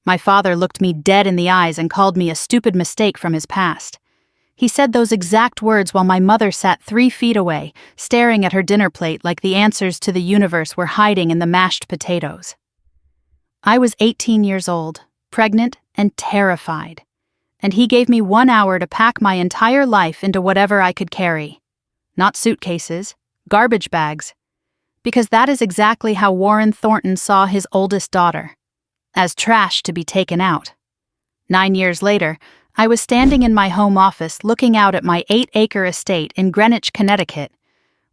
My father looked me dead in the eyes and called me a stupid mistake from his past. He said those exact words while my mother sat 3 feet away, staring at her dinner plate like the answers to the universe were hiding in the mashed potatoes. I was 18 years old, pregnant and terrified, and he gave me 1 hour to pack my entire life into whatever I could carry. Not suitcases, garbage bags, because that is exactly how Warren Thornton saw his oldest daughter, as trash to be taken out. 9 years later, I was standing in my home office looking out at my 8-acre estate in Greenwich, Connecticut,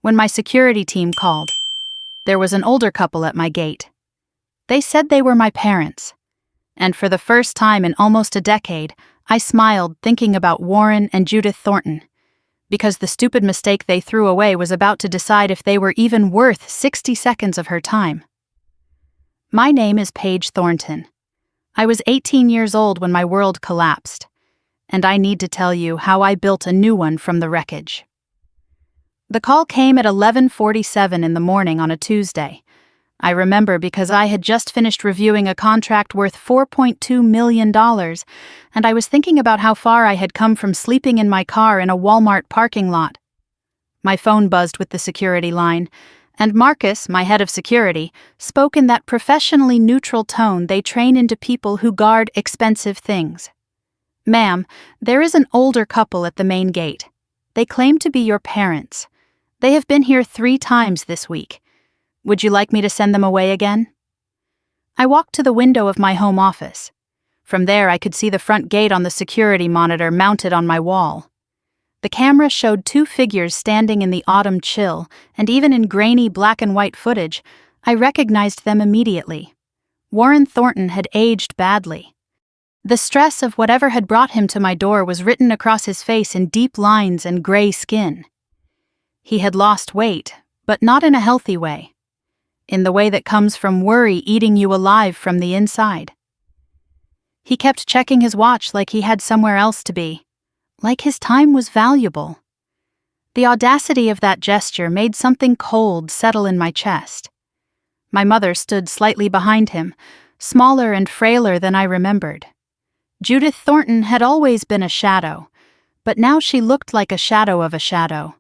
when my security team called. There was an older couple at my gate. They said they were my parents, and for the first time in almost a decade, I smiled thinking about Warren and Judith Thornton, because the stupid mistake they threw away was about to decide if they were even worth 60 seconds of her time. My name is Paige Thornton. I was 18 years old when my world collapsed, and I need to tell you how I built a new one from the wreckage. The call came at 11:47 in the morning on a Tuesday. I remember because I had just finished reviewing a contract worth $4.2 million, and I was thinking about how far I had come from sleeping in my car in a Walmart parking lot. My phone buzzed with the security line, and Marcus, my head of security, spoke in that professionally neutral tone they train into people who guard expensive things. "Ma'am, there is an older couple at the main gate. They claim to be your parents. They have been here 3 times this week. Would you like me to send them away again?" I walked to the window of my home office. From there, I could see the front gate on the security monitor mounted on my wall. The camera showed 2 figures standing in the autumn chill, and even in grainy black and white footage, I recognized them immediately. Warren Thornton had aged badly. The stress of whatever had brought him to my door was written across his face in deep lines and gray skin. He had lost weight, but not in a healthy way. In the way that comes from worry eating you alive from the inside. He kept checking his watch like he had somewhere else to be, like his time was valuable. The audacity of that gesture made something cold settle in my chest. My mother stood slightly behind him, smaller and frailer than I remembered. Judith Thornton had always been a shadow, but now she looked like a shadow of a shadow.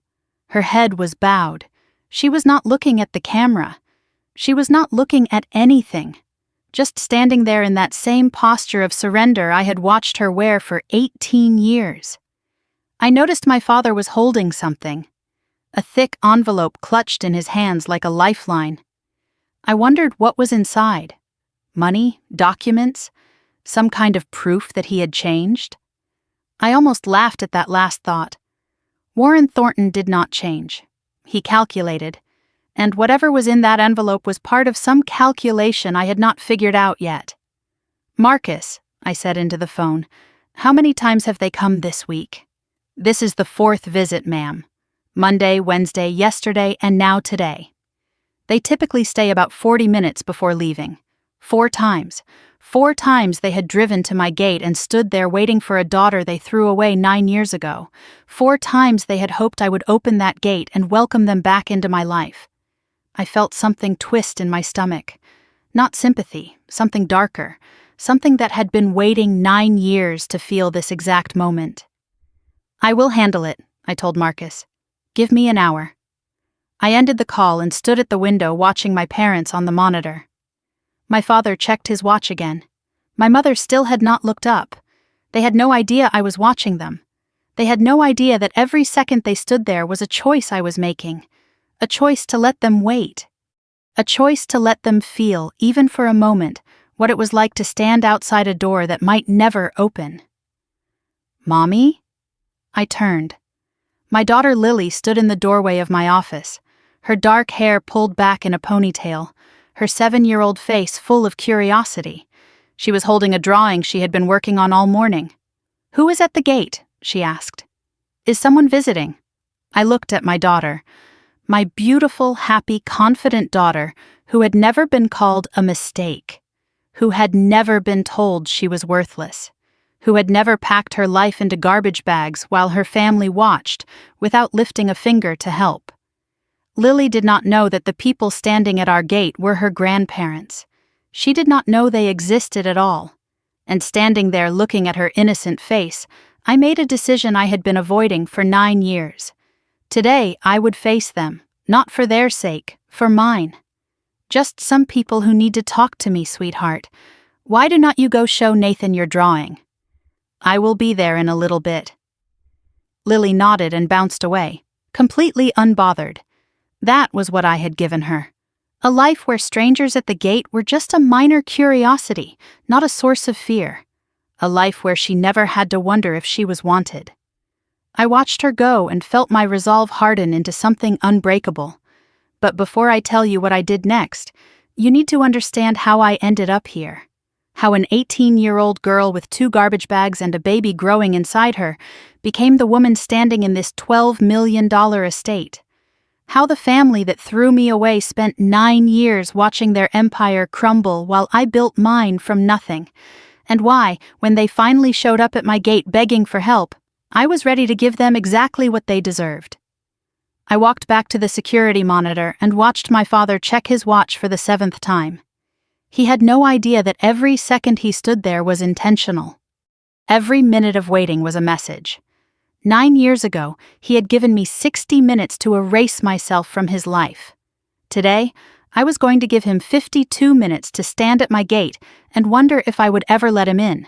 Her head was bowed. She was not looking at the camera. She was not looking at anything, just standing there in that same posture of surrender I had watched her wear for 18 years. I noticed my father was holding something, a thick envelope clutched in his hands like a lifeline. I wondered what was inside. Money, documents, some kind of proof that he had changed. I almost laughed at that last thought. Warren Thornton did not change. He calculated, and whatever was in that envelope was part of some calculation I had not figured out yet. "Marcus," I said into the phone, "how many times have they come this week?" "This is the 4th visit, ma'am. Monday, Wednesday, yesterday, and now today. They typically stay about 40 minutes before leaving. 4 times. 4 times they had driven to my gate and stood there waiting for a daughter they threw away 9 years ago. 4 times they had hoped I would open that gate and welcome them back into my life." I felt something twist in my stomach. Not sympathy, something darker, something that had been waiting 9 years to feel this exact moment. "I will handle it," I told Marcus. "Give me an hour." I ended the call and stood at the window watching my parents on the monitor. My father checked his watch again. My mother still had not looked up. They had no idea I was watching them. They had no idea that every second they stood there was a choice I was making. A choice to let them wait. A choice to let them feel, even for a moment, what it was like to stand outside a door that might never open. "Mommy?" I turned. My daughter Lily stood in the doorway of my office, her dark hair pulled back in a ponytail, her 7-year-old face full of curiosity. She was holding a drawing she had been working on all morning. "Who is at the gate?" she asked. "Is someone visiting?" I looked at my daughter. My beautiful, happy, confident daughter who had never been called a mistake, who had never been told she was worthless, who had never packed her life into garbage bags while her family watched without lifting a finger to help. Lily did not know that the people standing at our gate were her grandparents. She did not know they existed at all. And standing there looking at her innocent face, I made a decision I had been avoiding for 9 years. Today, I would face them, not for their sake, for mine. Just some people who need to talk to me, sweetheart. Why do not you go show Nathan your drawing? I will be there in a little bit. Lily nodded and bounced away, completely unbothered. That was what I had given her. A life where strangers at the gate were just a minor curiosity, not a source of fear. A life where she never had to wonder if she was wanted. I watched her go and felt my resolve harden into something unbreakable. But before I tell you what I did next, you need to understand how I ended up here. How an 18-year-old girl with 2 garbage bags and a baby growing inside her became the woman standing in this $12 million estate. How the family that threw me away spent 9 years watching their empire crumble while I built mine from nothing. And why, when they finally showed up at my gate begging for help, I was ready to give them exactly what they deserved. I walked back to the security monitor and watched my father check his watch for the 7th time. He had no idea that every second he stood there was intentional. Every minute of waiting was a message. 9 years ago, he had given me 60 minutes to erase myself from his life. Today, I was going to give him 52 minutes to stand at my gate and wonder if I would ever let him in.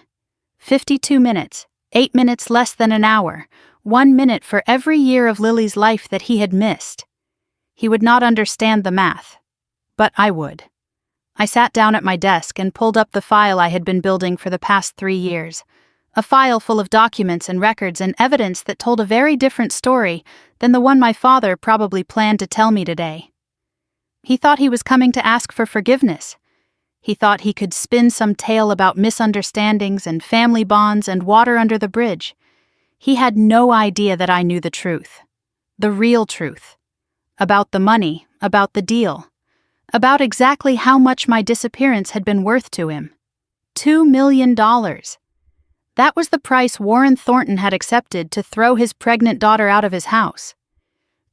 52 minutes, 8 minutes less than an hour, 1 minute for every year of Lily's life that he had missed. He would not understand the math, but I would. I sat down at my desk and pulled up the file I had been building for the past 3 years. A file full of documents and records and evidence that told a very different story than the one my father probably planned to tell me today. He thought he was coming to ask for forgiveness. He thought he could spin some tale about misunderstandings and family bonds and water under the bridge. He had no idea that I knew the truth. The real truth. About the money, about the deal. About exactly how much my disappearance had been worth to him. $2 million. That was the price Warren Thornton had accepted to throw his pregnant daughter out of his house.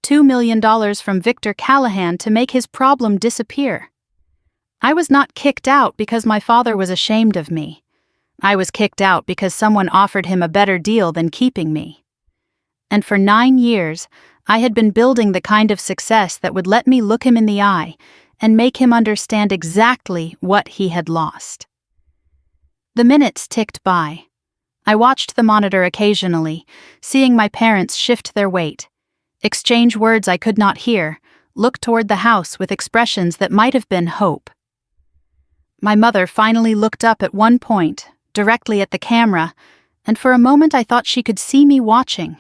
$2 million from Victor Callahan to make his problem disappear. I was not kicked out because my father was ashamed of me. I was kicked out because someone offered him a better deal than keeping me. And for 9 years, I had been building the kind of success that would let me look him in the eye and make him understand exactly what he had lost. The minutes ticked by. I watched the monitor occasionally, seeing my parents shift their weight, exchange words I could not hear, look toward the house with expressions that might have been hope. My mother finally looked up at one point, directly at the camera, and for a moment I thought she could see me watching.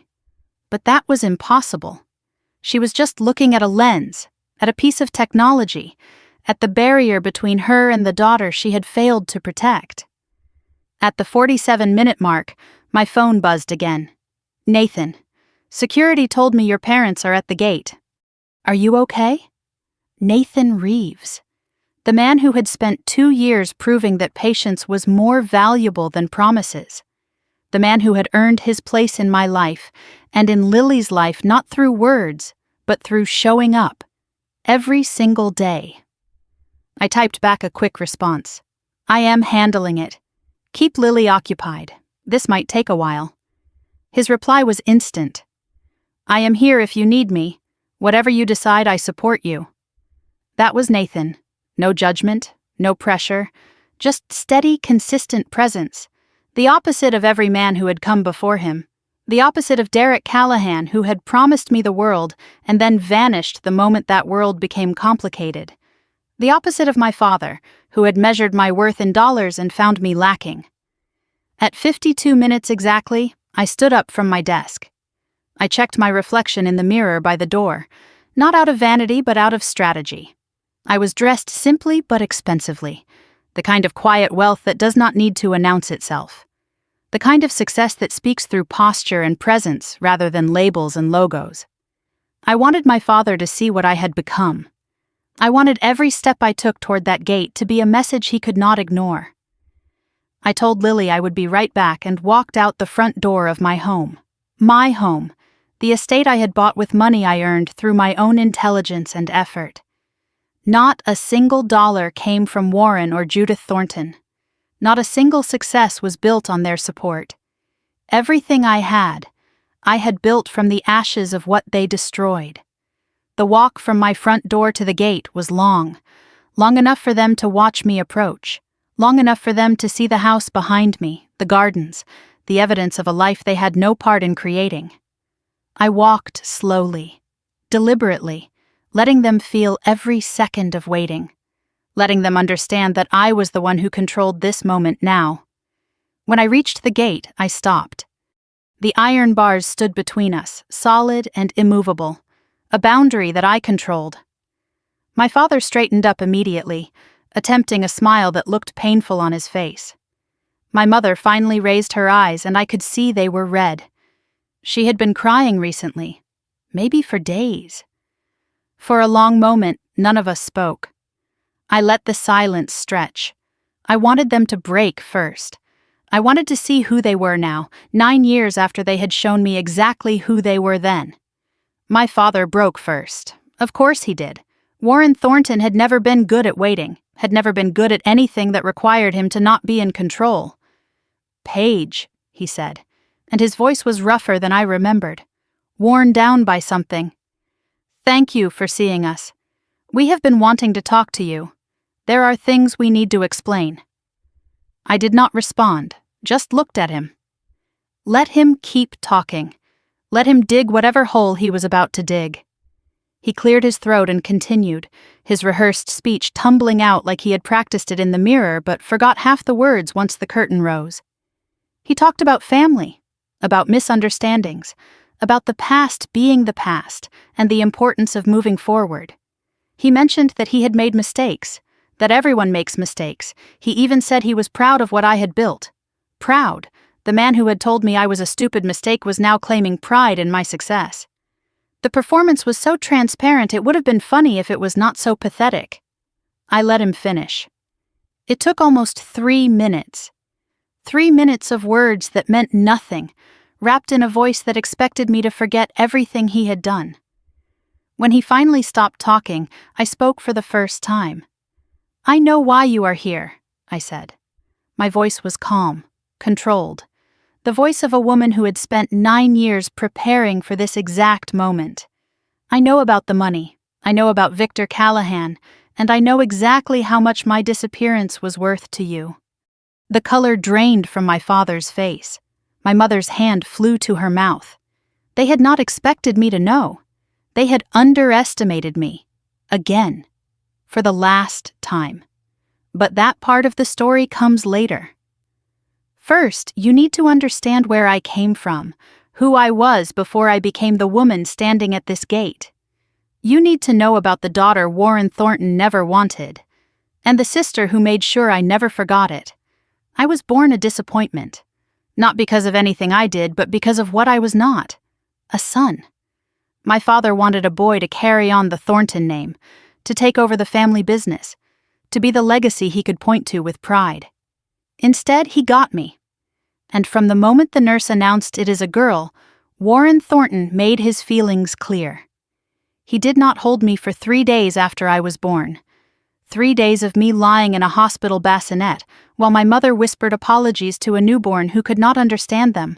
But that was impossible. She was just looking at a lens, at a piece of technology, at the barrier between her and the daughter she had failed to protect. At the 47-minute mark, my phone buzzed again. Nathan, security told me your parents are at the gate. Are you okay? Nathan Reeves. The man who had spent 2 years proving that patience was more valuable than promises. The man who had earned his place in my life, and in Lily's life not through words, but through showing up. Every single day. I typed back a quick response. I am handling it. Keep Lily occupied. This might take a while. His reply was instant. I am here if you need me. Whatever you decide, I support you. That was Nathan. No judgment, no pressure, just steady, consistent presence. The opposite of every man who had come before him. The opposite of Derek Callahan, who had promised me the world and then vanished the moment that world became complicated. The opposite of my father, who had measured my worth in dollars and found me lacking. At 52 minutes exactly, I stood up from my desk. I checked my reflection in the mirror by the door, not out of vanity but out of strategy. I was dressed simply but expensively, the kind of quiet wealth that does not need to announce itself. The kind of success that speaks through posture and presence rather than labels and logos. I wanted my father to see what I had become. I wanted every step I took toward that gate to be a message he could not ignore. I told Lily I would be right back and walked out the front door of my home. My home, the estate I had bought with money I earned through my own intelligence and effort. Not a single dollar came from Warren or Judith Thornton. Not a single success was built on their support. Everything I had built from the ashes of what they destroyed. The walk from my front door to the gate was long enough for them to watch me approach, long enough for them to see the house behind me, the gardens, the evidence of a life they had no part in creating. I walked slowly, deliberately, letting them feel every second of waiting, letting them understand that I was the one who controlled this moment now. When I reached the gate, I stopped. The iron bars stood between us, solid and immovable, a boundary that I controlled. My father straightened up immediately, attempting a smile that looked painful on his face. My mother finally raised her eyes, and I could see they were red. She had been crying recently, maybe for days. For a long moment, none of us spoke. I let the silence stretch. I wanted them to break first. I wanted to see who they were now, 9 years after they had shown me exactly who they were then. My father broke first. Of course he did. Warren Thornton had never been good at waiting, had never been good at anything that required him to not be in control. "Paige," he said, and his voice was rougher than I remembered, worn down by something. "Thank you for seeing us. We have been wanting to talk to you. There are things we need to explain." I did not respond, just looked at him. Let him keep talking. Let him dig whatever hole he was about to dig. He cleared his throat and continued, his rehearsed speech tumbling out like he had practiced it in the mirror but forgot half the words once the curtain rose. He talked about family, about misunderstandings, about the past being the past and the importance of moving forward. He mentioned that he had made mistakes, that everyone makes mistakes. He even said he was proud of what I had built. Proud. The man who had told me I was a stupid mistake was now claiming pride in my success. The performance was so transparent it would have been funny if it was not so pathetic. I let him finish. It took almost 3 minutes. 3 minutes of words that meant nothing, wrapped in a voice that expected me to forget everything he had done. When he finally stopped talking, I spoke for the first time. "I know why you are here," I said. My voice was calm, controlled. The voice of a woman who had spent 9 years preparing for this exact moment. I know about the money. I know about Victor Callahan, and I know exactly how much my disappearance was worth to you. The color drained from my father's face. My mother's hand flew to her mouth. They had not expected me to know. They had underestimated me. Again. For the last time. But that part of the story comes later. First, you need to understand where I came from, who I was before I became the woman standing at this gate. You need to know about the daughter Warren Thornton never wanted, and the sister who made sure I never forgot it. I was born a disappointment, not because of anything I did, but because of what I was not, a son. My father wanted a boy to carry on the Thornton name, to take over the family business, to be the legacy he could point to with pride. Instead, he got me. And from the moment the nurse announced it is a girl, Warren Thornton made his feelings clear. He did not hold me for 3 days after I was born. 3 days of me lying in a hospital bassinet, while my mother whispered apologies to a newborn who could not understand them.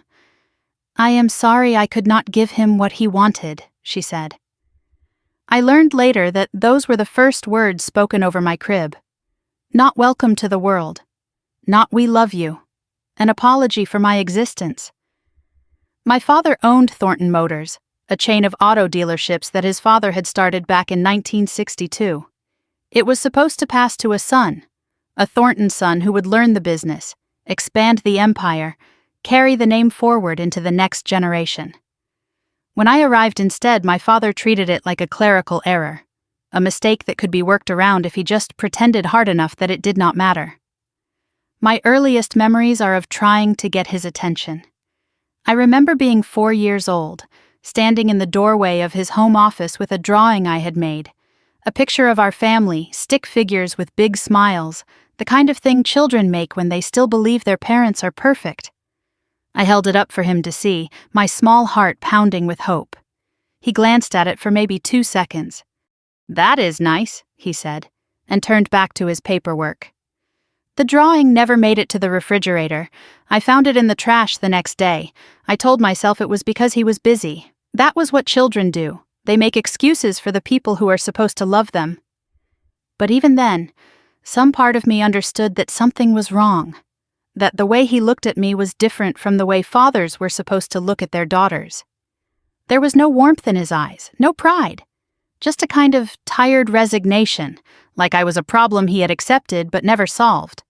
"I am sorry I could not give him what he wanted," she said. I learned later that those were the first words spoken over my crib. Not welcome to the world. Not we love you. An apology for my existence. My father owned Thornton Motors, a chain of auto dealerships that his father had started back in 1962. It was supposed to pass to a son, a Thornton son who would learn the business, expand the empire, carry the name forward into the next generation. When I arrived instead, my father treated it like a clerical error, a mistake that could be worked around if he just pretended hard enough that it did not matter. My earliest memories are of trying to get his attention. I remember being 4 years old, standing in the doorway of his home office with a drawing I had made, a picture of our family, stick figures with big smiles, the kind of thing children make when they still believe their parents are perfect. I held it up for him to see, my small heart pounding with hope. He glanced at it for maybe 2 seconds. "That is nice," he said, and turned back to his paperwork. The drawing never made it to the refrigerator. I found it in the trash the next day. I told myself it was because he was busy. That was what children do. They make excuses for the people who are supposed to love them. But even then, some part of me understood that something was wrong. That the way he looked at me was different from the way fathers were supposed to look at their daughters. There was no warmth in his eyes, no pride. Just a kind of tired resignation, like I was a problem he had accepted but never solved.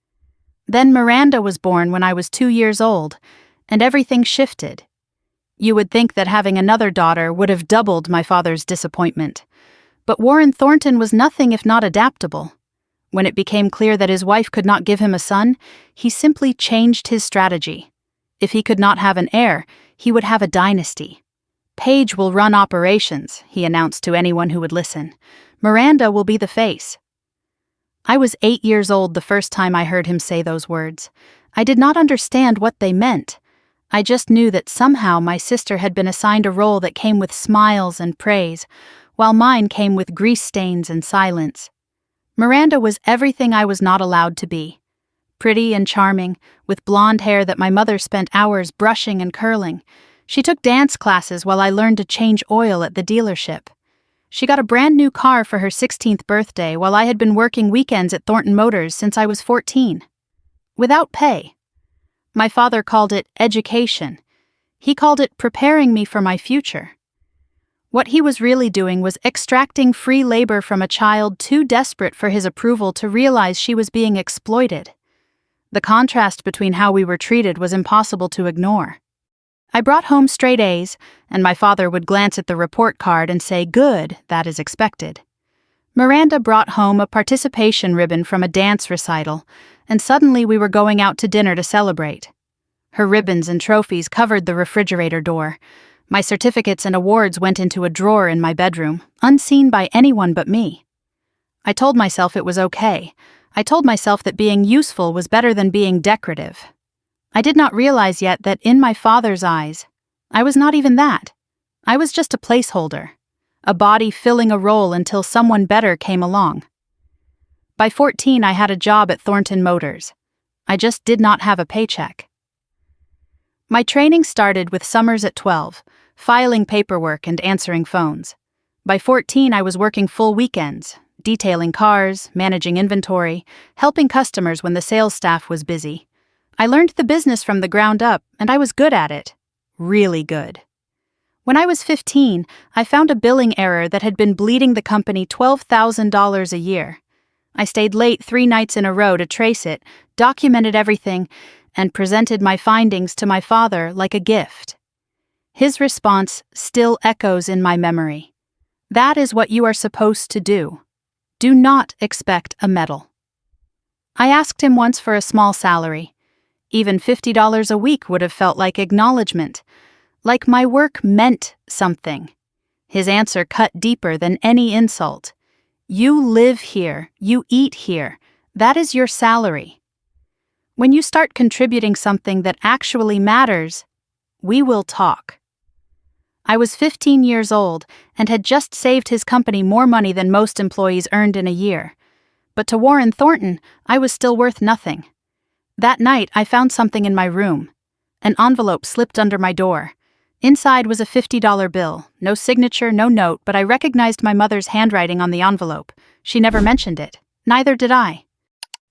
Then Miranda was born when I was 2 years old, and everything shifted. You would think that having another daughter would have doubled my father's disappointment. But Warren Thornton was nothing if not adaptable. When it became clear that his wife could not give him a son, he simply changed his strategy. If he could not have an heir, he would have a dynasty. Paige will run operations, he announced to anyone who would listen. Miranda will be the face. I was 8 years old the first time I heard him say those words. I did not understand what they meant. I just knew that somehow my sister had been assigned a role that came with smiles and praise, while mine came with grease stains and silence. Miranda was everything I was not allowed to be. Pretty and charming, with blonde hair that my mother spent hours brushing and curling. She took dance classes while I learned to change oil at the dealership. She got a brand new car for her 16th birthday while I had been working weekends at Thornton Motors since I was 14. Without pay. My father called it education. He called it preparing me for my future. What he was really doing was extracting free labor from a child too desperate for his approval to realize she was being exploited. The contrast between how we were treated was impossible to ignore. I brought home straight A's, and my father would glance at the report card and say, "Good, that is expected." Miranda brought home a participation ribbon from a dance recital, and suddenly we were going out to dinner to celebrate. Her ribbons and trophies covered the refrigerator door. My certificates and awards went into a drawer in my bedroom, unseen by anyone but me. I told myself it was okay. I told myself that being useful was better than being decorative. I did not realize yet that in my father's eyes, I was not even that. I was just a placeholder, a body filling a role until someone better came along. By 14, I had a job at Thornton Motors. I just did not have a paycheck. My training started with summers at 12, filing paperwork and answering phones. By 14, I was working full weekends, detailing cars, managing inventory, helping customers when the sales staff was busy. I learned the business from the ground up, and I was good at it. Really good. When I was 15, I found a billing error that had been bleeding the company $12,000 a year. I stayed late 3 nights in a row to trace it, documented everything, and presented my findings to my father like a gift. His response still echoes in my memory. That is what you are supposed to do. Do not expect a medal. I asked him once for a small salary. Even $50 a week would have felt like acknowledgement, like my work meant something. His answer cut deeper than any insult. You live here, you eat here, that is your salary. When you start contributing something that actually matters, we will talk. I was 15 years old and had just saved his company more money than most employees earned in a year. But to Warren Thornton, I was still worth nothing. That night, I found something in my room. An envelope slipped under my door. Inside was a $50 bill. No signature, no note, but I recognized my mother's handwriting on the envelope. She never mentioned it. Neither did I.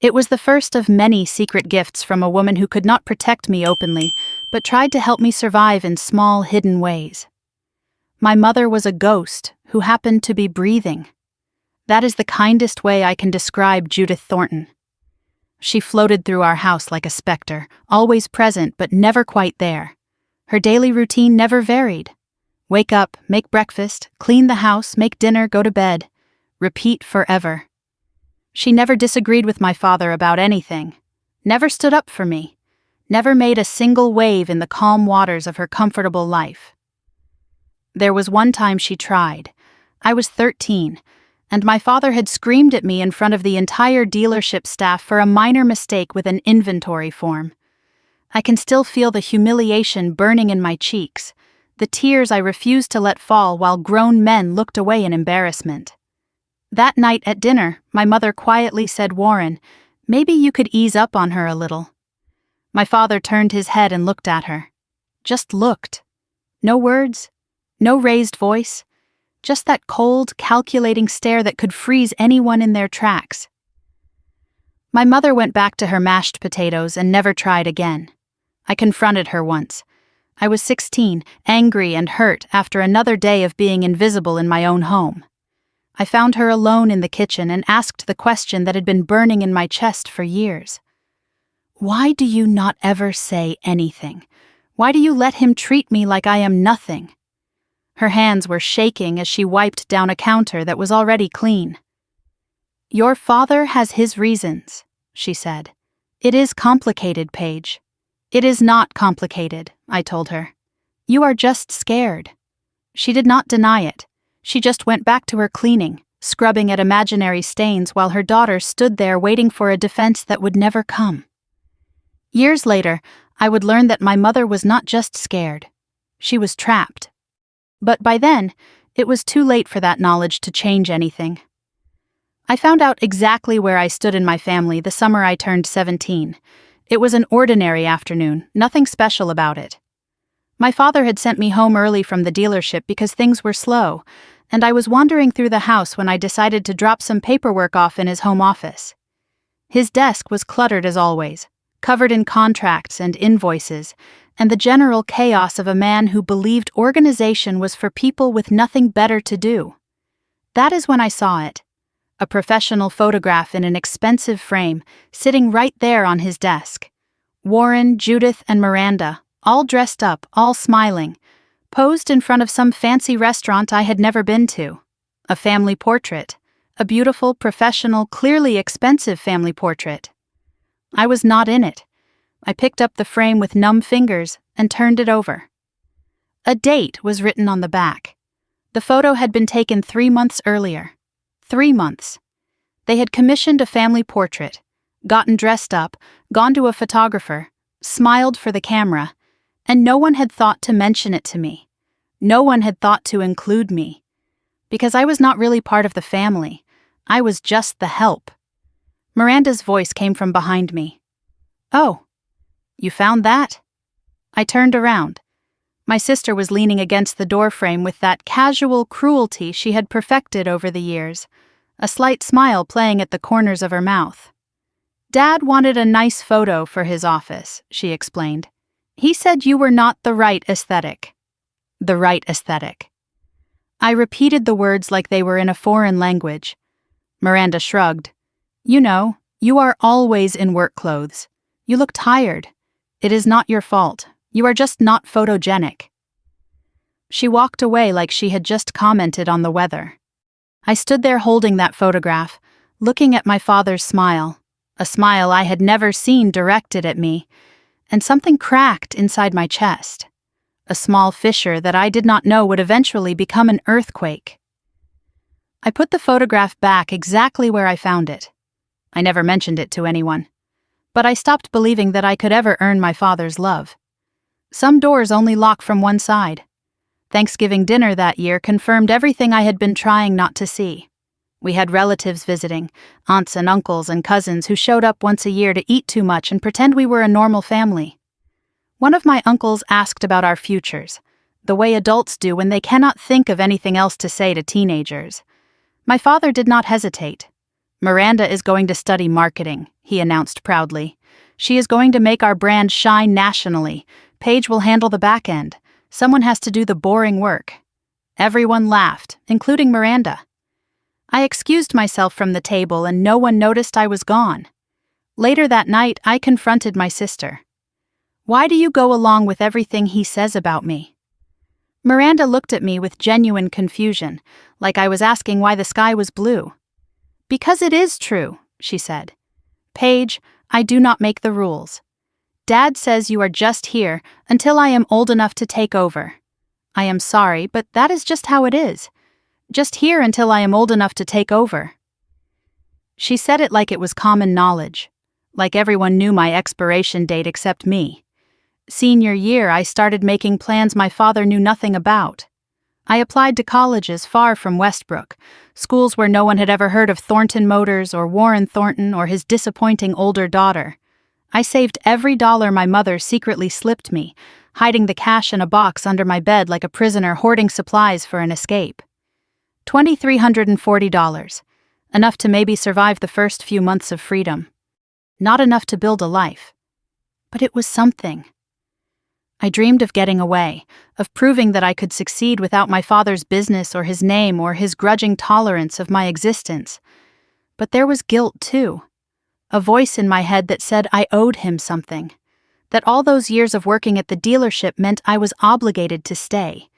It was the first of many secret gifts from a woman who could not protect me openly, but tried to help me survive in small, hidden ways. My mother was a ghost who happened to be breathing. That is the kindest way I can describe Judith Thornton. She floated through our house like a specter, always present but never quite there. Her daily routine never varied. Wake up, make breakfast, clean the house, make dinner, go to bed. Repeat forever. She never disagreed with my father about anything, never stood up for me, never made a single wave in the calm waters of her comfortable life. There was one time she tried. I was 13. And my father had screamed at me in front of the entire dealership staff for a minor mistake with an inventory form. I can still feel the humiliation burning in my cheeks, the tears I refused to let fall while grown men looked away in embarrassment. That night at dinner, my mother quietly said, "Warren, Maybe you could ease up on her a little." My father turned his head and looked at her. Just looked. No words, no raised voice, just that cold, calculating stare that could freeze anyone in their tracks. My mother went back to her mashed potatoes and never tried again. I confronted her once. I was 16, angry and hurt after another day of being invisible in my own home. I found her alone in the kitchen and asked the question that had been burning in my chest for years. "Why do you not ever say anything? Why do you let him treat me like I am nothing?" Her hands were shaking as she wiped down a counter that was already clean. "Your father has his reasons," she said. "It is complicated, Paige." "It is not complicated," I told her. "You are just scared." She did not deny it. She just went back to her cleaning, scrubbing at imaginary stains while her daughter stood there waiting for a defense that would never come. Years later, I would learn that my mother was not just scared. She was trapped. But by then, it was too late for that knowledge to change anything. I found out exactly where I stood in my family the summer I turned 17. It was an ordinary afternoon, nothing special about it. My father had sent me home early from the dealership because things were slow, and I was wandering through the house when I decided to drop some paperwork off in his home office. His desk was cluttered as always, covered in contracts and invoices, and the general chaos of a man who believed organization was for people with nothing better to do. That is when I saw it. A professional photograph in an expensive frame, sitting right there on his desk. Warren, Judith, and Miranda, all dressed up, all smiling, posed in front of some fancy restaurant I had never been to. A family portrait. A beautiful, professional, clearly expensive family portrait. I was not in it. I picked up the frame with numb fingers and turned it over. A date was written on the back. The photo had been taken 3 months earlier. 3 months. They had commissioned a family portrait, gotten dressed up, gone to a photographer, smiled for the camera, and no one had thought to mention it to me. No one had thought to include me. Because I was not really part of the family. I was just the help. Miranda's voice came from behind me. "Oh, you found that?" I turned around. My sister was leaning against the doorframe with that casual cruelty she had perfected over the years, a slight smile playing at the corners of her mouth. "Dad wanted a nice photo for his office," she explained. "He said you were not the right aesthetic." The right aesthetic. I repeated the words like they were in a foreign language. Miranda shrugged. "You know, you are always in work clothes. You look tired. It is not your fault. You are just not photogenic." She walked away like she had just commented on the weather. I stood there holding that photograph, looking at my father's smile, a smile I had never seen directed at me, and something cracked inside my chest, a small fissure that I did not know would eventually become an earthquake. I put the photograph back exactly where I found it. I never mentioned it to anyone. But I stopped believing that I could ever earn my father's love. Some doors only lock from one side. Thanksgiving dinner that year confirmed everything I had been trying not to see. We had relatives visiting, aunts and uncles and cousins who showed up once a year to eat too much and pretend we were a normal family. One of my uncles asked about our futures, the way adults do when they cannot think of anything else to say to teenagers. My father did not hesitate. "Miranda is going to study marketing," he announced proudly. "She is going to make our brand shine nationally. Paige will handle the back end. Someone has to do the boring work." Everyone laughed, including Miranda. I excused myself from the table and no one noticed I was gone. Later that night, I confronted my sister. "Why do you go along with everything he says about me?" Miranda looked at me with genuine confusion, like I was asking why the sky was blue. "Because it is true," she said. "Paige, I do not make the rules. Dad says you are just here until I am old enough to take over. I am sorry, but that is just how it is. Just here until I am old enough to take over." She said it like it was common knowledge, like everyone knew my expiration date except me. Senior year, I started making plans my father knew nothing about. I applied to colleges far from Westbrook, schools where no one had ever heard of Thornton Motors or Warren Thornton or his disappointing older daughter. I saved every dollar my mother secretly slipped me, hiding the cash in a box under my bed like a prisoner hoarding supplies for an escape. $2,340, enough to maybe survive the first few months of freedom. Not enough to build a life. But it was something. I dreamed of getting away, of proving that I could succeed without my father's business or his name or his grudging tolerance of my existence. But there was guilt, too. A voice in my head that said I owed him something. That all those years of working at the dealership meant I was obligated to stay.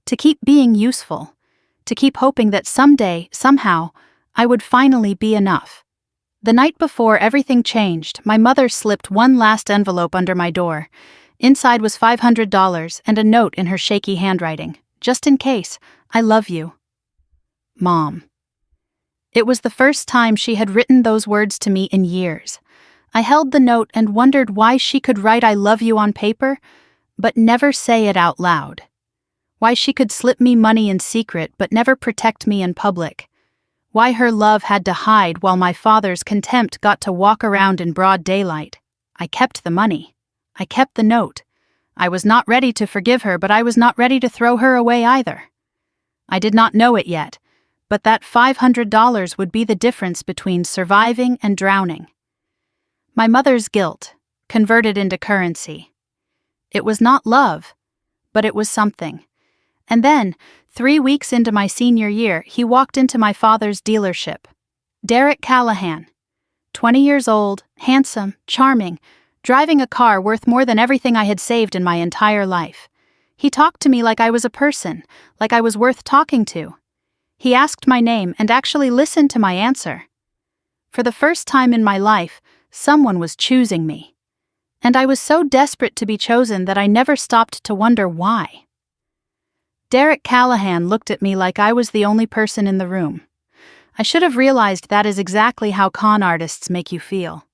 To keep being useful. To keep hoping that someday, somehow, I would finally be enough. The night before everything changed, my mother slipped one last envelope under my door. Inside was $500 and a note in her shaky handwriting. Just in case, I love you. Mom. It was the first time she had written those words to me in years. I held the note and wondered why she could write I love you on paper, but never say it out loud. Why she could slip me money in secret but never protect me in public. Why her love had to hide while my father's contempt got to walk around in broad daylight. I kept the money. I kept the note. I was not ready to forgive her, but I was not ready to throw her away either. I did not know it yet, but that $500 would be the difference between surviving and drowning. My mother's guilt, converted into currency. It was not love, but it was something. And then, 3 weeks into my senior year, he walked into my father's dealership. Derek Callahan. 20 years old, handsome, charming, driving a car worth more than everything I had saved in my entire life. He talked to me like I was a person, like I was worth talking to. He asked my name and actually listened to my answer. For the first time in my life, someone was choosing me. And I was so desperate to be chosen that I never stopped to wonder why. Derek Callahan looked at me like I was the only person in the room. I should have realized that is exactly how con artists make you feel.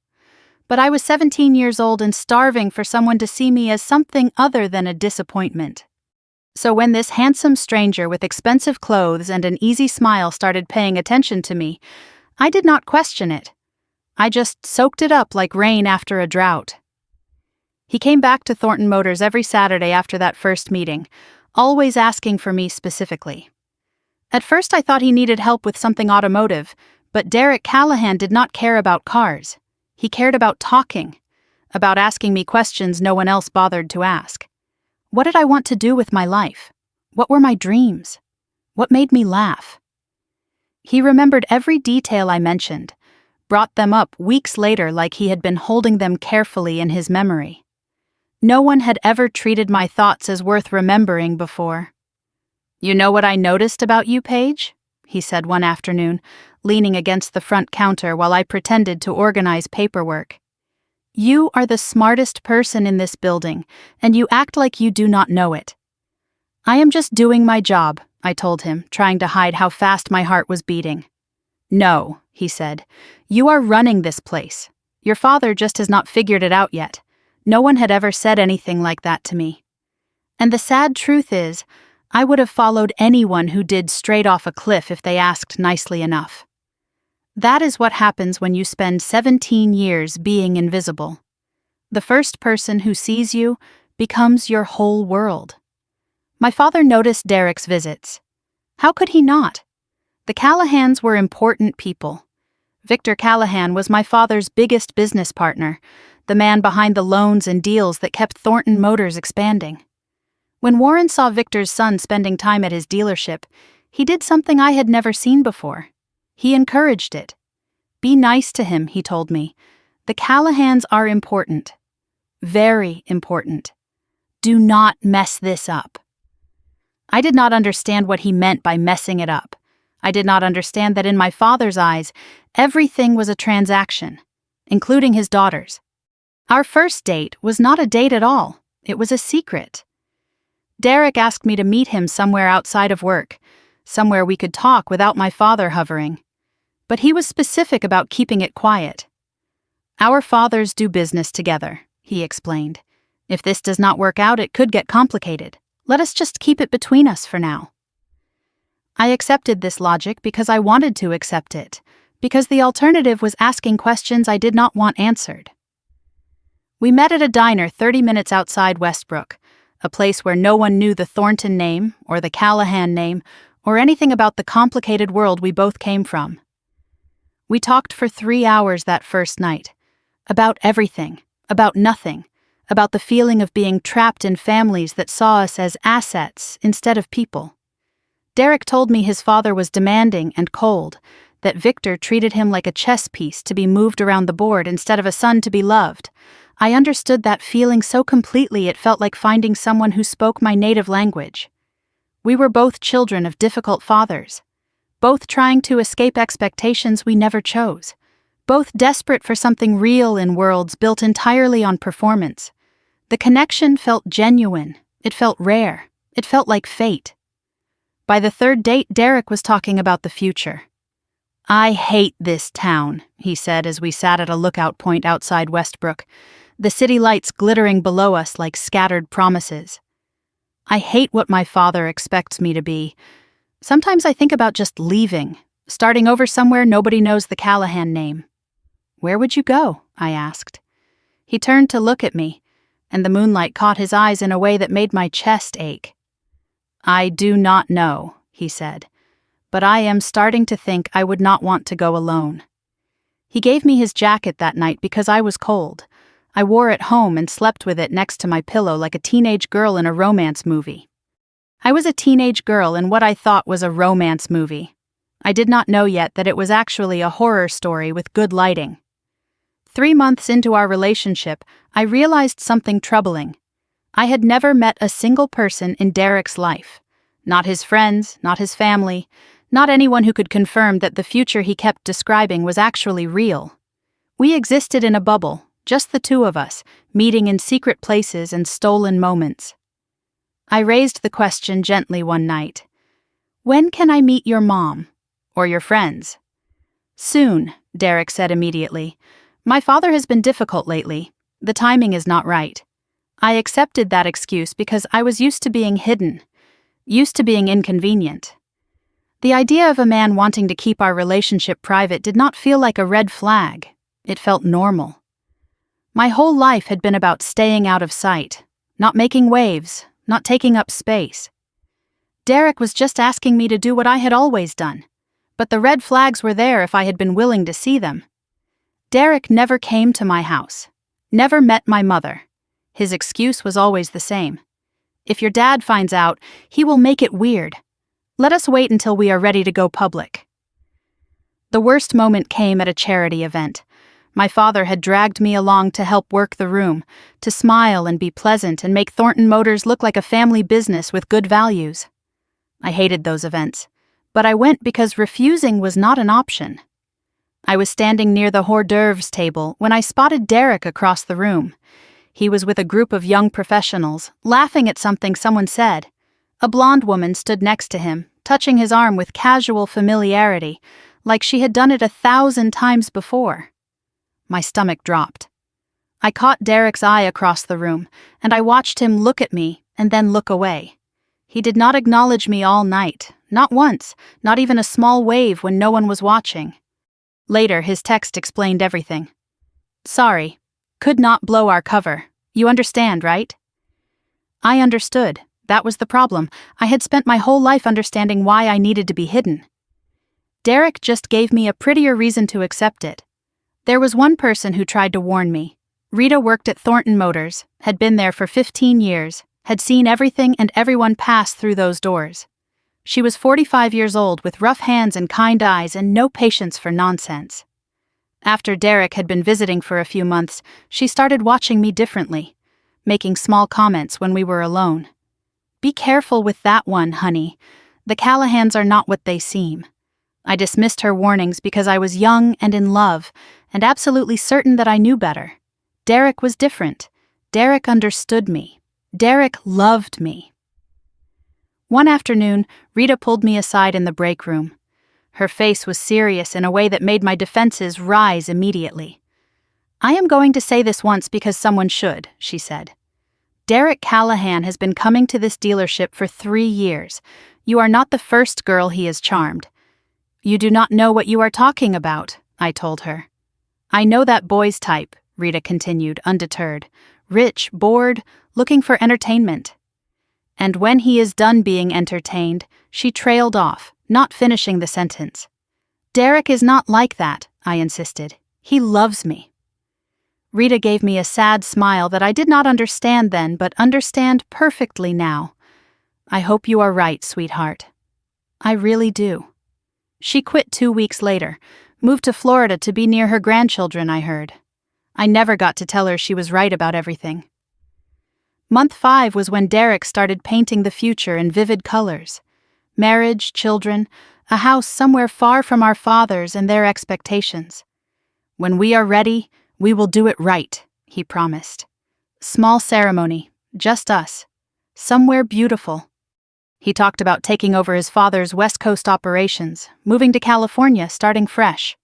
But I was 17 years old and starving for someone to see me as something other than a disappointment. So when this handsome stranger with expensive clothes and an easy smile started paying attention to me, I did not question it. I just soaked it up like rain after a drought. He came back to Thornton Motors every Saturday after that first meeting, always asking for me specifically. At first I thought he needed help with something automotive, but Derek Callahan did not care about cars. He cared about talking, about asking me questions no one else bothered to ask. What did I want to do with my life? What were my dreams? What made me laugh? He remembered every detail I mentioned, brought them up weeks later like he had been holding them carefully in his memory. No one had ever treated my thoughts as worth remembering before. "You know what I noticed about you, Paige?" he said one afternoon, leaning against the front counter while I pretended to organize paperwork. "You are the smartest person in this building, and you act like you do not know it." "I am just doing my job," I told him, trying to hide how fast my heart was beating. "No," he said, "you are running this place. Your father just has not figured it out yet. No one had ever said anything like that to me." And the sad truth is, I would have followed anyone who did straight off a cliff if they asked nicely enough. That is what happens when you spend 17 years being invisible. The first person who sees you becomes your whole world. My father noticed Derek's visits. How could he not? The Callahans were important people. Victor Callahan was my father's biggest business partner, the man behind the loans and deals that kept Thornton Motors expanding. When Warren saw Victor's son spending time at his dealership, he did something I had never seen before. He encouraged it. "Be nice to him," he told me. "The Callahans are important. Very important. Do not mess this up." I did not understand what he meant by messing it up. I did not understand that in my father's eyes, everything was a transaction, including his daughters. Our first date was not a date at all. It was a secret. Derek asked me to meet him somewhere outside of work, somewhere we could talk without my father hovering. But he was specific about keeping it quiet. "Our fathers do business together," he explained. "If this does not work out, it could get complicated. Let us just keep it between us for now." I accepted this logic because I wanted to accept it, because the alternative was asking questions I did not want answered. We met at a diner 30 minutes outside Westbrook, a place where no one knew the Thornton name or the Callahan name or anything about the complicated world we both came from. We talked for 3 hours that first night. About everything, about nothing, about the feeling of being trapped in families that saw us as assets instead of people. Derek told me his father was demanding and cold, that Victor treated him like a chess piece to be moved around the board instead of a son to be loved. I understood that feeling so completely it felt like finding someone who spoke my native language. We were both children of difficult fathers, both trying to escape expectations we never chose, both desperate for something real in worlds built entirely on performance. The connection felt genuine, it felt rare, it felt like fate. By the third date, Derek was talking about the future. "I hate this town," he said as we sat at a lookout point outside Westbrook, the city lights glittering below us like scattered promises. "I hate what my father expects me to be. Sometimes I think about just leaving, starting over somewhere nobody knows the Callahan name." "Where would you go?" I asked. He turned to look at me, and the moonlight caught his eyes in a way that made my chest ache. "I do not know," he said, "but I am starting to think I would not want to go alone." He gave me his jacket that night because I was cold. I wore it home and slept with it next to my pillow like a teenage girl in a romance movie. I was a teenage girl in what I thought was a romance movie. I did not know yet that it was actually a horror story with good lighting. 3 months into our relationship, I realized something troubling. I had never met a single person in Derek's life. Not his friends, not his family, not anyone who could confirm that the future he kept describing was actually real. We existed in a bubble, just the two of us, meeting in secret places and stolen moments. I raised the question gently one night. "When can I meet your mom? Or your friends?" "Soon," Derek said immediately. "My father has been difficult lately. The timing is not right." I accepted that excuse because I was used to being hidden, used to being inconvenient. The idea of a man wanting to keep our relationship private did not feel like a red flag. It felt normal. My whole life had been about staying out of sight, not making waves, not taking up space. Derek was just asking me to do what I had always done, but the red flags were there if I had been willing to see them. Derek never came to my house, never met my mother. His excuse was always the same. "If your dad finds out, he will make it weird. Let us wait until we are ready to go public." The worst moment came at a charity event. My father had dragged me along to help work the room, to smile and be pleasant and make Thornton Motors look like a family business with good values. I hated those events, but I went because refusing was not an option. I was standing near the hors d'oeuvres table when I spotted Derek across the room. He was with a group of young professionals, laughing at something someone said. A blonde woman stood next to him, touching his arm with casual familiarity, like she had done it 1,000 times before. My stomach dropped. I caught Derek's eye across the room, and I watched him look at me and then look away. He did not acknowledge me all night, not once, not even a small wave when no one was watching. Later, his text explained everything. "Sorry. Could not blow our cover. You understand, right?" I understood. That was the problem. I had spent my whole life understanding why I needed to be hidden. Derek just gave me a prettier reason to accept it. There was one person who tried to warn me. Rita worked at Thornton Motors, had been there for 15 years, had seen everything and everyone pass through those doors. She was 45 years old with rough hands and kind eyes and no patience for nonsense. After Derek had been visiting for a few months, she started watching me differently, making small comments when we were alone. "Be careful with that one, honey. The Callahans are not what they seem." I dismissed her warnings because I was young and in love, and absolutely certain that I knew better. Derek was different. Derek understood me. Derek loved me. One afternoon, Rita pulled me aside in the break room. Her face was serious in a way that made my defenses rise immediately. "I am going to say this once because someone should," she said. "Derek Callahan has been coming to this dealership for 3 years. You are not the first girl he has charmed. You do not know what you are talking about, I told her. I know that boy's type, Rita continued, undeterred. Rich, bored, looking for entertainment. And when he is done being entertained, she trailed off, not finishing the sentence. Derek is not like that, I insisted. He loves me. Rita gave me a sad smile that I did not understand then, but understand perfectly now. I hope you are right, sweetheart. I really do. She quit 2 weeks later, moved to Florida to be near her grandchildren, I heard. I never got to tell her she was right about everything. Month 5 was when Derek started painting the future in vivid colors. Marriage, children, a house somewhere far from our fathers and their expectations. When we are ready, we will do it right, he promised. Small ceremony, just us. Somewhere beautiful. He talked about taking over his father's West Coast operations, moving to California, starting fresh.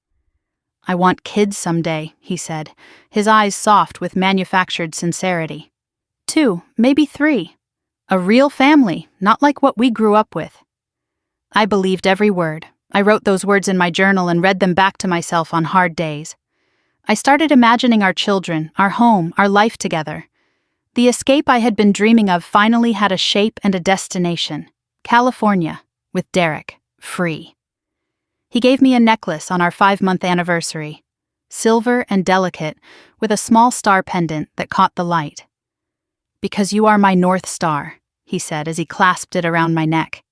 I want kids someday, he said, his eyes soft with manufactured sincerity. 2, maybe 3. A real family, not like what we grew up with. I believed every word. I wrote those words in my journal and read them back to myself on hard days. I started imagining our children, our home, our life together. The escape I had been dreaming of finally had a shape and a destination. California, with Derek, free. He gave me a necklace on our 5-month anniversary. Silver and delicate, with a small star pendant that caught the light. Because you are my North Star, he said as he clasped it around my neck.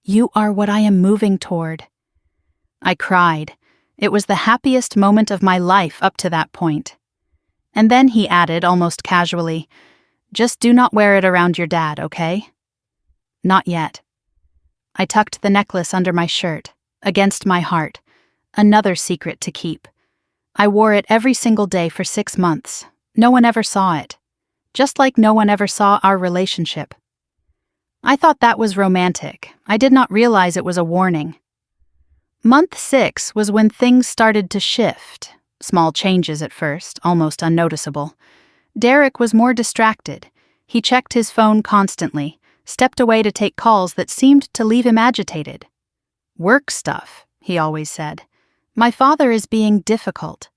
You are what I am moving toward. I cried. It was the happiest moment of my life up to that point. And then he added, almost casually, just do not wear it around your dad, okay? Not yet. I tucked the necklace under my shirt, against my heart, another secret to keep. I wore it every single day for 6 months. No one ever saw it. Just like no one ever saw our relationship. I thought that was romantic. I did not realize it was a warning. Month 6 was when things started to shift. Small changes at first, almost unnoticeable. Derek was more distracted. He checked his phone constantly, stepped away to take calls that seemed to leave him agitated. Work stuff, he always said. My father is being difficult.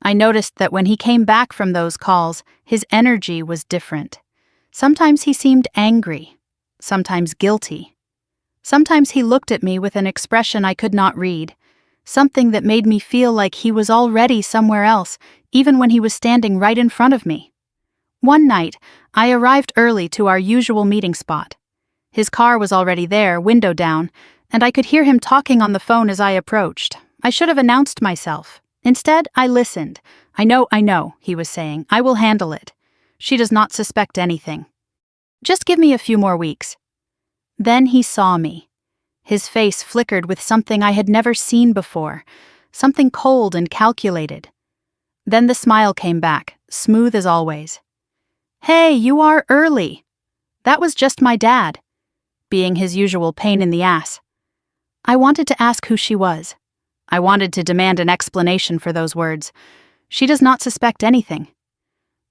I noticed that when he came back from those calls, his energy was different. Sometimes he seemed angry, sometimes guilty. Sometimes he looked at me with an expression I could not read, something that made me feel like he was already somewhere else, even when he was standing right in front of me. One night, I arrived early to our usual meeting spot. His car was already there, window down, and I could hear him talking on the phone as I approached. I should have announced myself. Instead, I listened. I know, he was saying. I will handle it. She does not suspect anything. Just give me a few more weeks. Then he saw me. His face flickered with something I had never seen before, something cold and calculated. Then the smile came back, smooth as always. Hey, you are early. That was just my dad, being his usual pain in the ass. I wanted to ask who she was. I wanted to demand an explanation for those words. She does not suspect anything.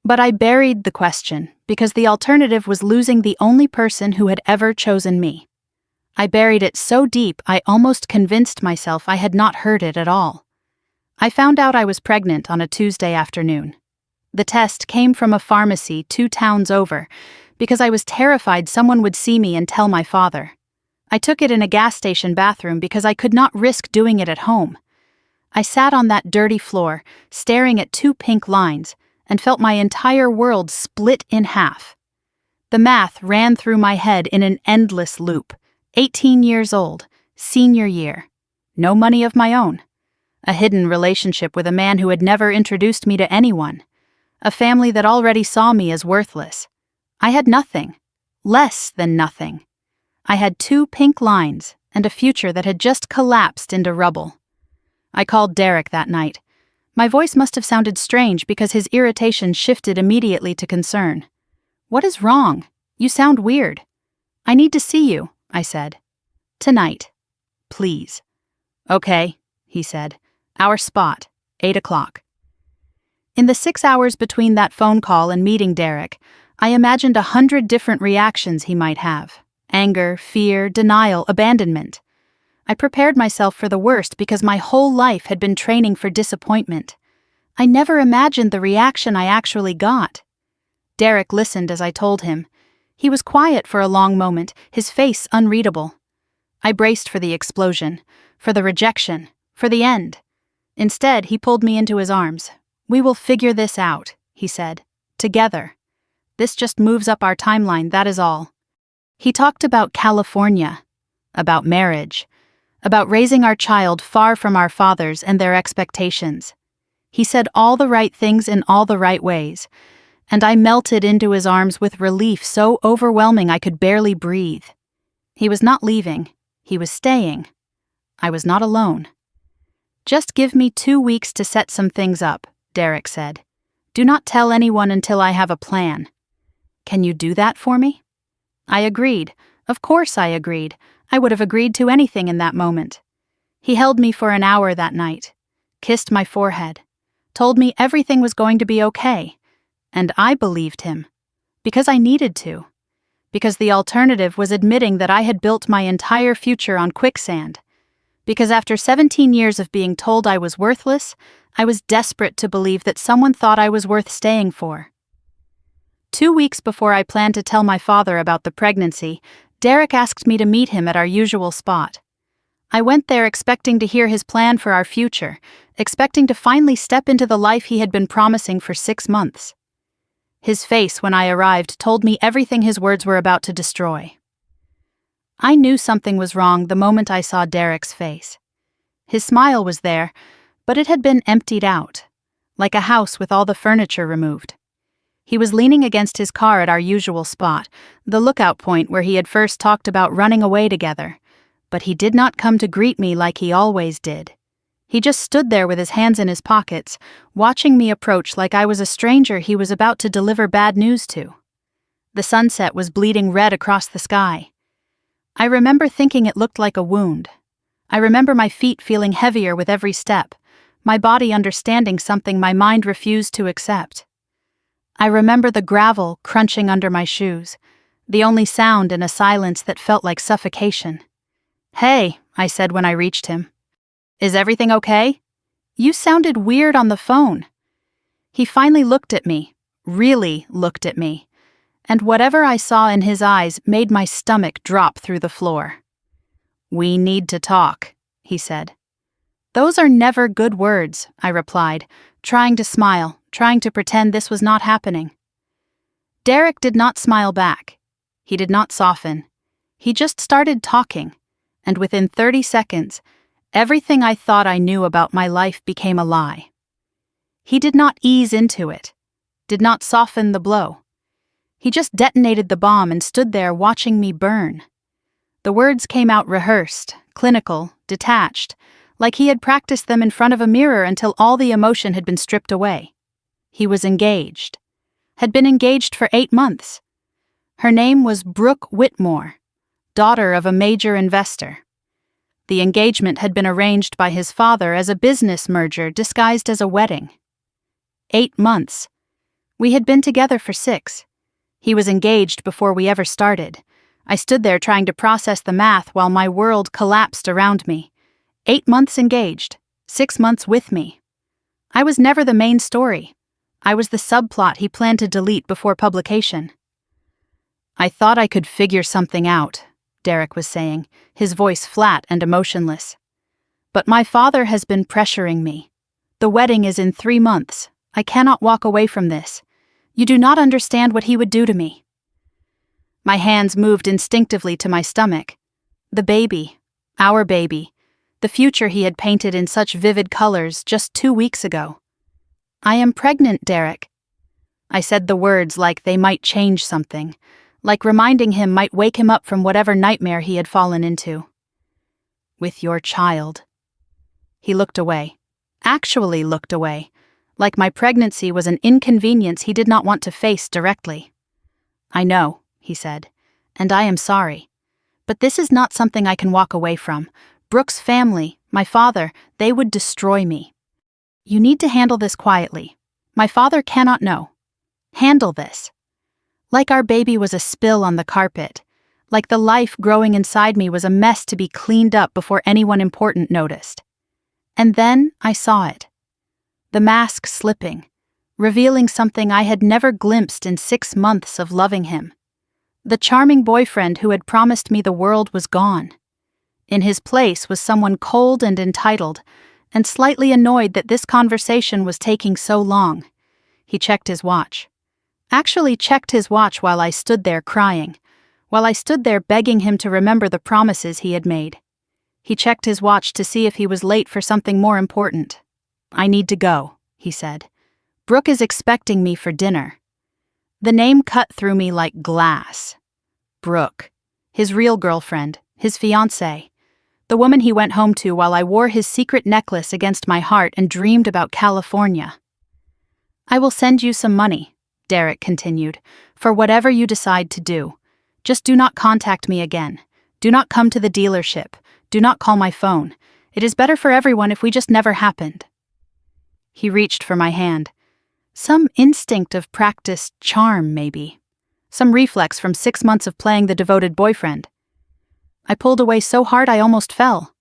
But I buried the question because the alternative was losing the only person who had ever chosen me. I buried it so deep I almost convinced myself I had not heard it at all. I found out I was pregnant on a Tuesday afternoon. The test came from a pharmacy 2 towns over because I was terrified someone would see me and tell my father. I took it in a gas station bathroom because I could not risk doing it at home. I sat on that dirty floor, staring at 2 pink lines, and felt my entire world split in half. The math ran through my head in an endless loop. 18 years old, senior year. No money of my own. A hidden relationship with a man who had never introduced me to anyone. A family that already saw me as worthless. I had nothing. Less than nothing. I had 2 pink lines and a future that had just collapsed into rubble. I called Derek that night. My voice must have sounded strange because his irritation shifted immediately to concern. What is wrong? You sound weird. I need to see you, I said. Tonight. Please. Okay, he said. Our spot, 8 o'clock. In the 6 hours between that phone call and meeting Derek, I imagined 100 different reactions he might have. Anger, fear, denial, abandonment. I prepared myself for the worst because my whole life had been training for disappointment. I never imagined the reaction I actually got. Derek listened as I told him. He was quiet for a long moment, his face unreadable. I braced for the explosion, for the rejection, for the end. Instead, he pulled me into his arms. "We will figure this out," he said. "Together. This just moves up our timeline, that is all." He talked about California, about marriage, about raising our child far from our fathers and their expectations. He said all the right things in all the right ways, and I melted into his arms with relief so overwhelming I could barely breathe. He was not leaving. He was staying. I was not alone. "Just give me 2 weeks to set some things up," Derek said. "Do not tell anyone until I have a plan." "Can you do that for me?" I agreed. Of course I agreed. I would have agreed to anything in that moment. He held me for an hour that night, kissed my forehead, told me everything was going to be okay. And I believed him. Because I needed to. Because the alternative was admitting that I had built my entire future on quicksand. Because after 17 years of being told I was worthless, I was desperate to believe that someone thought I was worth staying for. 2 weeks before I planned to tell my father about the pregnancy, Derek asked me to meet him at our usual spot. I went there expecting to hear his plan for our future, expecting to finally step into the life he had been promising for 6 months. His face when I arrived told me everything his words were about to destroy. I knew something was wrong the moment I saw Derek's face. His smile was there, but it had been emptied out, like a house with all the furniture removed. He was leaning against his car at our usual spot, the lookout point where he had first talked about running away together, but he did not come to greet me like he always did. He just stood there with his hands in his pockets, watching me approach like I was a stranger he was about to deliver bad news to. The sunset was bleeding red across the sky. I remember thinking it looked like a wound. I remember my feet feeling heavier with every step, my body understanding something my mind refused to accept. I remember the gravel crunching under my shoes, the only sound in a silence that felt like suffocation. "Hey," I said when I reached him. "Is everything okay? You sounded weird on the phone." He finally looked at me, really looked at me, and whatever I saw in his eyes made my stomach drop through the floor. "We need to talk," he said. "Those are never good words," I replied, trying to smile, trying to pretend this was not happening. Derek did not smile back. He did not soften. He just started talking, and within 30 seconds, everything I thought I knew about my life became a lie. He did not ease into it, did not soften the blow. He just detonated the bomb and stood there watching me burn. The words came out rehearsed, clinical, detached, like he had practiced them in front of a mirror until all the emotion had been stripped away. He was engaged. Had been engaged for 8 months. Her name was Brooke Whitmore, daughter of a major investor. The engagement had been arranged by his father as a business merger disguised as a wedding. 8 months. We had been together for 6. He was engaged before we ever started. I stood there trying to process the math while my world collapsed around me. 8 months engaged, 6 months with me. I was never the main story. I was the subplot he planned to delete before publication. "I thought I could figure something out," Derek was saying, his voice flat and emotionless. "But my father has been pressuring me. The wedding is in 3 months. I cannot walk away from this. You do not understand what he would do to me." My hands moved instinctively to my stomach. The baby, our baby, the future he had painted in such vivid colors just 2 weeks ago. "I am pregnant, Derek." I said the words like they might change something, like reminding him might wake him up from whatever nightmare he had fallen into. "With your child." He looked away, actually looked away, like my pregnancy was an inconvenience he did not want to face directly. "I know," he said, "and I am sorry. But this is not something I can walk away from. Brooke's family, my father, they would destroy me. You need to handle this quietly. My father cannot know. Handle this." Like our baby was a spill on the carpet, like the life growing inside me was a mess to be cleaned up before anyone important noticed. And then I saw it. The mask slipping, revealing something I had never glimpsed in 6 months of loving him. The charming boyfriend who had promised me the world was gone. In his place was someone cold and entitled, and slightly annoyed that this conversation was taking so long. He checked his watch. Actually checked his watch while I stood there crying, while I stood there begging him to remember the promises he had made. He checked his watch to see if he was late for something more important. "I need to go," he said. "Brooke is expecting me for dinner." The name cut through me like glass. Brooke. His real girlfriend, his fiancée. The woman he went home to while I wore his secret necklace against my heart and dreamed about California. "I will send you some money," Derek continued, "for whatever you decide to do. Just do not contact me again. Do not come to the dealership. Do not call my phone. It is better for everyone if we just never happened." He reached for my hand. Some instinct of practiced charm, maybe. Some reflex from 6 months of playing the devoted boyfriend. I pulled away so hard I almost fell.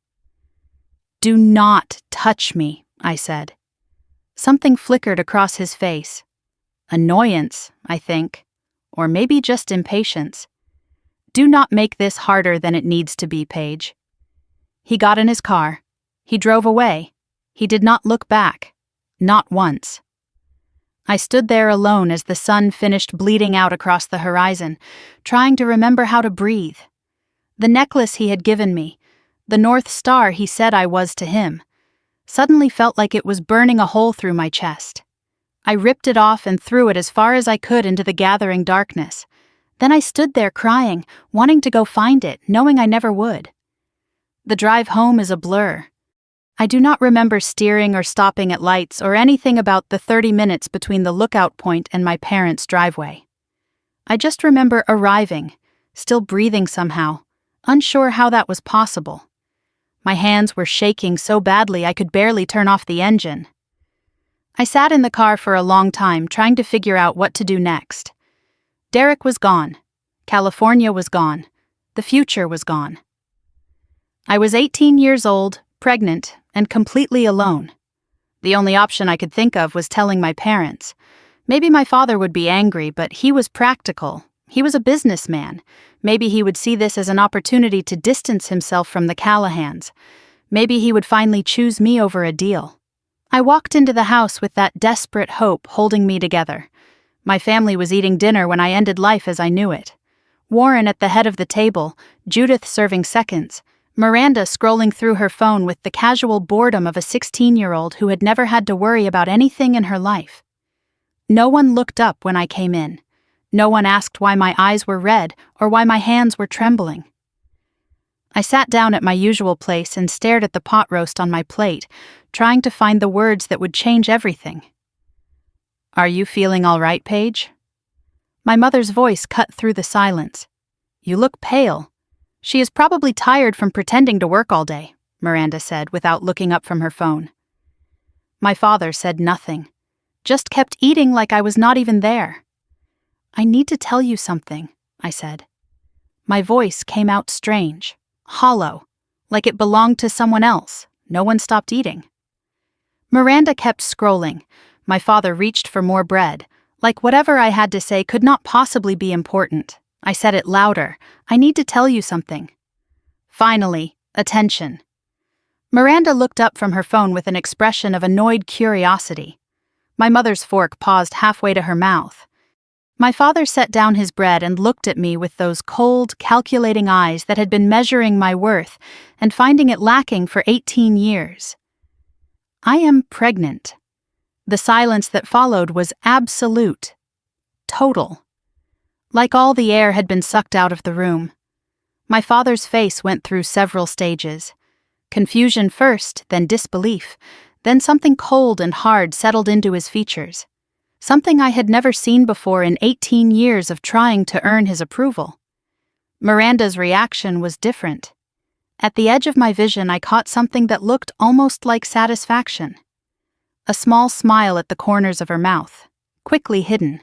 "Do not touch me," I said. Something flickered across his face. Annoyance, I think. Or maybe just impatience. "Do not make this harder than it needs to be, Paige." He got in his car. He drove away. He did not look back. Not once. I stood there alone as the sun finished bleeding out across the horizon, trying to remember how to breathe. The necklace he had given me, the North Star he said I was to him, suddenly felt like it was burning a hole through my chest. I ripped it off and threw it as far as I could into the gathering darkness. Then I stood there crying, wanting to go find it, knowing I never would. The drive home is a blur. I do not remember steering or stopping at lights or anything about the 30 minutes between the lookout point and my parents' driveway. I just remember arriving, still breathing somehow, unsure how that was possible. My hands were shaking so badly I could barely turn off the engine. I sat in the car for a long time trying to figure out what to do next. Derek was gone. California was gone. The future was gone. I was 18 years old, pregnant, and completely alone. The only option I could think of was telling my parents. Maybe my father would be angry, but he was practical. He was a businessman. Maybe he would see this as an opportunity to distance himself from the Callahans. Maybe he would finally choose me over a deal. I walked into the house with that desperate hope holding me together. My family was eating dinner when I ended life as I knew it. Warren at the head of the table, Judith serving seconds, Miranda scrolling through her phone with the casual boredom of a 16-year-old who had never had to worry about anything in her life. No one looked up when I came in. No one asked why my eyes were red or why my hands were trembling. I sat down at my usual place and stared at the pot roast on my plate, trying to find the words that would change everything. "Are you feeling all right, Paige?" My mother's voice cut through the silence. "You look pale." "She is probably tired from pretending to work all day," Miranda said without looking up from her phone. My father said nothing, just kept eating like I was not even there. "I need to tell you something," I said. My voice came out strange, hollow, like it belonged to someone else. No one stopped eating. Miranda kept scrolling. My father reached for more bread, like whatever I had to say could not possibly be important. I said it louder. "I need to tell you something." Finally, attention. Miranda looked up from her phone with an expression of annoyed curiosity. My mother's fork paused halfway to her mouth. My father set down his bread and looked at me with those cold, calculating eyes that had been measuring my worth and finding it lacking for 18 years. "I am pregnant." The silence that followed was absolute. Total. Like all the air had been sucked out of the room. My father's face went through several stages. Confusion first, then disbelief, then something cold and hard settled into his features. Something I had never seen before in 18 years of trying to earn his approval. Miranda's reaction was different. At the edge of my vision I caught something that looked almost like satisfaction. A small smile at the corners of her mouth, quickly hidden.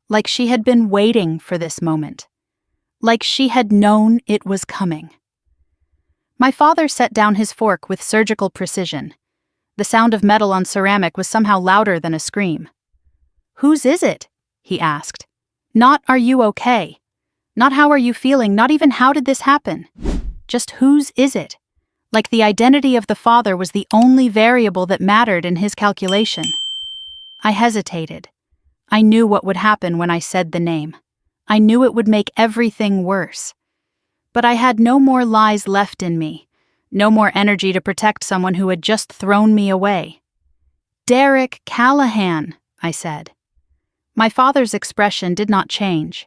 Like she had been waiting for this moment. like she had known it was coming. My father set down his fork with surgical precision. The sound of metal on ceramic was somehow louder than a scream. "Whose is it?" he asked. "Not are you okay? Not how are you feeling, not even how did this happen? Just whose is it?" Like the identity of the father was the only variable that mattered in his calculation. I hesitated. I knew what would happen when I said the name. I knew it would make everything worse. But I had no more lies left in me, no more energy to protect someone who had just thrown me away. "Derek Callahan," I said. My father's expression did not change,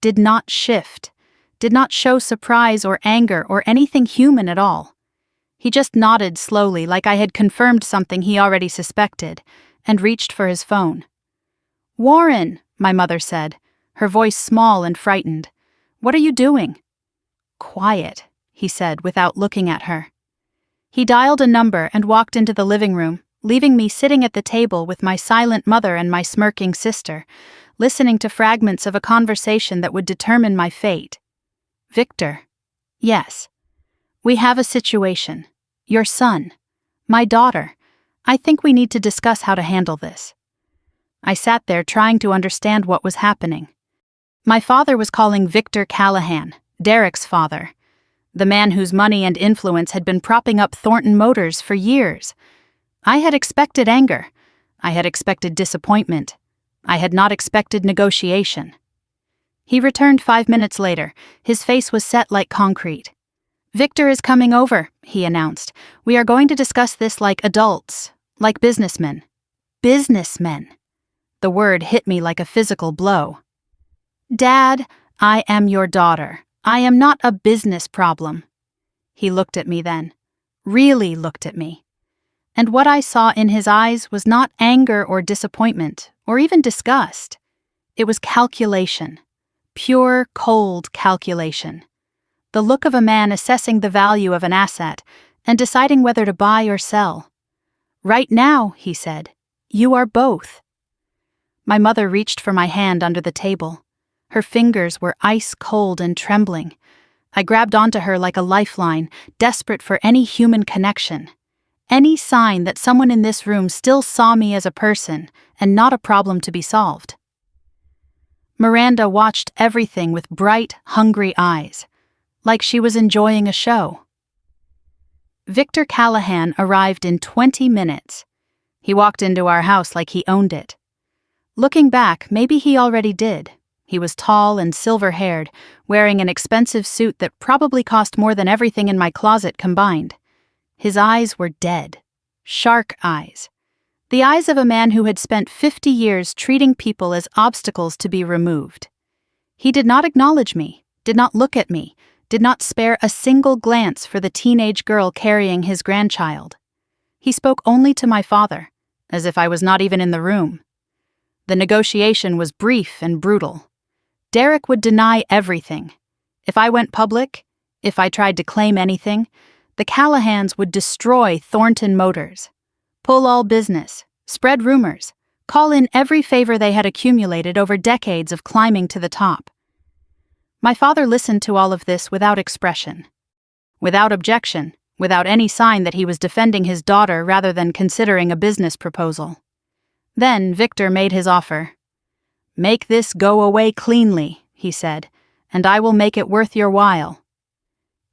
did not shift, did not show surprise or anger or anything human at all. He just nodded slowly like I had confirmed something he already suspected, and reached for his phone. "Warren," my mother said, her voice small and frightened. "What are you doing?" "Quiet," he said without looking at her. He dialed a number and walked into the living room, leaving me sitting at the table with my silent mother and my smirking sister, listening to fragments of a conversation that would determine my fate. "Victor." "Yes." "We have a situation. Your son. My daughter. I think we need to discuss how to handle this." I sat there trying to understand what was happening. My father was calling Victor Callahan, Derek's father, the man whose money and influence had been propping up Thornton Motors for years. I had expected anger. I had expected disappointment. I had not expected negotiation. He returned 5 minutes later. His face was set like concrete. "Victor is coming over," he announced. "We are going to discuss this like adults, like businessmen." Businessmen. The word hit me like a physical blow. "Dad, I am your daughter. I am not a business problem." He looked at me then, really looked at me. And what I saw in his eyes was not anger or disappointment, or even disgust. It was calculation. Pure, cold calculation. The look of a man assessing the value of an asset and deciding whether to buy or sell. "Right now," he said, "you are both." My mother reached for my hand under the table. Her fingers were ice-cold and trembling. I grabbed onto her like a lifeline, desperate for any human connection. Any sign that someone in this room still saw me as a person and not a problem to be solved. Miranda watched everything with bright, hungry eyes, like she was enjoying a show. Victor Callahan arrived in 20 minutes. He walked into our house like he owned it. Looking back, maybe he already did. He was tall and silver-haired, wearing an expensive suit that probably cost more than everything in my closet combined. His eyes were dead. Shark eyes. The eyes of a man who had spent 50 years treating people as obstacles to be removed. He did not acknowledge me, did not look at me, did not spare a single glance for the teenage girl carrying his grandchild. He spoke only to my father, as if I was not even in the room. The negotiation was brief and brutal. Derek would deny everything. If I went public, if I tried to claim anything, the Callahans would destroy Thornton Motors, pull all business, spread rumors, call in every favor they had accumulated over decades of climbing to the top. My father listened to all of this without expression, without objection, without any sign that he was defending his daughter rather than considering a business proposal. Then Victor made his offer. "Make this go away cleanly," he said, "and I will make it worth your while.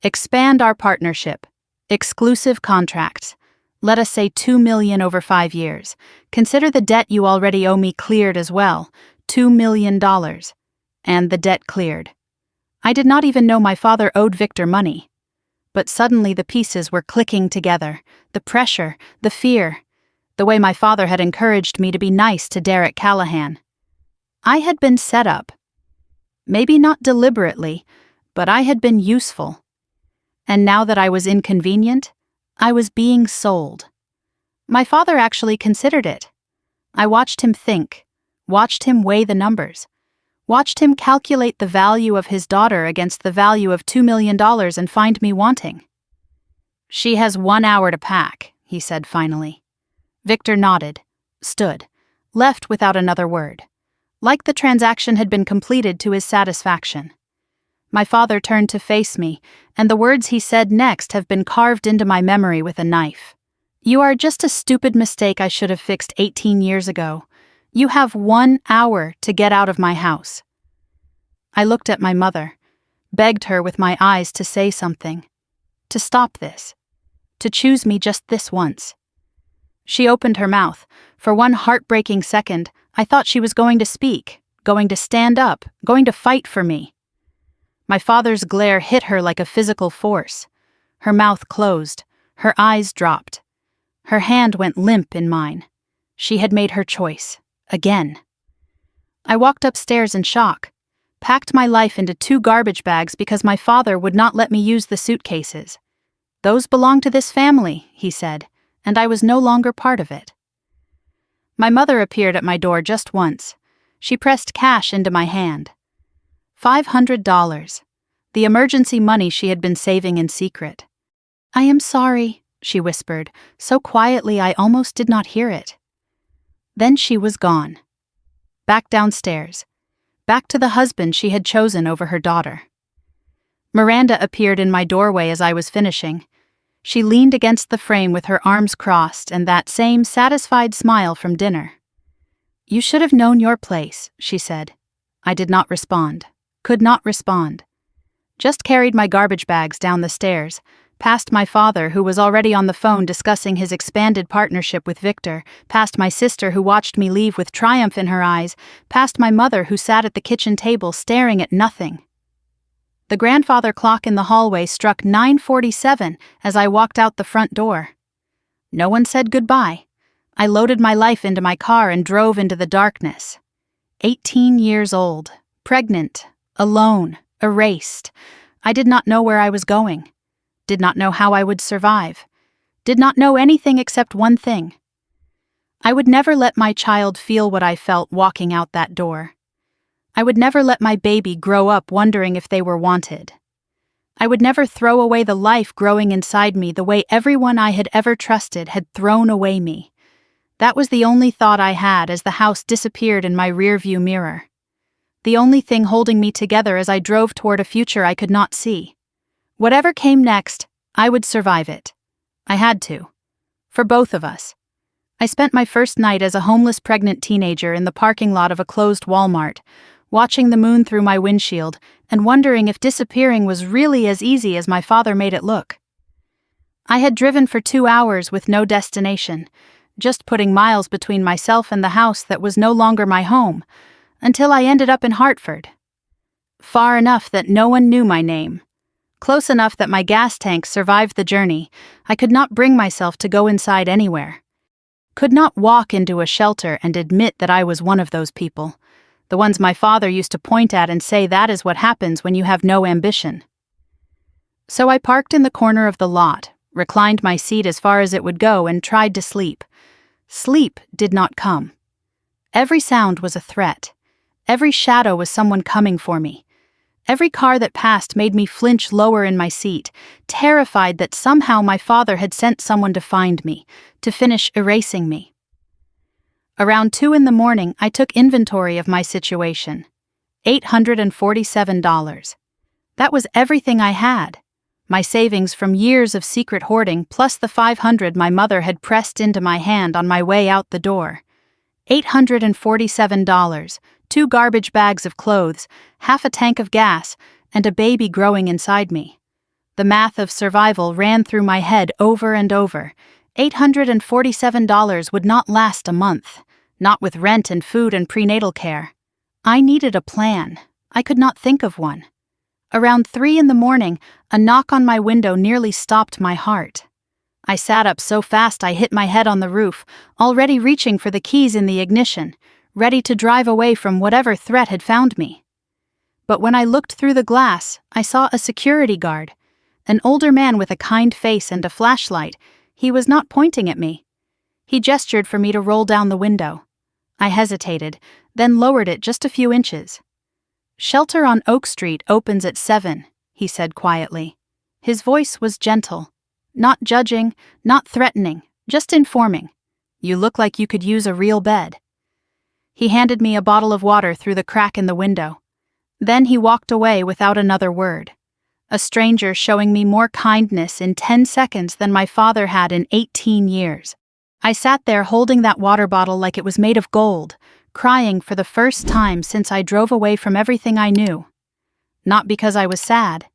Expand our partnership. Exclusive contracts. Let us say $2 million over 5 years. Consider the debt you already owe me cleared as well, $2 million. And the debt cleared. I did not even know my father owed Victor money. But suddenly the pieces were clicking together, the pressure, the fear, the way my father had encouraged me to be nice to Derek Callahan. I had been set up. Maybe not deliberately, but I had been useful. And now that I was inconvenient, I was being sold. My father actually considered it. I watched him think, watched him weigh the numbers, watched him calculate the value of his daughter against the value of $2 million and find me wanting. "She has 1 hour to pack," he said finally. Victor nodded, stood, left without another word, like the transaction had been completed to his satisfaction. My father turned to face me, and the words he said next have been carved into my memory with a knife. "You are just a stupid mistake I should have fixed 18 years ago. You have 1 hour to get out of my house." I looked at my mother, begged her with my eyes to say something, to stop this, to choose me just this once. She opened her mouth. For one heartbreaking second, I thought she was going to speak, going to stand up, going to fight for me. My father's glare hit her like a physical force. Her mouth closed, her eyes dropped. Her hand went limp in mine. She had made her choice, again. I walked upstairs in shock, packed my life into 2 garbage bags because my father would not let me use the suitcases. "Those belong to this family," he said, and I was no longer part of it. My mother appeared at my door just once. She pressed cash into my hand. $500, the emergency money she had been saving in secret. "I am sorry," she whispered, so quietly I almost did not hear it. Then she was gone. Back downstairs. Back to the husband she had chosen over her daughter. Miranda appeared in my doorway as I was finishing. She leaned against the frame with her arms crossed and that same satisfied smile from dinner. "You should have known your place," she said. I did not respond. Could not respond. Just carried my garbage bags down the stairs, past my father who was already on the phone discussing his expanded partnership with Victor, past my sister who watched me leave with triumph in her eyes, past my mother who sat at the kitchen table staring at nothing. The grandfather clock in the hallway struck 9:47 as I walked out the front door. No one said goodbye. I loaded my life into my car and drove into the darkness. 18 years old, pregnant, alone, erased. I did not know where I was going. Did not know how I would survive. Did not know anything except one thing. I would never let my child feel what I felt walking out that door. I would never let my baby grow up wondering if they were wanted. I would never throw away the life growing inside me the way everyone I had ever trusted had thrown away me. That was the only thought I had as the house disappeared in my rearview mirror. The only thing holding me together as I drove toward a future I could not see. Whatever came next, I would survive it. I had to. For both of us. I spent my first night as a homeless pregnant teenager in the parking lot of a closed Walmart, watching the moon through my windshield and wondering if disappearing was really as easy as my father made it look. I had driven for 2 hours with no destination, just putting miles between myself and the house that was no longer my home, until I ended up in Hartford. Far enough that no one knew my name. Close enough that my gas tank survived the journey. I could not bring myself to go inside anywhere. Could not walk into a shelter and admit that I was one of those people. The ones my father used to point at and say that is what happens when you have no ambition. So I parked in the corner of the lot, reclined my seat as far as it would go and tried to sleep. Sleep did not come. Every sound was a threat. Every shadow was someone coming for me. Every car that passed made me flinch lower in my seat, terrified that somehow my father had sent someone to find me, to finish erasing me. Around 2 a.m, I took inventory of my situation. $847. That was everything I had. My savings from years of secret hoarding plus the $500 my mother had pressed into my hand on my way out the door. $847, 2 garbage bags of clothes, half a tank of gas, and a baby growing inside me. The math of survival ran through my head over and over. $847 would not last a month, not with rent and food and prenatal care. I needed a plan. I could not think of one. Around 3 a.m, a knock on my window nearly stopped my heart. I sat up so fast I hit my head on the roof, already reaching for the keys in the ignition, ready to drive away from whatever threat had found me. But when I looked through the glass, I saw a security guard, an older man with a kind face and a flashlight. He was not pointing at me. He gestured for me to roll down the window. I hesitated, then lowered it just a few inches. "Shelter on Oak Street opens at 7, he said quietly. His voice was gentle. Not judging, not threatening, just informing. You look like you could use a real bed. He handed me a bottle of water through the crack in the window. Then he walked away without another word. A stranger showing me more kindness in 10 seconds than my father had in 18 years. I sat there holding that water bottle like it was made of gold, crying for the first time since I drove away from everything I knew. Not because I was sad.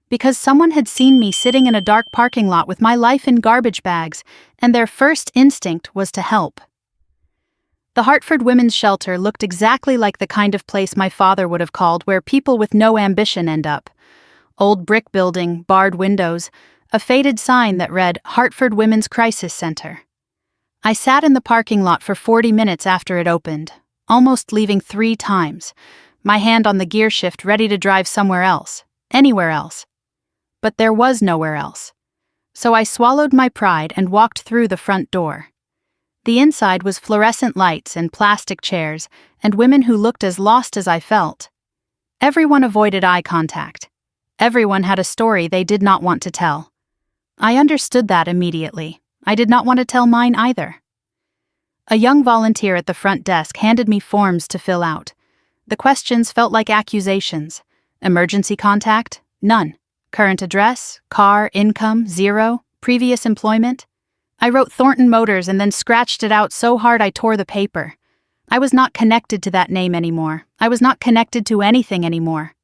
Because someone had seen me sitting in a dark parking lot with my life in garbage bags, and their first instinct was to help. The Hartford Women's Shelter looked exactly like the kind of place my father would have called where people with no ambition end up. Old brick building, barred windows, a faded sign that read Hartford Women's Crisis Center. I sat in the parking lot for 40 minutes after it opened, almost leaving 3 times, my hand on the gear shift ready to drive somewhere else, anywhere else. But there was nowhere else. So I swallowed my pride and walked through the front door. The inside was fluorescent lights and plastic chairs, and women who looked as lost as I felt. Everyone avoided eye contact. Everyone had a story they did not want to tell. I understood that immediately. I did not want to tell mine either. A young volunteer at the front desk handed me forms to fill out. The questions felt like accusations. Emergency contact? None. Current address? Car? Income? 0. Previous employment? I wrote Thornton Motors and then scratched it out so hard I tore the paper. I was not connected to that name anymore. I was not connected to anything anymore.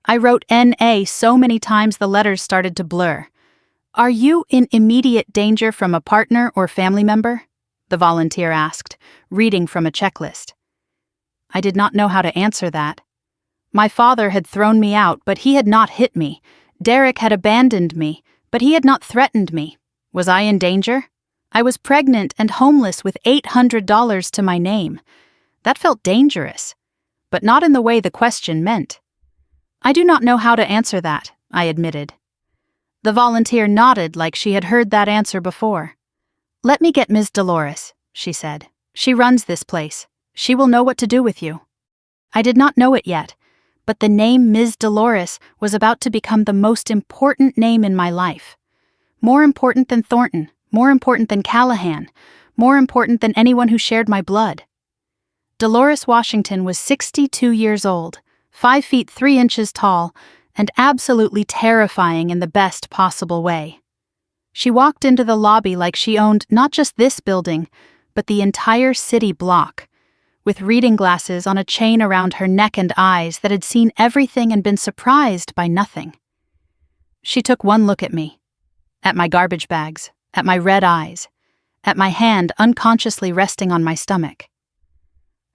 I wrote N.A. so many times the letters started to blur. Are you in immediate danger from a partner or family member? The volunteer asked, reading from a checklist. I did not know how to answer that. My father had thrown me out, but he had not hit me. Derek had abandoned me, but he had not threatened me. Was I in danger? I was pregnant and homeless with $800 to my name. That felt dangerous, but not in the way the question meant. I do not know how to answer that, I admitted. The volunteer nodded like she had heard that answer before. Let me get Ms. Dolores, she said. She runs this place. She will know what to do with you. I did not know it yet, but the name Ms. Dolores was about to become the most important name in my life. More important than Thornton, more important than Callahan, more important than anyone who shared my blood. Dolores Washington was 62 years old, 5 feet 3 inches tall, and absolutely terrifying in the best possible way. She walked into the lobby like she owned not just this building, but the entire city block, with reading glasses on a chain around her neck and eyes that had seen everything and been surprised by nothing. She took one look at me, at my garbage bags, at my red eyes, at my hand unconsciously resting on my stomach.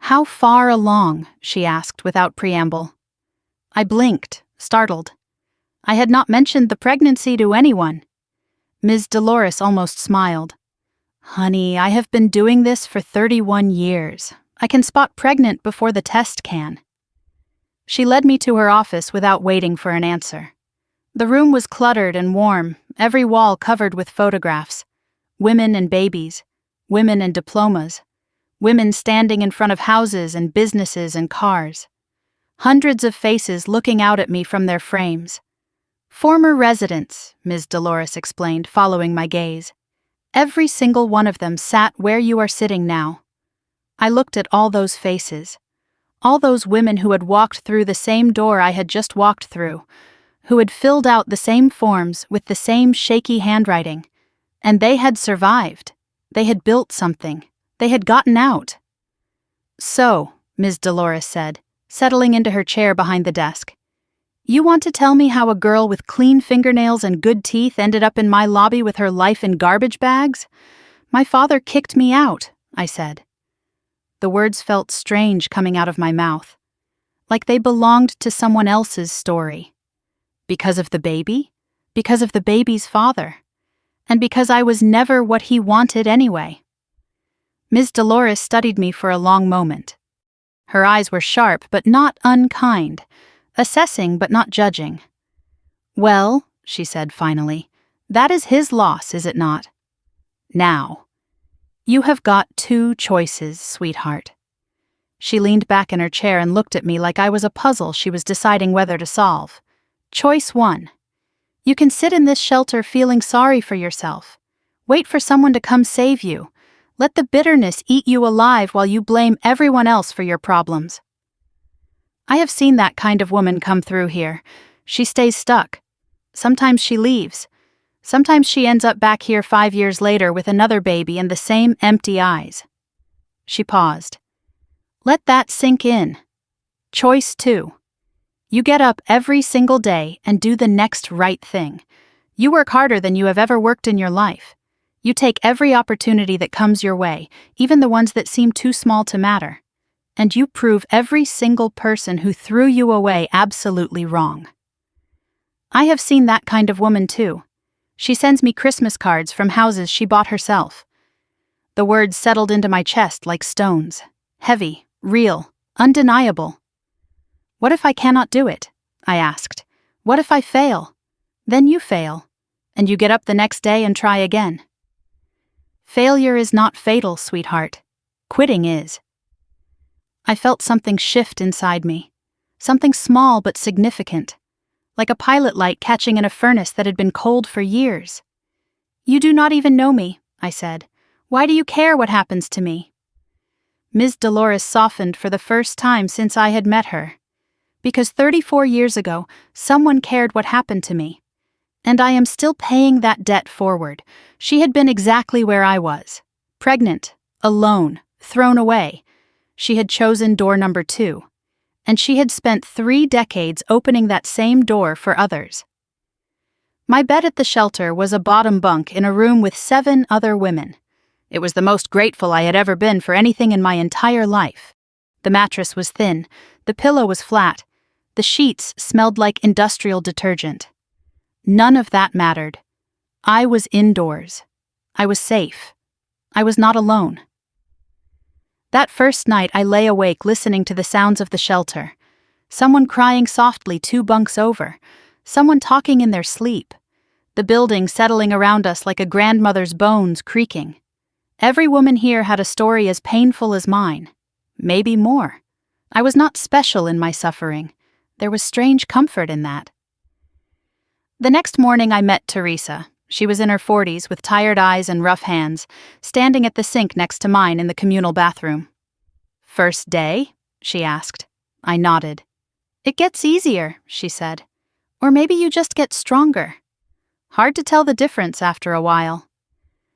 How far along? She asked without preamble. I blinked, startled. I had not mentioned the pregnancy to anyone. Ms. Dolores almost smiled. Honey, I have been doing this for 31 years. I can spot pregnant before the test can. She led me to her office without waiting for an answer. The room was cluttered and warm, every wall covered with photographs. Women and babies, women and diplomas, women standing in front of houses and businesses and cars. Hundreds of faces looking out at me from their frames. Former residents, Ms. Dolores explained, following my gaze. Every single one of them sat where you are sitting now. I looked at all those faces, all those women who had walked through the same door I had just walked through, who had filled out the same forms with the same shaky handwriting, and they had survived. They had built something. They had gotten out. So, Ms. Dolores said, settling into her chair behind the desk, you want to tell me how a girl with clean fingernails and good teeth ended up in my lobby with her life in garbage bags? My father kicked me out, I said. The words felt strange coming out of my mouth, like they belonged to someone else's story. Because of the baby? Because of the baby's father? And because I was never what he wanted anyway? Ms. Dolores studied me for a long moment. Her eyes were sharp but not unkind, assessing but not judging. Well, she said finally, that is his loss, is it not? Now, you have got 2 choices, sweetheart. She leaned back in her chair and looked at me like I was a puzzle she was deciding whether to solve. Choice 1. You can sit in this shelter feeling sorry for yourself. Wait for someone to come save you. Let the bitterness eat you alive while you blame everyone else for your problems. I have seen that kind of woman come through here. She stays stuck. Sometimes she leaves. Sometimes she ends up back here 5 years later with another baby and the same empty eyes. She paused. Let that sink in. Choice 2. You get up every single day and do the next right thing. You work harder than you have ever worked in your life. You take every opportunity that comes your way, even the ones that seem too small to matter. And you prove every single person who threw you away absolutely wrong. I have seen that kind of woman too. She sends me Christmas cards from houses she bought herself. The words settled into my chest like stones. Heavy, real, undeniable. What if I cannot do it? I asked. What if I fail? Then you fail, and you get up the next day and try again. Failure is not fatal, sweetheart. Quitting is. I felt something shift inside me. Something small but significant. Like a pilot light catching in a furnace that had been cold for years. You do not even know me, I said. Why do you care what happens to me? Ms. Dolores softened for the first time since I had met her. Because 34 years ago, someone cared what happened to me. And I am still paying that debt forward. She had been exactly where I was. Pregnant, alone, thrown away. She had chosen door number 2. And she had spent 3 decades opening that same door for others. My bed at the shelter was a bottom bunk in a room with 7 other women. It was the most grateful I had ever been for anything in my entire life. The mattress was thin, the pillow was flat, the sheets smelled like industrial detergent. None of that mattered. I was indoors. I was safe. I was not alone. That first night I lay awake listening to the sounds of the shelter. Someone crying softly 2 bunks over. Someone talking in their sleep. The building settling around us like a grandmother's bones creaking. Every woman here had a story as painful as mine. Maybe more. I was not special in my suffering. There was strange comfort in that. The next morning I met Teresa. She was in her 40s with tired eyes and rough hands, standing at the sink next to mine in the communal bathroom. First day? She asked. I nodded. It gets easier, she said. Or maybe you just get stronger. Hard to tell the difference after a while.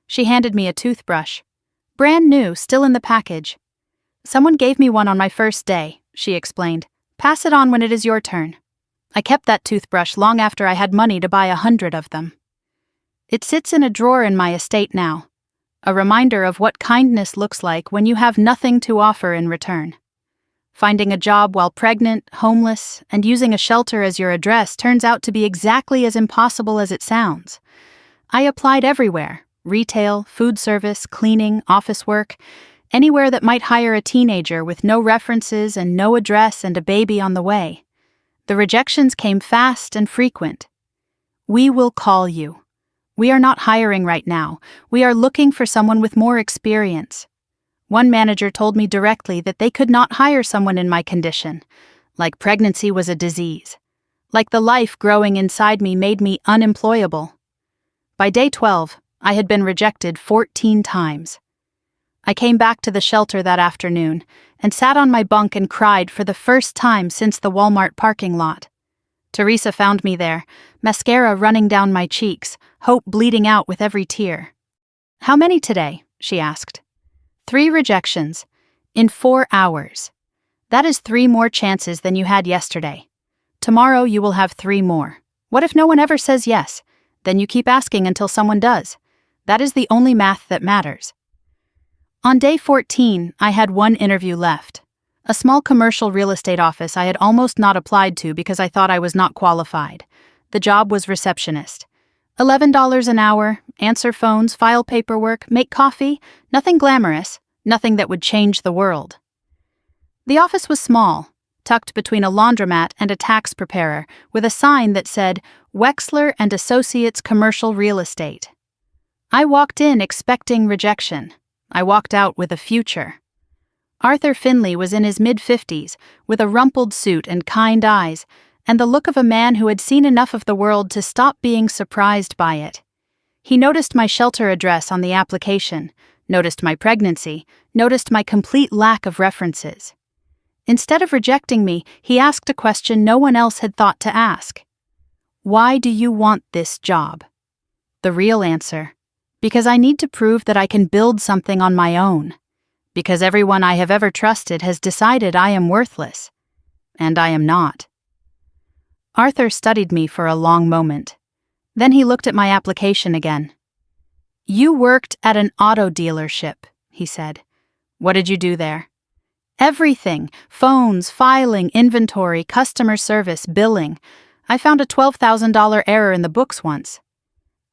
She handed me a toothbrush. Brand new, still in the package. Someone gave me one on my first day, she explained. Pass it on when it is your turn. I kept that toothbrush long after I had money to buy 100 of them. It sits in a drawer in my estate now, a reminder of what kindness looks like when you have nothing to offer in return. Finding a job while pregnant, homeless, and using a shelter as your address turns out to be exactly as impossible as it sounds. I applied everywhere: retail, food service, cleaning, office work, anywhere that might hire a teenager with no references and no address and a baby on the way. The rejections came fast and frequent. We will call you. We are not hiring right now. We are looking for someone with more experience. One manager told me directly that they could not hire someone in my condition, like pregnancy was a disease, like the life growing inside me made me unemployable. By day 12, I had been rejected 14 times. I came back to the shelter that afternoon and sat on my bunk and cried for the first time since the Walmart parking lot. Teresa found me there, mascara running down my cheeks, hope bleeding out with every tear. How many today? She asked. 3 rejections. In 4 hours. That is 3 more chances than you had yesterday. Tomorrow you will have 3 more. What if no one ever says yes? Then you keep asking until someone does. That is the only math that matters. On day 14, I had 1 interview left. A small commercial real estate office I had almost not applied to because I thought I was not qualified. The job was receptionist. $11 an hour, answer phones, file paperwork, make coffee, nothing glamorous, nothing that would change the world. The office was small, tucked between a laundromat and a tax preparer, with a sign that said, Wexler and Associates Commercial Real Estate. I walked in expecting rejection. I walked out with a future. Arthur Finley was in his mid-50s, with a rumpled suit and kind eyes, and the look of a man who had seen enough of the world to stop being surprised by it. He noticed my shelter address on the application, noticed my pregnancy, noticed my complete lack of references. Instead of rejecting me, he asked a question no one else had thought to ask. Why do you want this job? The real answer: because I need to prove that I can build something on my own. Because everyone I have ever trusted has decided I am worthless. And I am not. Arthur studied me for a long moment. Then he looked at my application again. You worked at an auto dealership, he said. What did you do there? Everything: phones, filing, inventory, customer service, billing. I found a $12,000 error in the books once.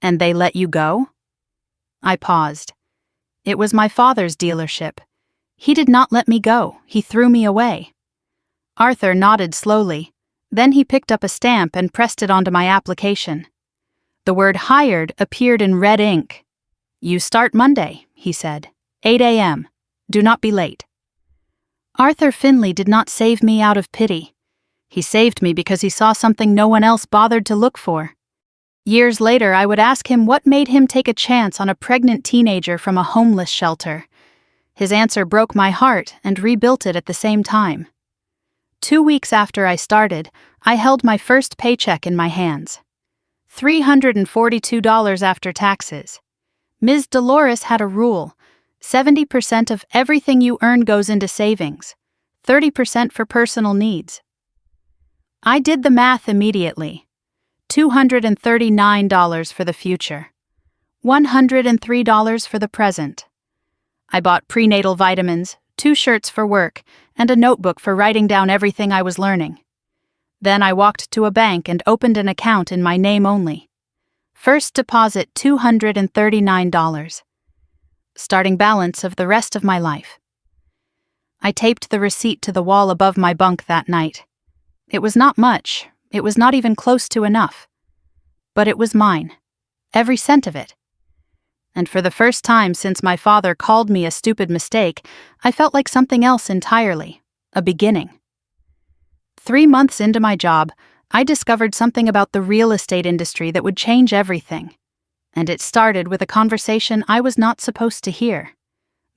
And they let you go? I paused. It was my father's dealership. He did not let me go. He threw me away. Arthur nodded slowly. Then he picked up a stamp and pressed it onto my application. The word hired appeared in red ink. You start Monday, he said. 8 a.m. Do not be late. Arthur Finley did not save me out of pity. He saved me because he saw something no one else bothered to look for. Years later, I would ask him what made him take a chance on a pregnant teenager from a homeless shelter. His answer broke my heart and rebuilt it at the same time. 2 weeks after I started, I held my first paycheck in my hands. $342 after taxes. Ms. Dolores had a rule: 70% of everything you earn goes into savings, 30% for personal needs. I did the math immediately. $239 for the future. $103 for the present. I bought prenatal vitamins, 2 shirts for work, and a notebook for writing down everything I was learning. Then I walked to a bank and opened an account in my name only. First deposit $239. Starting balance of the rest of my life. I taped the receipt to the wall above my bunk that night. It was not much. It was not even close to enough. But it was mine. Every cent of it. And for the first time since my father called me a stupid mistake, I felt like something else entirely. A beginning. 3 months into my job, I discovered something about the real estate industry that would change everything. And it started with a conversation I was not supposed to hear.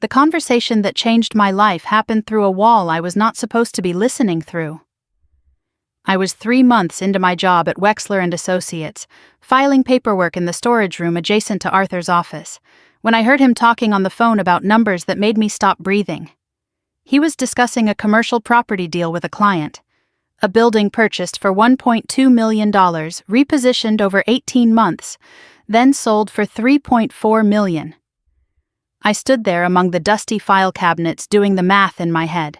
The conversation that changed my life happened through a wall I was not supposed to be listening through. I was 3 months into my job at Wexler & Associates, filing paperwork in the storage room adjacent to Arthur's office, when I heard him talking on the phone about numbers that made me stop breathing. He was discussing a commercial property deal with a client. A building purchased for $1.2 million, repositioned over 18 months, then sold for $3.4 million. I stood there among the dusty file cabinets doing the math in my head.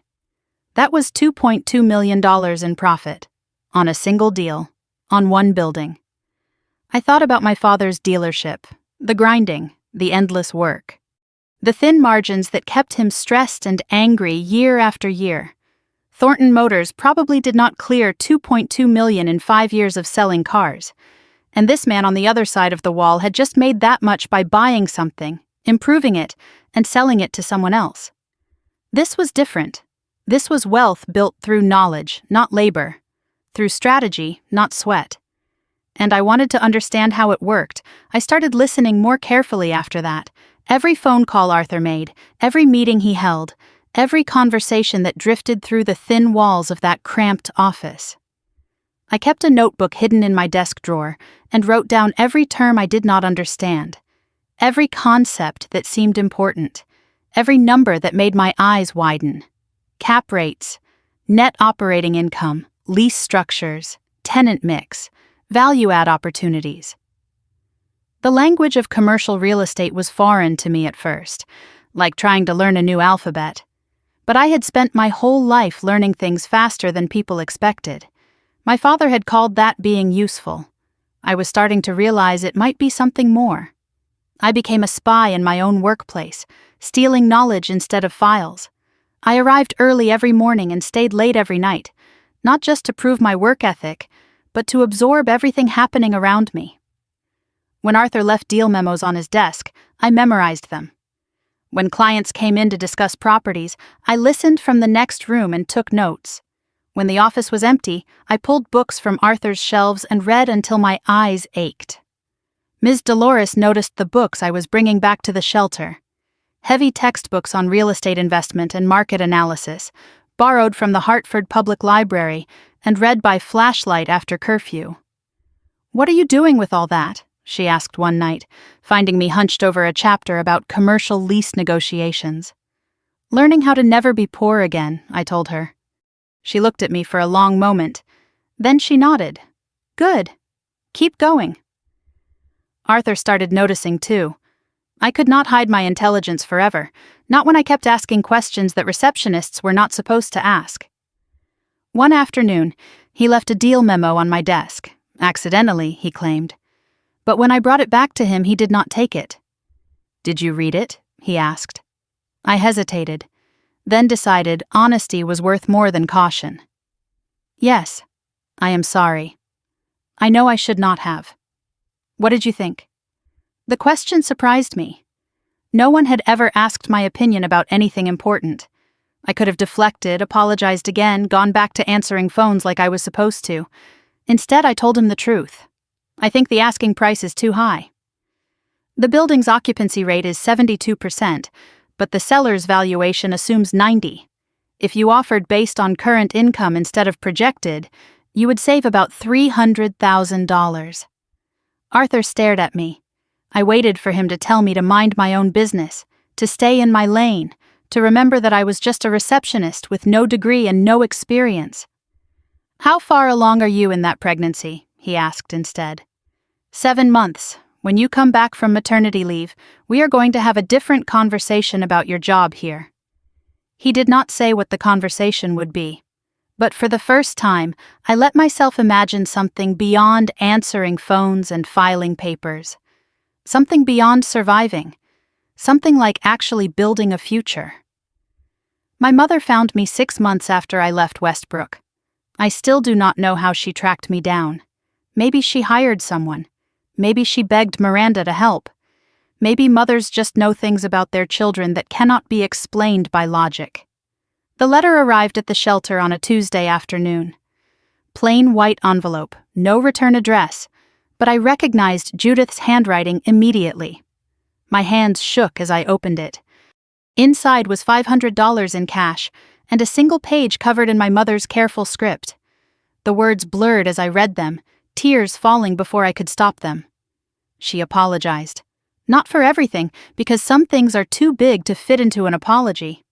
That was $2.2 million in profit. On a single deal. On one building. I thought about my father's dealership, the grinding, the endless work. The thin margins that kept him stressed and angry year after year. Thornton Motors probably did not clear $2.2 million in 5 years of selling cars. And this man on the other side of the wall had just made that much by buying something, improving it, and selling it to someone else. This was different. This was wealth built through knowledge, not labor. Through strategy, not sweat. And I wanted to understand how it worked. I started listening more carefully after that. Every phone call Arthur made, every meeting he held, every conversation that drifted through the thin walls of that cramped office. I kept a notebook hidden in my desk drawer and wrote down every term I did not understand, every concept that seemed important, every number that made my eyes widen. Cap rates, net operating income, lease structures, tenant mix, value-add opportunities. The language of commercial real estate was foreign to me at first, like trying to learn a new alphabet. But I had spent my whole life learning things faster than people expected. My father had called that being useful. I was starting to realize it might be something more. I became a spy in my own workplace, stealing knowledge instead of files. I arrived early every morning and stayed late every night, not just to prove my work ethic, but to absorb everything happening around me. When Arthur left deal memos on his desk, I memorized them. When clients came in to discuss properties, I listened from the next room and took notes. When the office was empty, I pulled books from Arthur's shelves and read until my eyes ached. Ms. Dolores noticed the books I was bringing back to the shelter. Heavy textbooks on real estate investment and market analysis, borrowed from the Hartford Public Library and read by flashlight after curfew. "What are you doing with all that?" she asked one night, finding me hunched over a chapter about commercial lease negotiations. "Learning how to never be poor again," I told her. She looked at me for a long moment. Then she nodded. "Good. Keep going." Arthur started noticing too. I could not hide my intelligence forever, not when I kept asking questions that receptionists were not supposed to ask. One afternoon, he left a deal memo on my desk. Accidentally, he claimed. But when I brought it back to him, he did not take it. "Did you read it?" he asked. I hesitated, then decided honesty was worth more than caution. "Yes, I am sorry. I know I should not have." "What did you think?" The question surprised me. No one had ever asked my opinion about anything important. I could have deflected, apologized again, gone back to answering phones like I was supposed to. Instead, I told him the truth. "I think the asking price is too high. The building's occupancy rate is 72%, but the seller's valuation assumes 90. If you offered based on current income instead of projected, you would save about $300,000. Arthur stared at me. I waited for him to tell me to mind my own business, to stay in my lane, to remember that I was just a receptionist with no degree and no experience. "How far along are you in that pregnancy?" he asked instead. 7 months. When you come back from maternity leave, we are going to have a different conversation about your job here." He did not say what the conversation would be. But for the first time, I let myself imagine something beyond answering phones and filing papers. Something beyond surviving. Something like actually building a future. My mother found me 6 months after I left Westbrook. I still do not know how she tracked me down. Maybe she hired someone. Maybe she begged Miranda to help. Maybe mothers just know things about their children that cannot be explained by logic. The letter arrived at the shelter on a Tuesday afternoon. Plain white envelope, no return address, but I recognized Judith's handwriting immediately. My hands shook as I opened it. Inside was $500 in cash and a single page covered in my mother's careful script. The words blurred as I read them, tears falling before I could stop them. She apologized. Not for everything, because some things are too big to fit into an apology.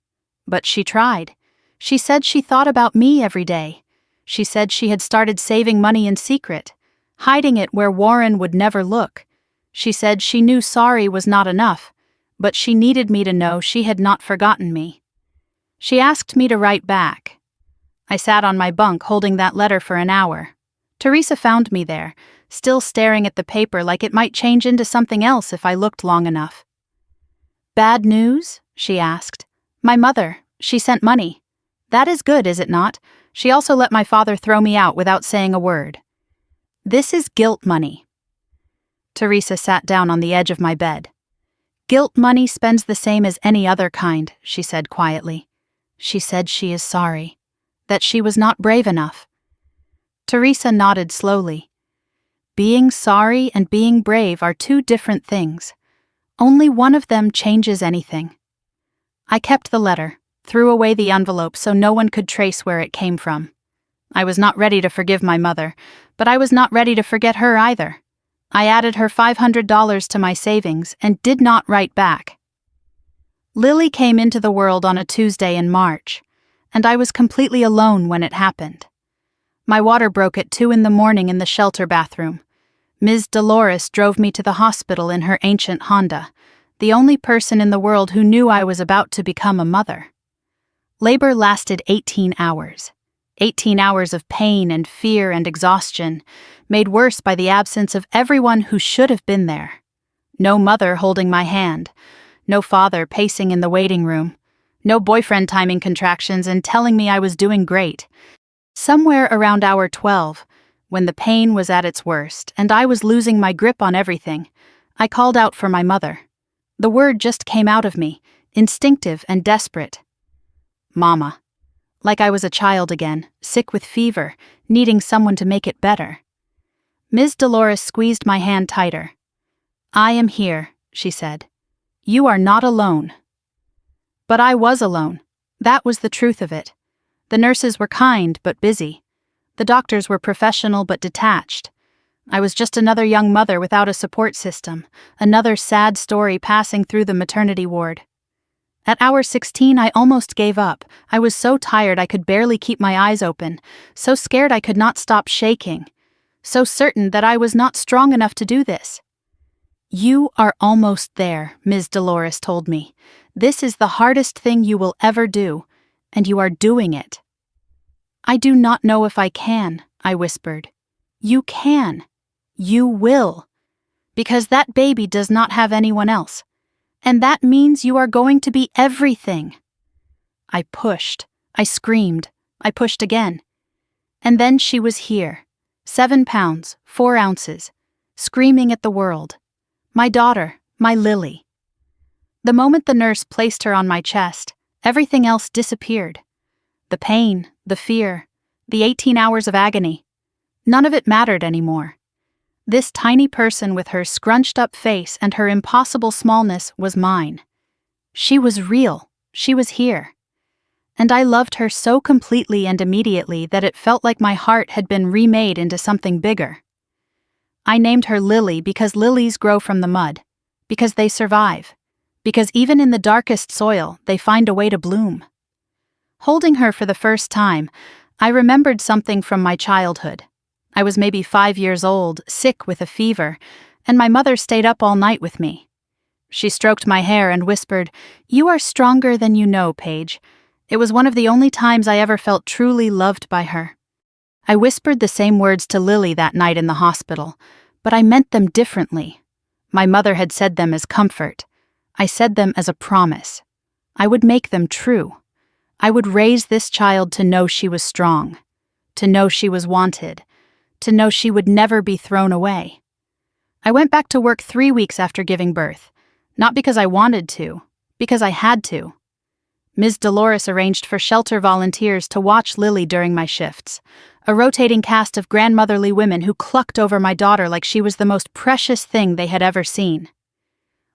But she tried. She said she thought about me every day. She said she had started saving money in secret, hiding it where Warren would never look. She said she knew sorry was not enough, but she needed me to know she had not forgotten me. She asked me to write back. I sat on my bunk holding that letter for an hour. Teresa found me there, still staring at the paper like it might change into something else if I looked long enough. "Bad news?" she asked. "My mother, she sent money. That is good, is it not? She also let my father throw me out without saying a word. This is guilt money." Teresa sat down on the edge of my bed. "Guilt money spends the same as any other kind," she said quietly. She said she is sorry, that she was not brave enough. Teresa nodded slowly. Being sorry and being brave are two different things. Only one of them changes anything. I kept the letter, threw away the envelope so no one could trace where it came from. I was not ready to forgive my mother, but I was not ready to forget her either. I added her $500 to my savings and did not write back. Lily came into the world on a Tuesday in March, and I was completely alone when it happened. My water broke at 2 a.m. in the shelter bathroom. Ms. Dolores drove me to the hospital in her ancient Honda, the only person in the world who knew I was about to become a mother. Labor lasted 18 hours. 18 hours of pain and fear and exhaustion, made worse by the absence of everyone who should have been there. No mother holding my hand, no father pacing in the waiting room, no boyfriend timing contractions and telling me I was doing great. Somewhere around hour 12, when the pain was at its worst and I was losing my grip on everything, I called out for my mother. The word just came out of me, instinctive and desperate. "Mama." Like I was a child again, sick with fever, needing someone to make it better. Ms. Dolores squeezed my hand tighter. "I am here," she said. "You are not alone." But I was alone. That was the truth of it. The nurses were kind but busy. The doctors were professional but detached. I was just another young mother without a support system, another sad story passing through the maternity ward. At hour 16, I almost gave up. I was so tired I could barely keep my eyes open, so scared I could not stop shaking, so certain that I was not strong enough to do this. "You are almost there," Ms. Dolores told me. "This is the hardest thing you will ever do, and you are doing it." "I do not know if I can," I whispered. "You can. You will. Because that baby does not have anyone else. And that means you are going to be everything." I pushed. I screamed. I pushed again. And then she was here, 7 pounds, 4 ounces, screaming at the world. My daughter, my Lily. The moment the nurse placed her on my chest, everything else disappeared. The pain, the fear, the 18 hours of agony. None of it mattered anymore. This tiny person with her scrunched-up face and her impossible smallness was mine. She was real. She was here. And I loved her so completely and immediately that it felt like my heart had been remade into something bigger. I named her Lily because lilies grow from the mud, because they survive, because even in the darkest soil, they find a way to bloom. Holding her for the first time, I remembered something from my childhood. I was maybe 5 years old, sick with a fever, and my mother stayed up all night with me. She stroked my hair and whispered, "You are stronger than you know, Paige." It was one of the only times I ever felt truly loved by her. I whispered the same words to Lily that night in the hospital, but I meant them differently. My mother had said them as comfort. I said them as a promise. I would make them true. I would raise this child to know she was strong, to know she was wanted, to know she would never be thrown away. I went back to work 3 weeks after giving birth, not because I wanted to, because I had to. Ms. Dolores arranged for shelter volunteers to watch Lily during my shifts, a rotating cast of grandmotherly women who clucked over my daughter like she was the most precious thing they had ever seen.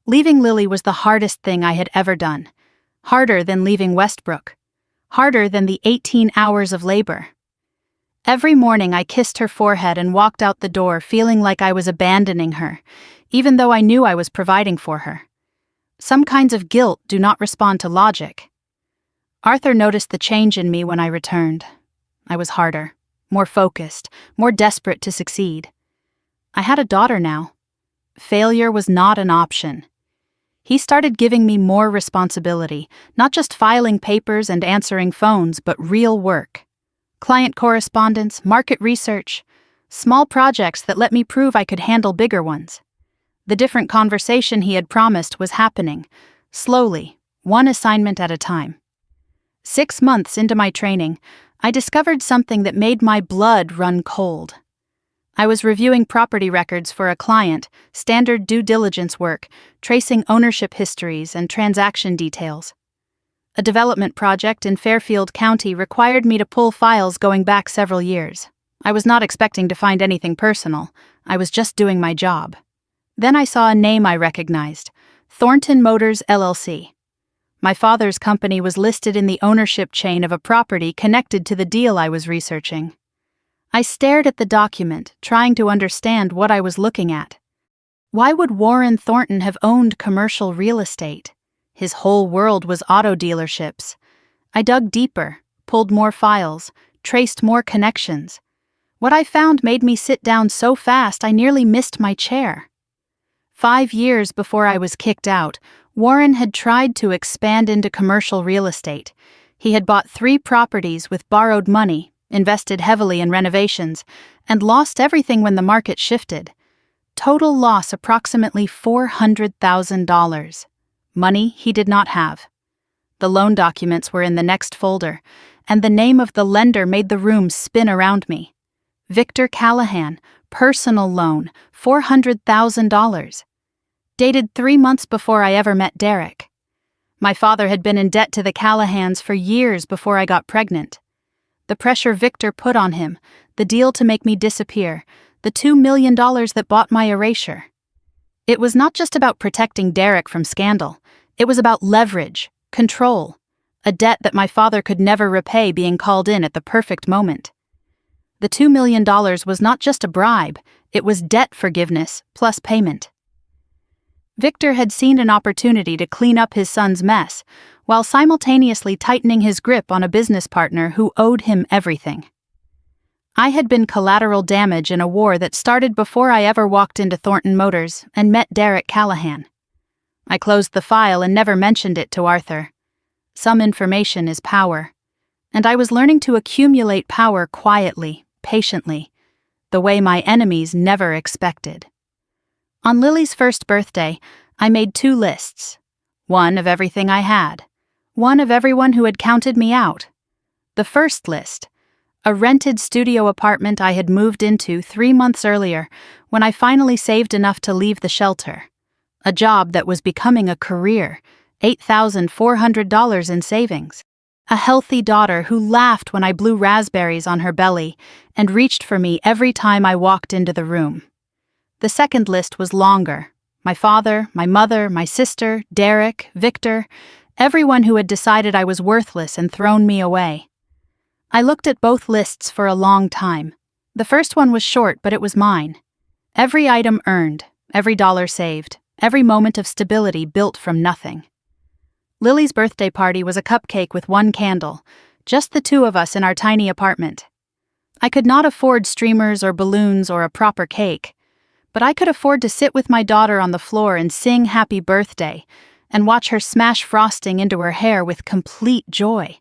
Leaving Lily was the hardest thing I had ever done, harder than leaving Westbrook, harder than the 18 hours of labor. Every morning I kissed her forehead and walked out the door feeling like I was abandoning her, even though I knew I was providing for her. Some kinds of guilt do not respond to logic. Arthur noticed the change in me when I returned. I was harder, more focused, more desperate to succeed. I had a daughter now. Failure was not an option. He started giving me more responsibility, not just filing papers and answering phones, but real work. Client correspondence, market research, small projects that let me prove I could handle bigger ones. The different conversation he had promised was happening, slowly, one assignment at a time. 6 months into my training, I discovered something that made my blood run cold. I was reviewing property records for a client, standard due diligence work, tracing ownership histories and transaction details. A development project in Fairfield County required me to pull files going back several years. I was not expecting to find anything personal. I was just doing my job. Then I saw a name I recognized, Thornton Motors LLC. My father's company was listed in the ownership chain of a property connected to the deal I was researching. I stared at the document, trying to understand what I was looking at. Why would Warren Thornton have owned commercial real estate? His whole world was auto dealerships. I dug deeper, pulled more files, traced more connections. What I found made me sit down so fast I nearly missed my chair. 5 years before I was kicked out, Warren had tried to expand into commercial real estate. He had bought 3 properties with borrowed money, invested heavily in renovations, and lost everything when the market shifted. Total loss approximately $400,000. Money he did not have. The loan documents were in the next folder, and the name of the lender made the room spin around me. Victor Callahan, personal loan, $400,000. Dated 3 months before I ever met Derek. My father had been in debt to the Callahans for years before I got pregnant. The pressure Victor put on him, the deal to make me disappear, the $2 million that bought my erasure. It was not just about protecting Derek from scandal. It was about leverage, control, a debt that my father could never repay being called in at the perfect moment. The $2 million was not just a bribe, it was debt forgiveness plus payment. Victor had seen an opportunity to clean up his son's mess, while simultaneously tightening his grip on a business partner who owed him everything. I had been collateral damage in a war that started before I ever walked into Thornton Motors and met Derek Callahan. I closed the file and never mentioned it to Arthur. Some information is power, and I was learning to accumulate power quietly, patiently, the way my enemies never expected. On Lily's first birthday, I made 2 lists. One of everything I had. One of everyone who had counted me out. The first list, a rented studio apartment I had moved into 3 months earlier when I finally saved enough to leave the shelter. A job that was becoming a career, $8,400 in savings. A healthy daughter who laughed when I blew raspberries on her belly and reached for me every time I walked into the room. The second list was longer. My father, my mother, my sister, Derek, Victor, everyone who had decided I was worthless and thrown me away. I looked at both lists for a long time. The first one was short, but it was mine. Every item earned, every dollar saved, every moment of stability built from nothing. Lily's birthday party was a cupcake with 1 candle, just the 2 of us in our tiny apartment. I could not afford streamers or balloons or a proper cake, but I could afford to sit with my daughter on the floor and sing happy birthday and watch her smash frosting into her hair with complete joy.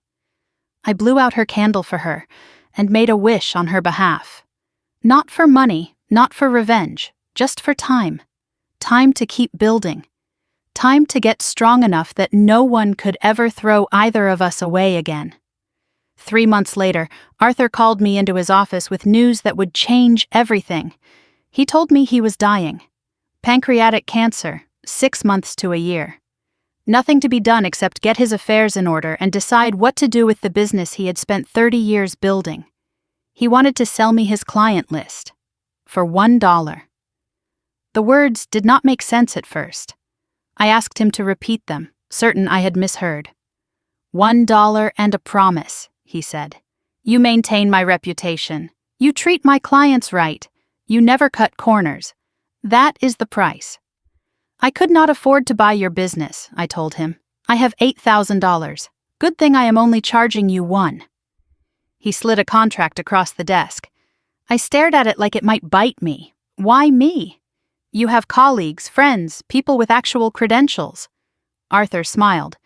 I blew out her candle for her and made a wish on her behalf. Not for money, not for revenge, just for time. Time to keep building. Time to get strong enough that no one could ever throw either of us away again. 3 months later, Arthur called me into his office with news that would change everything. He told me he was dying. Pancreatic cancer, 6 months to a year. Nothing to be done except get his affairs in order and decide what to do with the business he had spent 30 years building. He wanted to sell me his client list. For $1. The words did not make sense at first. I asked him to repeat them, certain I had misheard. $1 and a promise, he said. You maintain my reputation. You treat my clients right. You never cut corners. That is the price. I could not afford to buy your business, I told him. I have $8,000. Good thing I am only charging you $1. He slid a contract across the desk. I stared at it like it might bite me. Why me? You have colleagues, friends, people with actual credentials. Arthur smiled.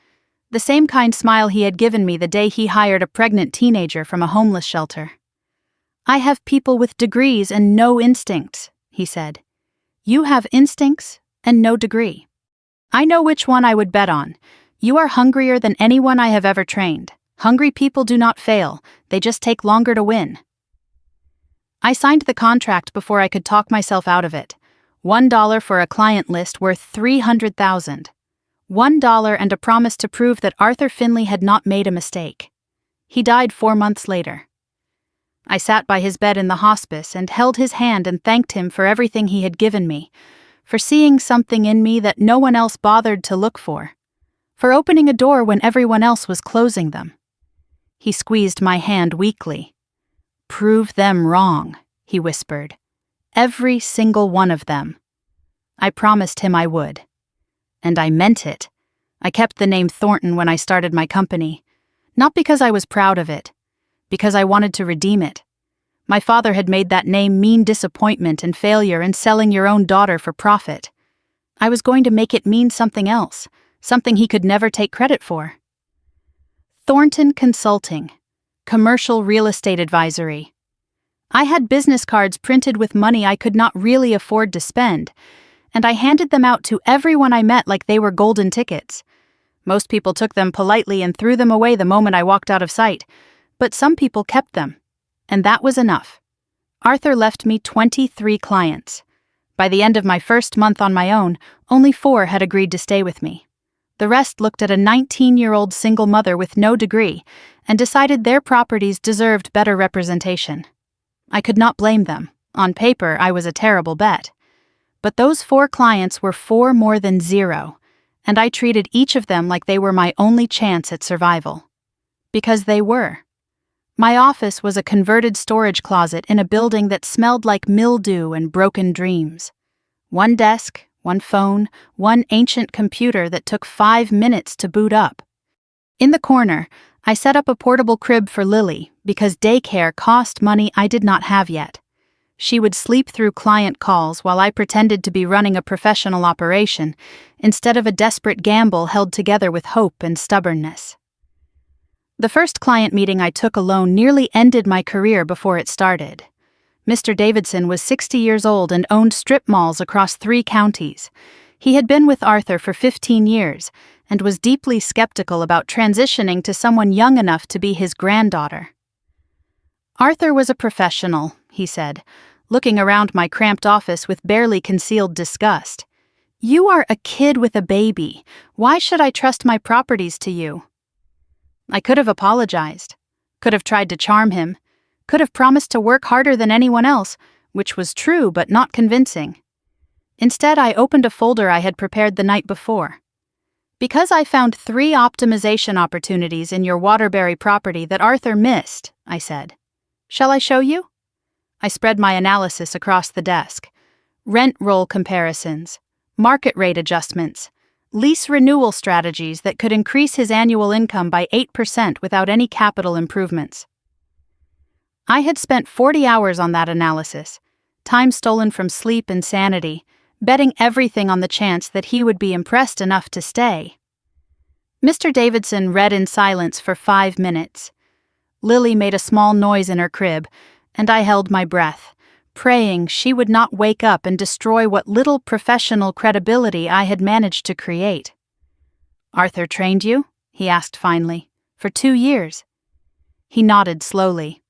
The same kind smile he had given me the day he hired a pregnant teenager from a homeless shelter. I have people with degrees and no instincts, he said. You have instincts and no degree. I know which one I would bet on. You are hungrier than anyone I have ever trained. Hungry people do not fail, they just take longer to win. I signed the contract before I could talk myself out of it. $1 for a client list worth $300,000. $1 and a promise to prove that Arthur Finley had not made a mistake. He died 4 months later. I sat by his bed in the hospice and held his hand and thanked him for everything he had given me, for seeing something in me that no one else bothered to look for opening a door when everyone else was closing them. He squeezed my hand weakly. Prove them wrong, he whispered. Every single one of them. I promised him I would. And I meant it. I kept the name Thornton when I started my company, not because I was proud of it, because I wanted to redeem it. My father had made that name mean disappointment and failure and selling your own daughter for profit. I was going to make it mean something else, something he could never take credit for. Thornton Consulting, Commercial Real Estate Advisory. I had business cards printed with money I could not really afford to spend, and I handed them out to everyone I met like they were golden tickets. Most people took them politely and threw them away the moment I walked out of sight, but some people kept them, and that was enough. Arthur left me 23 clients. By the end of my first month on my own, only 4 had agreed to stay with me. The rest looked at a 19-year-old single mother with no degree and decided their properties deserved better representation. I could not blame them. On paper, I was a terrible bet. But those 4 clients were 4 more than 0, and I treated each of them like they were my only chance at survival. because they were. My office was a converted storage closet in a building that smelled like mildew and broken dreams. One desk, one phone, one ancient computer that took 5 minutes to boot up. In the corner, I set up a portable crib for Lily because daycare cost money I did not have yet. She would sleep through client calls while I pretended to be running a professional operation instead of a desperate gamble held together with hope and stubbornness. The first client meeting I took alone nearly ended my career before it started. Mr. Davidson was 60 years old and owned strip malls across 3 counties. He had been with Arthur for 15 years and was deeply skeptical about transitioning to someone young enough to be his granddaughter. Arthur was a professional, he said, looking around my cramped office with barely concealed disgust. You are a kid with a baby. Why should I trust my properties to you? I could have apologized, could have tried to charm him, could have promised to work harder than anyone else, which was true but not convincing. Instead, I opened a folder I had prepared the night before. Because I found 3 optimization opportunities in your Waterbury property that Arthur missed, I said. Shall I show you? I spread my analysis across the desk. Rent roll comparisons, market rate adjustments, lease renewal strategies that could increase his annual income by 8% without any capital improvements. I had spent 40 hours on that analysis, time stolen from sleep and sanity, betting everything on the chance that he would be impressed enough to stay. Mr. Davidson read in silence for 5 minutes. Lily made a small noise in her crib, and I held my breath, praying she would not wake up and destroy what little professional credibility I had managed to create. Arthur trained you? He asked finally. For 2 years. He nodded slowly.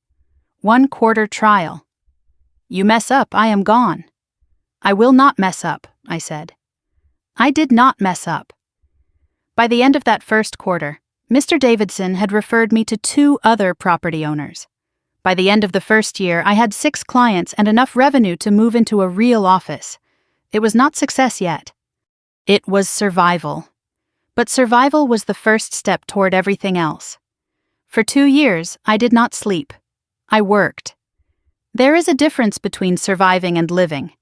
1 quarter trial. You mess up, I am gone. I will not mess up, I said. I did not mess up. By the end of that first quarter, Mr. Davidson had referred me to 2 other property owners. By the end of the first year, I had 6 clients and enough revenue to move into a real office. It was not success yet. It was survival. But survival was the first step toward everything else. For 2 years, I did not sleep. I worked. There is a difference between surviving and living,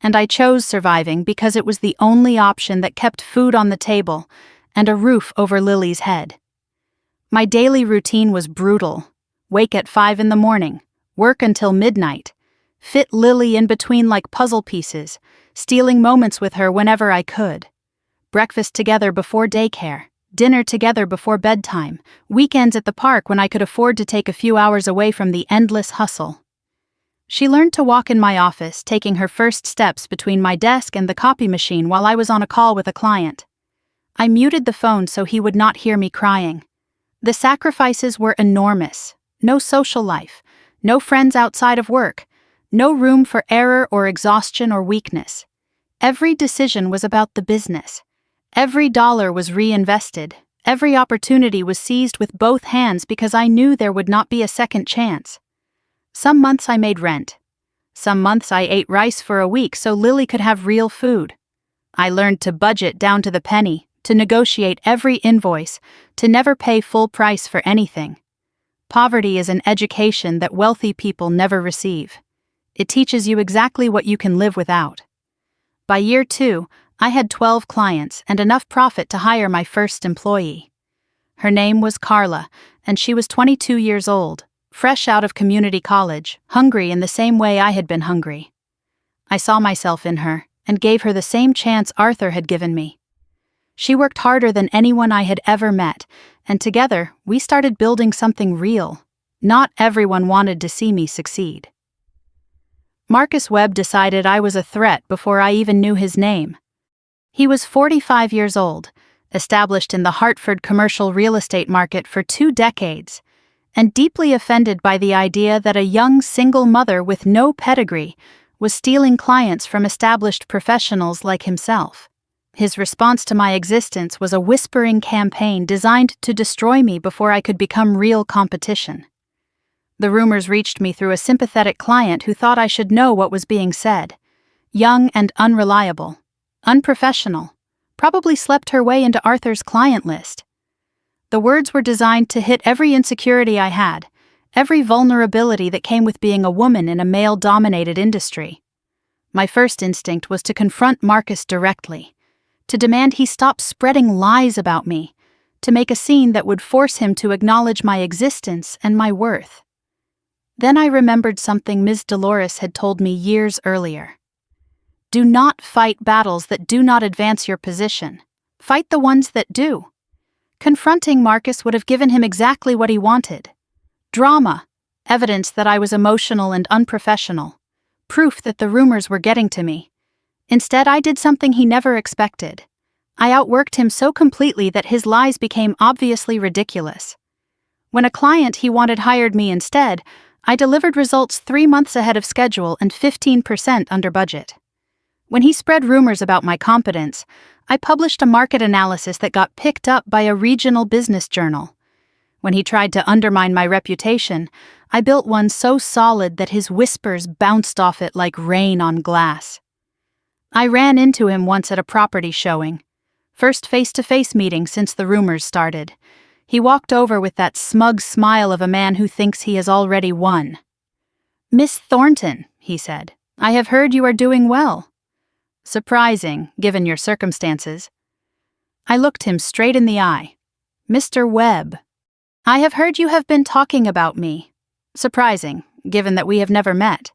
and I chose surviving because it was the only option that kept food on the table and a roof over Lily's head. My daily routine was brutal. Wake at 5 in the morning, work until midnight, fit Lily in between like puzzle pieces, stealing moments with her whenever I could. Breakfast together before daycare, dinner together before bedtime, weekends at the park when I could afford to take a few hours away from the endless hustle. She learned to walk in my office, taking her first steps between my desk and the copy machine while I was on a call with a client. I muted the phone so he would not hear me crying. The sacrifices were enormous. No social life, no friends outside of work, no room for error or exhaustion or weakness. Every decision was about the business. Every dollar was reinvested. Every opportunity was seized with both hands because I knew there would not be a second chance. Some months I made rent. Some months I ate rice for a week so Lily could have real food. I learned to budget down to the penny, to negotiate every invoice, to never pay full price for anything. Poverty is an education that wealthy people never receive. It teaches you exactly what you can live without. By year 2, I had 12 clients and enough profit to hire my first employee. Her name was Carla, and she was 22 years old, fresh out of community college, hungry in the same way I had been hungry. I saw myself in her and gave her the same chance Arthur had given me. She worked harder than anyone I had ever met, and together we started building something real. Not everyone wanted to see me succeed. Marcus Webb decided I was a threat before I even knew his name. He was 45 years old, established in the Hartford commercial real estate market for 2 decades, and deeply offended by the idea that a young single mother with no pedigree was stealing clients from established professionals like himself. His response to my existence was a whispering campaign designed to destroy me before I could become real competition. The rumors reached me through a sympathetic client who thought I should know what was being said. Young and unreliable, unprofessional, probably slept her way into Arthur's client list. The words were designed to hit every insecurity I had, every vulnerability that came with being a woman in a male-dominated industry. My first instinct was to confront Marcus directly, to demand he stop spreading lies about me, to make a scene that would force him to acknowledge my existence and my worth. Then I remembered something Ms. Dolores had told me years earlier. Do not fight battles that do not advance your position. Fight the ones that do. Confronting Marcus would have given him exactly what he wanted. Drama, evidence that I was emotional and unprofessional, proof that the rumors were getting to me. Instead, I did something he never expected. I outworked him so completely that his lies became obviously ridiculous. When a client he wanted hired me instead, I delivered results 3 months ahead of schedule and 15% under budget. When he spread rumors about my competence, I published a market analysis that got picked up by a regional business journal. When he tried to undermine my reputation, I built one so solid that his whispers bounced off it like rain on glass. I ran into him once at a property showing. First face-to-face meeting since the rumors started. He walked over with that smug smile of a man who thinks he has already won. "Miss Thornton," he said, "I have heard you are doing well." Surprising, given your circumstances. I looked him straight in the eye. "Mr. Webb, I have heard you have been talking about me." Surprising, given that we have never met.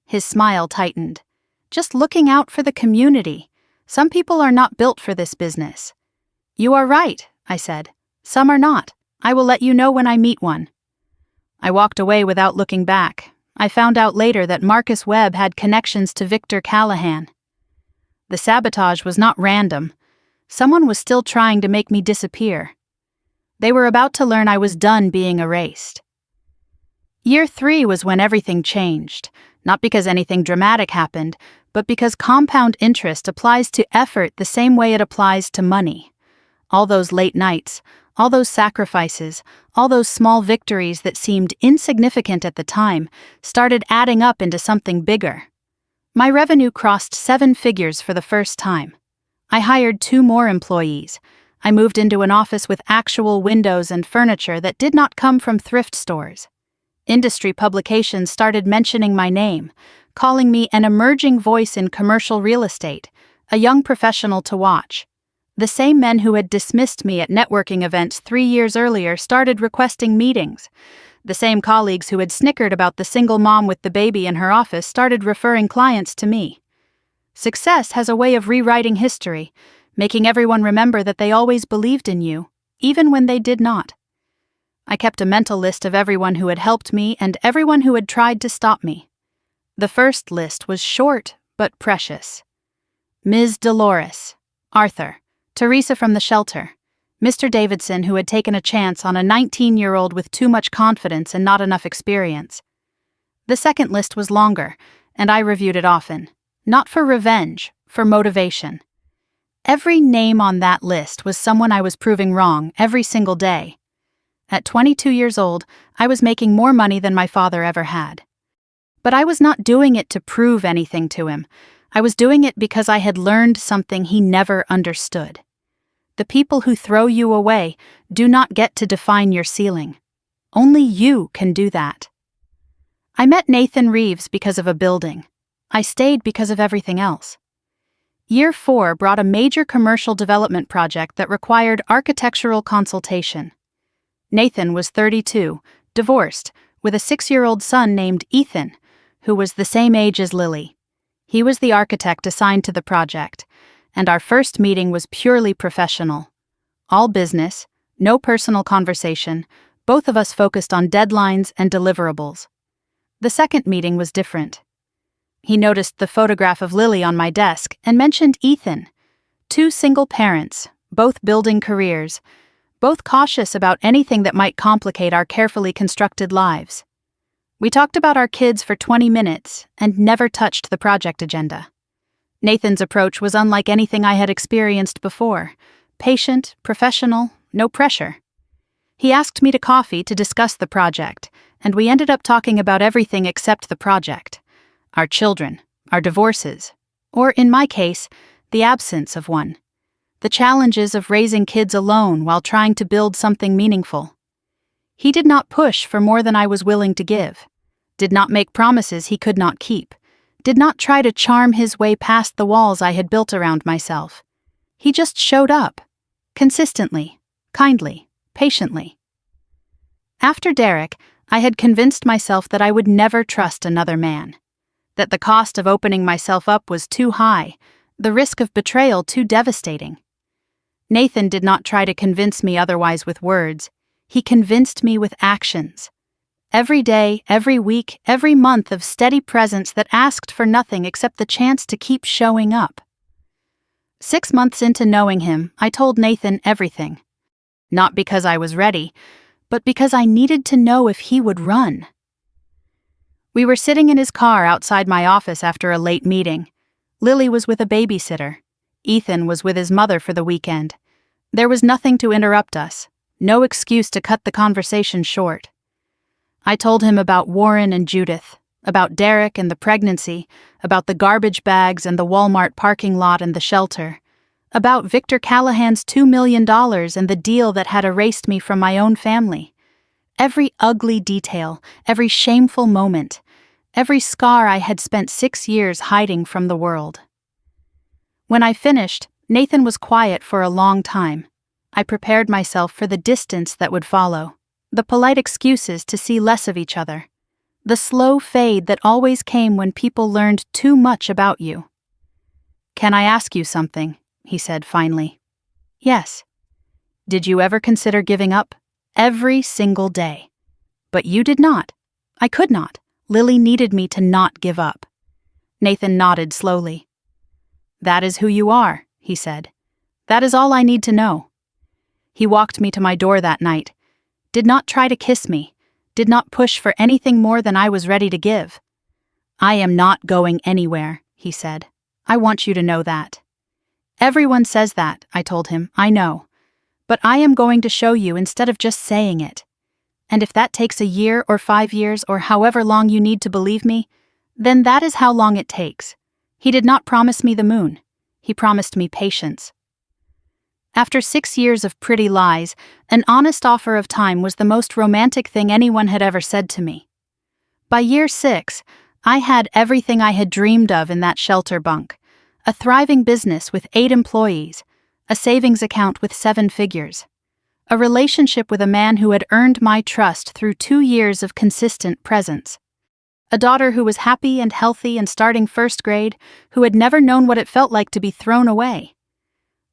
His smile tightened. "Just looking out for the community. Some people are not built for this business." "You are right," I said. "Some are not. I will let you know when I meet one." I walked away without looking back. I found out later that Marcus Webb had connections to Victor Callahan. The sabotage was not random. Someone was still trying to make me disappear. They were about to learn I was done being erased. Year 3 was when everything changed, not because anything dramatic happened, but because compound interest applies to effort the same way it applies to money. All those late nights, all those sacrifices, all those small victories that seemed insignificant at the time started adding up into something bigger. My revenue crossed 7 figures for the first time. I hired 2 more employees. I moved into an office with actual windows and furniture that did not come from thrift stores. Industry publications started mentioning my name, calling me an emerging voice in commercial real estate, a young professional to watch. The same men who had dismissed me at networking events 3 years earlier started requesting meetings. The same colleagues who had snickered about the single mom with the baby in her office started referring clients to me. Success has a way of rewriting history, making everyone remember that they always believed in you, even when they did not. I kept a mental list of everyone who had helped me and everyone who had tried to stop me. The first list was short but precious. Ms. Dolores, Arthur, Teresa from the shelter, Mr. Davidson, who had taken a chance on a 19-year-old with too much confidence and not enough experience. The second list was longer, and I reviewed it often. Not for revenge, for motivation. Every name on that list was someone I was proving wrong every single day. At 22 years old, I was making more money than my father ever had. But I was not doing it to prove anything to him. I was doing it because I had learned something he never understood. The people who throw you away do not get to define your ceiling. Only you can do that. I met Nathan Reeves because of a building. I stayed because of everything else. Year 4 brought a major commercial development project that required architectural consultation. Nathan was 32, divorced, with a 6-year-old son named Ethan, who was the same age as Lily. He was the architect assigned to the project, and our first meeting was purely professional. All business, no personal conversation, both of us focused on deadlines and deliverables. The second meeting was different. He noticed the photograph of Lily on my desk and mentioned Ethan. 2 single parents, both building careers, both cautious about anything that might complicate our carefully constructed lives. We talked about our kids for 20 minutes and never touched the project agenda. Nathan's approach was unlike anything I had experienced before. Patient, professional, no pressure. He asked me to coffee to discuss the project, and we ended up talking about everything except the project. Our children, our divorces, or in my case, the absence of one. the challenges of raising kids alone while trying to build something meaningful. He did not push for more than I was willing to give, did not make promises he could not keep, did not try to charm his way past the walls I had built around myself. He just showed up, consistently, kindly, patiently. After Derek, I had convinced myself that I would never trust another man, that the cost of opening myself up was too high, the risk of betrayal too devastating. Nathan did not try to convince me otherwise with words. He convinced me with actions. Every day, every week, every month of steady presence that asked for nothing except the chance to keep showing up. 6 months into knowing him, I told Nathan everything. Not because I was ready, but because I needed to know if he would run. We were sitting in his car outside my office after a late meeting. Lily was with a babysitter. Ethan was with his mother for the weekend. There was nothing to interrupt us, no excuse to cut the conversation short. I told him about Warren and Judith, about Derek and the pregnancy, about the garbage bags and the Walmart parking lot and the shelter, about Victor Callahan's $2 million and the deal that had erased me from my own family. Every ugly detail, every shameful moment, every scar I had spent 6 years hiding from the world. When I finished, Nathan was quiet for a long time. I prepared myself for the distance that would follow, the polite excuses to see less of each other, the slow fade that always came when people learned too much about you. "Can I ask you something?" he said finally. "Yes." "Did you ever consider giving up? Every single day." "But you did not." "I could not. Lily needed me to not give up." Nathan nodded slowly. "That is who you are," he said. "That is all I need to know." He walked me to my door that night, did not try to kiss me, did not push for anything more than I was ready to give. "I am not going anywhere," he said. "I want you to know that." "Everyone says that," I told him. "I know. But I am going to show you instead of just saying it. And if that takes a year or 5 years or however long you need to believe me, then that is how long it takes." He did not promise me the moon. He promised me patience. After 6 years of pretty lies, an honest offer of time was the most romantic thing anyone had ever said to me. By year 6, I had everything I had dreamed of in that shelter bunk: a thriving business with 8 employees, a savings account with 7 figures, a relationship with a man who had earned my trust through 2 years of consistent presence, a daughter who was happy and healthy and starting 1st grade, who had never known what it felt like to be thrown away.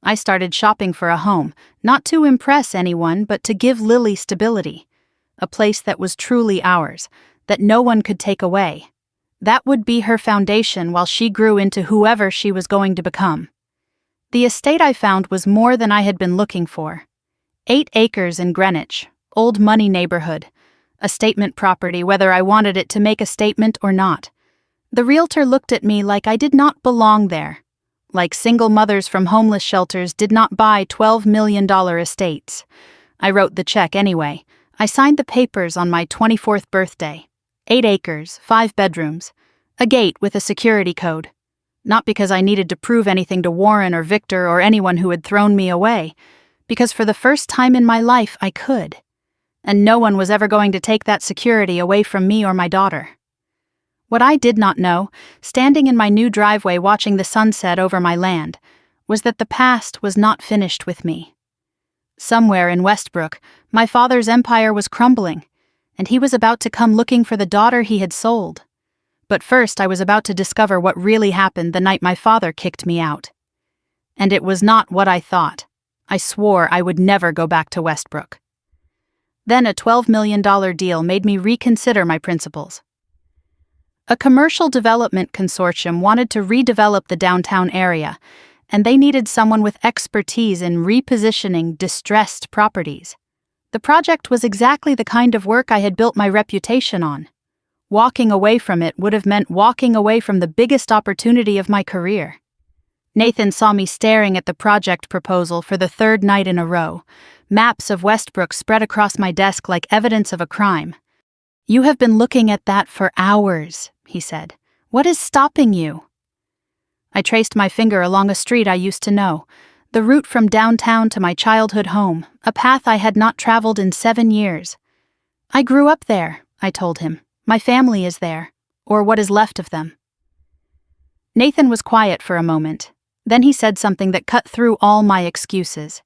I started shopping for a home, not to impress anyone, but to give Lily stability, a place that was truly ours, that no one could take away. That would be her foundation while she grew into whoever she was going to become. The estate I found was more than I had been looking for. 8 acres in Greenwich, old money neighborhood, a statement property whether I wanted it to make a statement or not. The realtor looked at me like I did not belong there, like single mothers from homeless shelters did not buy $12 million estates. I wrote the check anyway. I signed the papers on my 24th birthday. 8 acres, 5 bedrooms, a gate with a security code. Not because I needed to prove anything to Warren or Victor or anyone who had thrown me away, because for the first time in my life I could. And no one was ever going to take that security away from me or my daughter. What I did not know, standing in my new driveway watching the sunset over my land, was that the past was not finished with me. Somewhere in Westbrook, my father's empire was crumbling, and he was about to come looking for the daughter he had sold. But first I was about to discover what really happened the night my father kicked me out. And it was not what I thought. I swore I would never go back to Westbrook. Then a $12 million deal made me reconsider my principles. A commercial development consortium wanted to redevelop the downtown area, and they needed someone with expertise in repositioning distressed properties. The project was exactly the kind of work I had built my reputation on. Walking away from it would have meant walking away from the biggest opportunity of my career. Nathan saw me staring at the project proposal for the 3rd night in a row, maps of Westbrook spread across my desk like evidence of a crime. "You have been looking at that for hours," he said. "What is stopping you?" I traced my finger along a street I used to know, The route from downtown to my childhood home, a path I had not traveled in 7 years. I grew up there, I told him. My family is there, or what is left of them. Nathan was quiet for a moment. Then he said something that cut through all my excuses.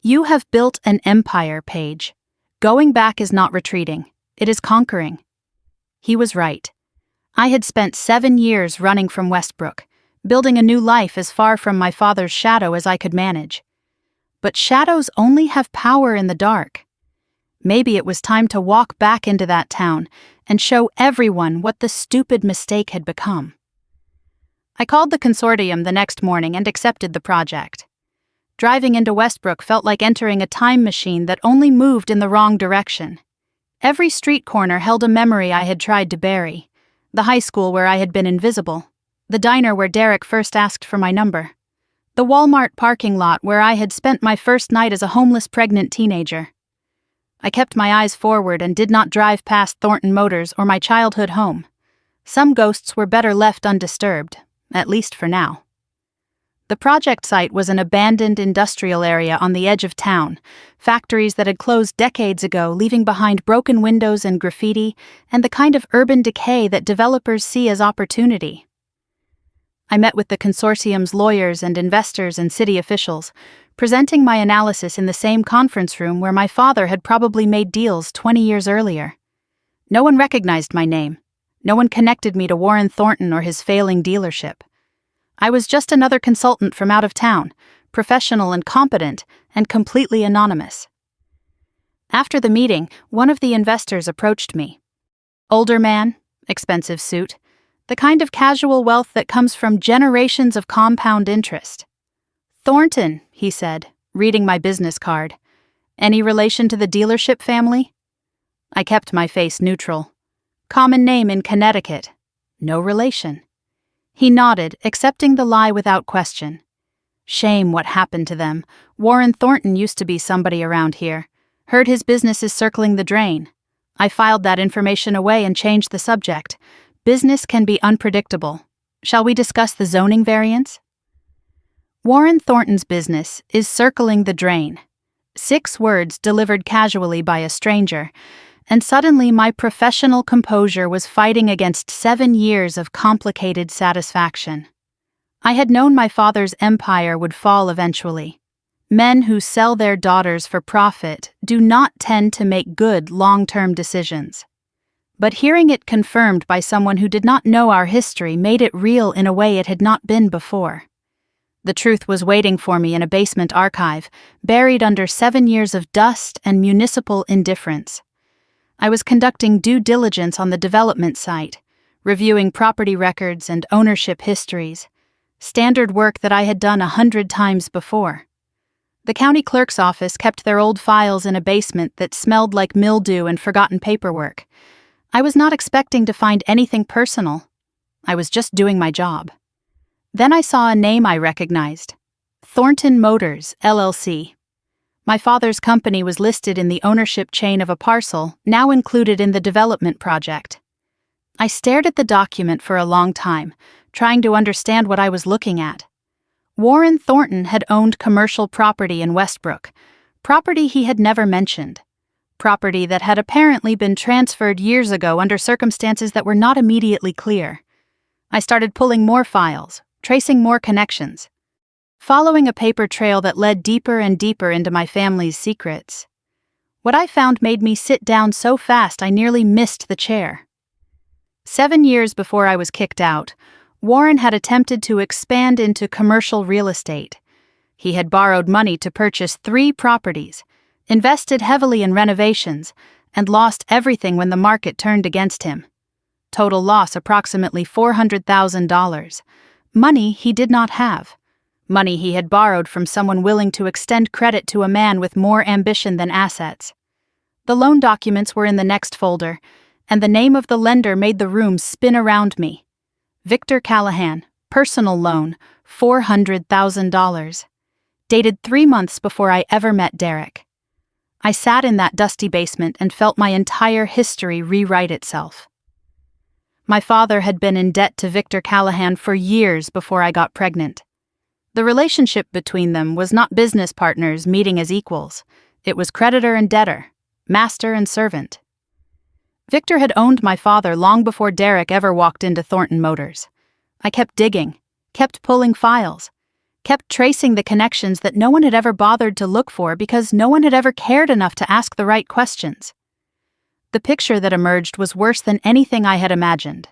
You have built an empire, Paige. Going back is not retreating, it is conquering. He was right. I had spent 7 years running from Westbrook, building a new life as far from my father's shadow as I could manage. But shadows only have power in the dark. Maybe it was time to walk back into that town and show everyone what the stupid mistake had become. I called the consortium the next morning and accepted the project. Driving into Westbrook felt like entering a time machine that only moved in the wrong direction. Every street corner held a memory I had tried to bury. The high school where I had been invisible. The diner where Derek first asked for my number. The Walmart parking lot where I had spent my first night as a homeless pregnant teenager. I kept my eyes forward and did not drive past Thornton Motors or my childhood home. Some ghosts were better left undisturbed, at least for now. The project site was an abandoned industrial area on the edge of town, factories that had closed decades ago, leaving behind broken windows and graffiti, and the kind of urban decay that developers see as opportunity. I met with the consortium's lawyers and investors and city officials, presenting my analysis in the same conference room where my father had probably made deals 20 years earlier. No one recognized my name. No one connected me to Warren Thornton or his failing dealership. I was just another consultant from out of town, professional and competent, and completely anonymous. After the meeting, one of the investors approached me. Older man, expensive suit, the kind of casual wealth that comes from generations of compound interest. Thornton, he said, reading my business card. Any relation to the dealership family? I kept my face neutral. Common name in Connecticut. No relation. He nodded, accepting the lie without question. Shame what happened to them. Warren Thornton used to be somebody around here. Heard his business is circling the drain. I filed that information away and changed the subject. Business can be unpredictable. Shall we discuss the zoning variance? Warren Thornton's business is circling the drain. 6 words delivered casually by a stranger, and suddenly my professional composure was fighting against 7 years of complicated satisfaction. I had known my father's empire would fall eventually. Men who sell their daughters for profit do not tend to make good long-term decisions. But hearing it confirmed by someone who did not know our history made it real in a way it had not been before. The truth was waiting for me in a basement archive, buried under 7 years of dust and municipal indifference. I was conducting due diligence on the development site, reviewing property records and ownership histories, standard work that I had done 100 times before. The county clerk's office kept their old files in a basement that smelled like mildew and forgotten paperwork. I was not expecting to find anything personal. I was just doing my job. Then I saw a name I recognized. Thornton Motors, LLC. My father's company was listed in the ownership chain of a parcel, now included in the development project. I stared at the document for a long time, trying to understand what I was looking at. Warren Thornton had owned commercial property in Westbrook, property he had never mentioned, property that had apparently been transferred years ago under circumstances that were not immediately clear. I started pulling more files, tracing more connections, following a paper trail that led deeper and deeper into my family's secrets. What I found made me sit down so fast I nearly missed the chair. 7 years before I was kicked out, Warren had attempted to expand into commercial real estate. He had borrowed money to purchase 3 properties, invested heavily in renovations, and lost everything when the market turned against him. Total loss approximately $400,000. Money he did not have. Money he had borrowed from someone willing to extend credit to a man with more ambition than assets. The loan documents were in the next folder, and the name of the lender made the room spin around me. Victor Callahan, personal loan, $400,000. Dated 3 months before I ever met Derek. I sat in that dusty basement and felt my entire history rewrite itself. My father had been in debt to Victor Callahan for years before I got pregnant. The relationship between them was not business partners meeting as equals. It was creditor and debtor, master and servant. Victor had owned my father long before Derek ever walked into Thornton Motors. I kept digging, kept pulling files, kept tracing the connections that no one had ever bothered to look for because no one had ever cared enough to ask the right questions. The picture that emerged was worse than anything I had imagined.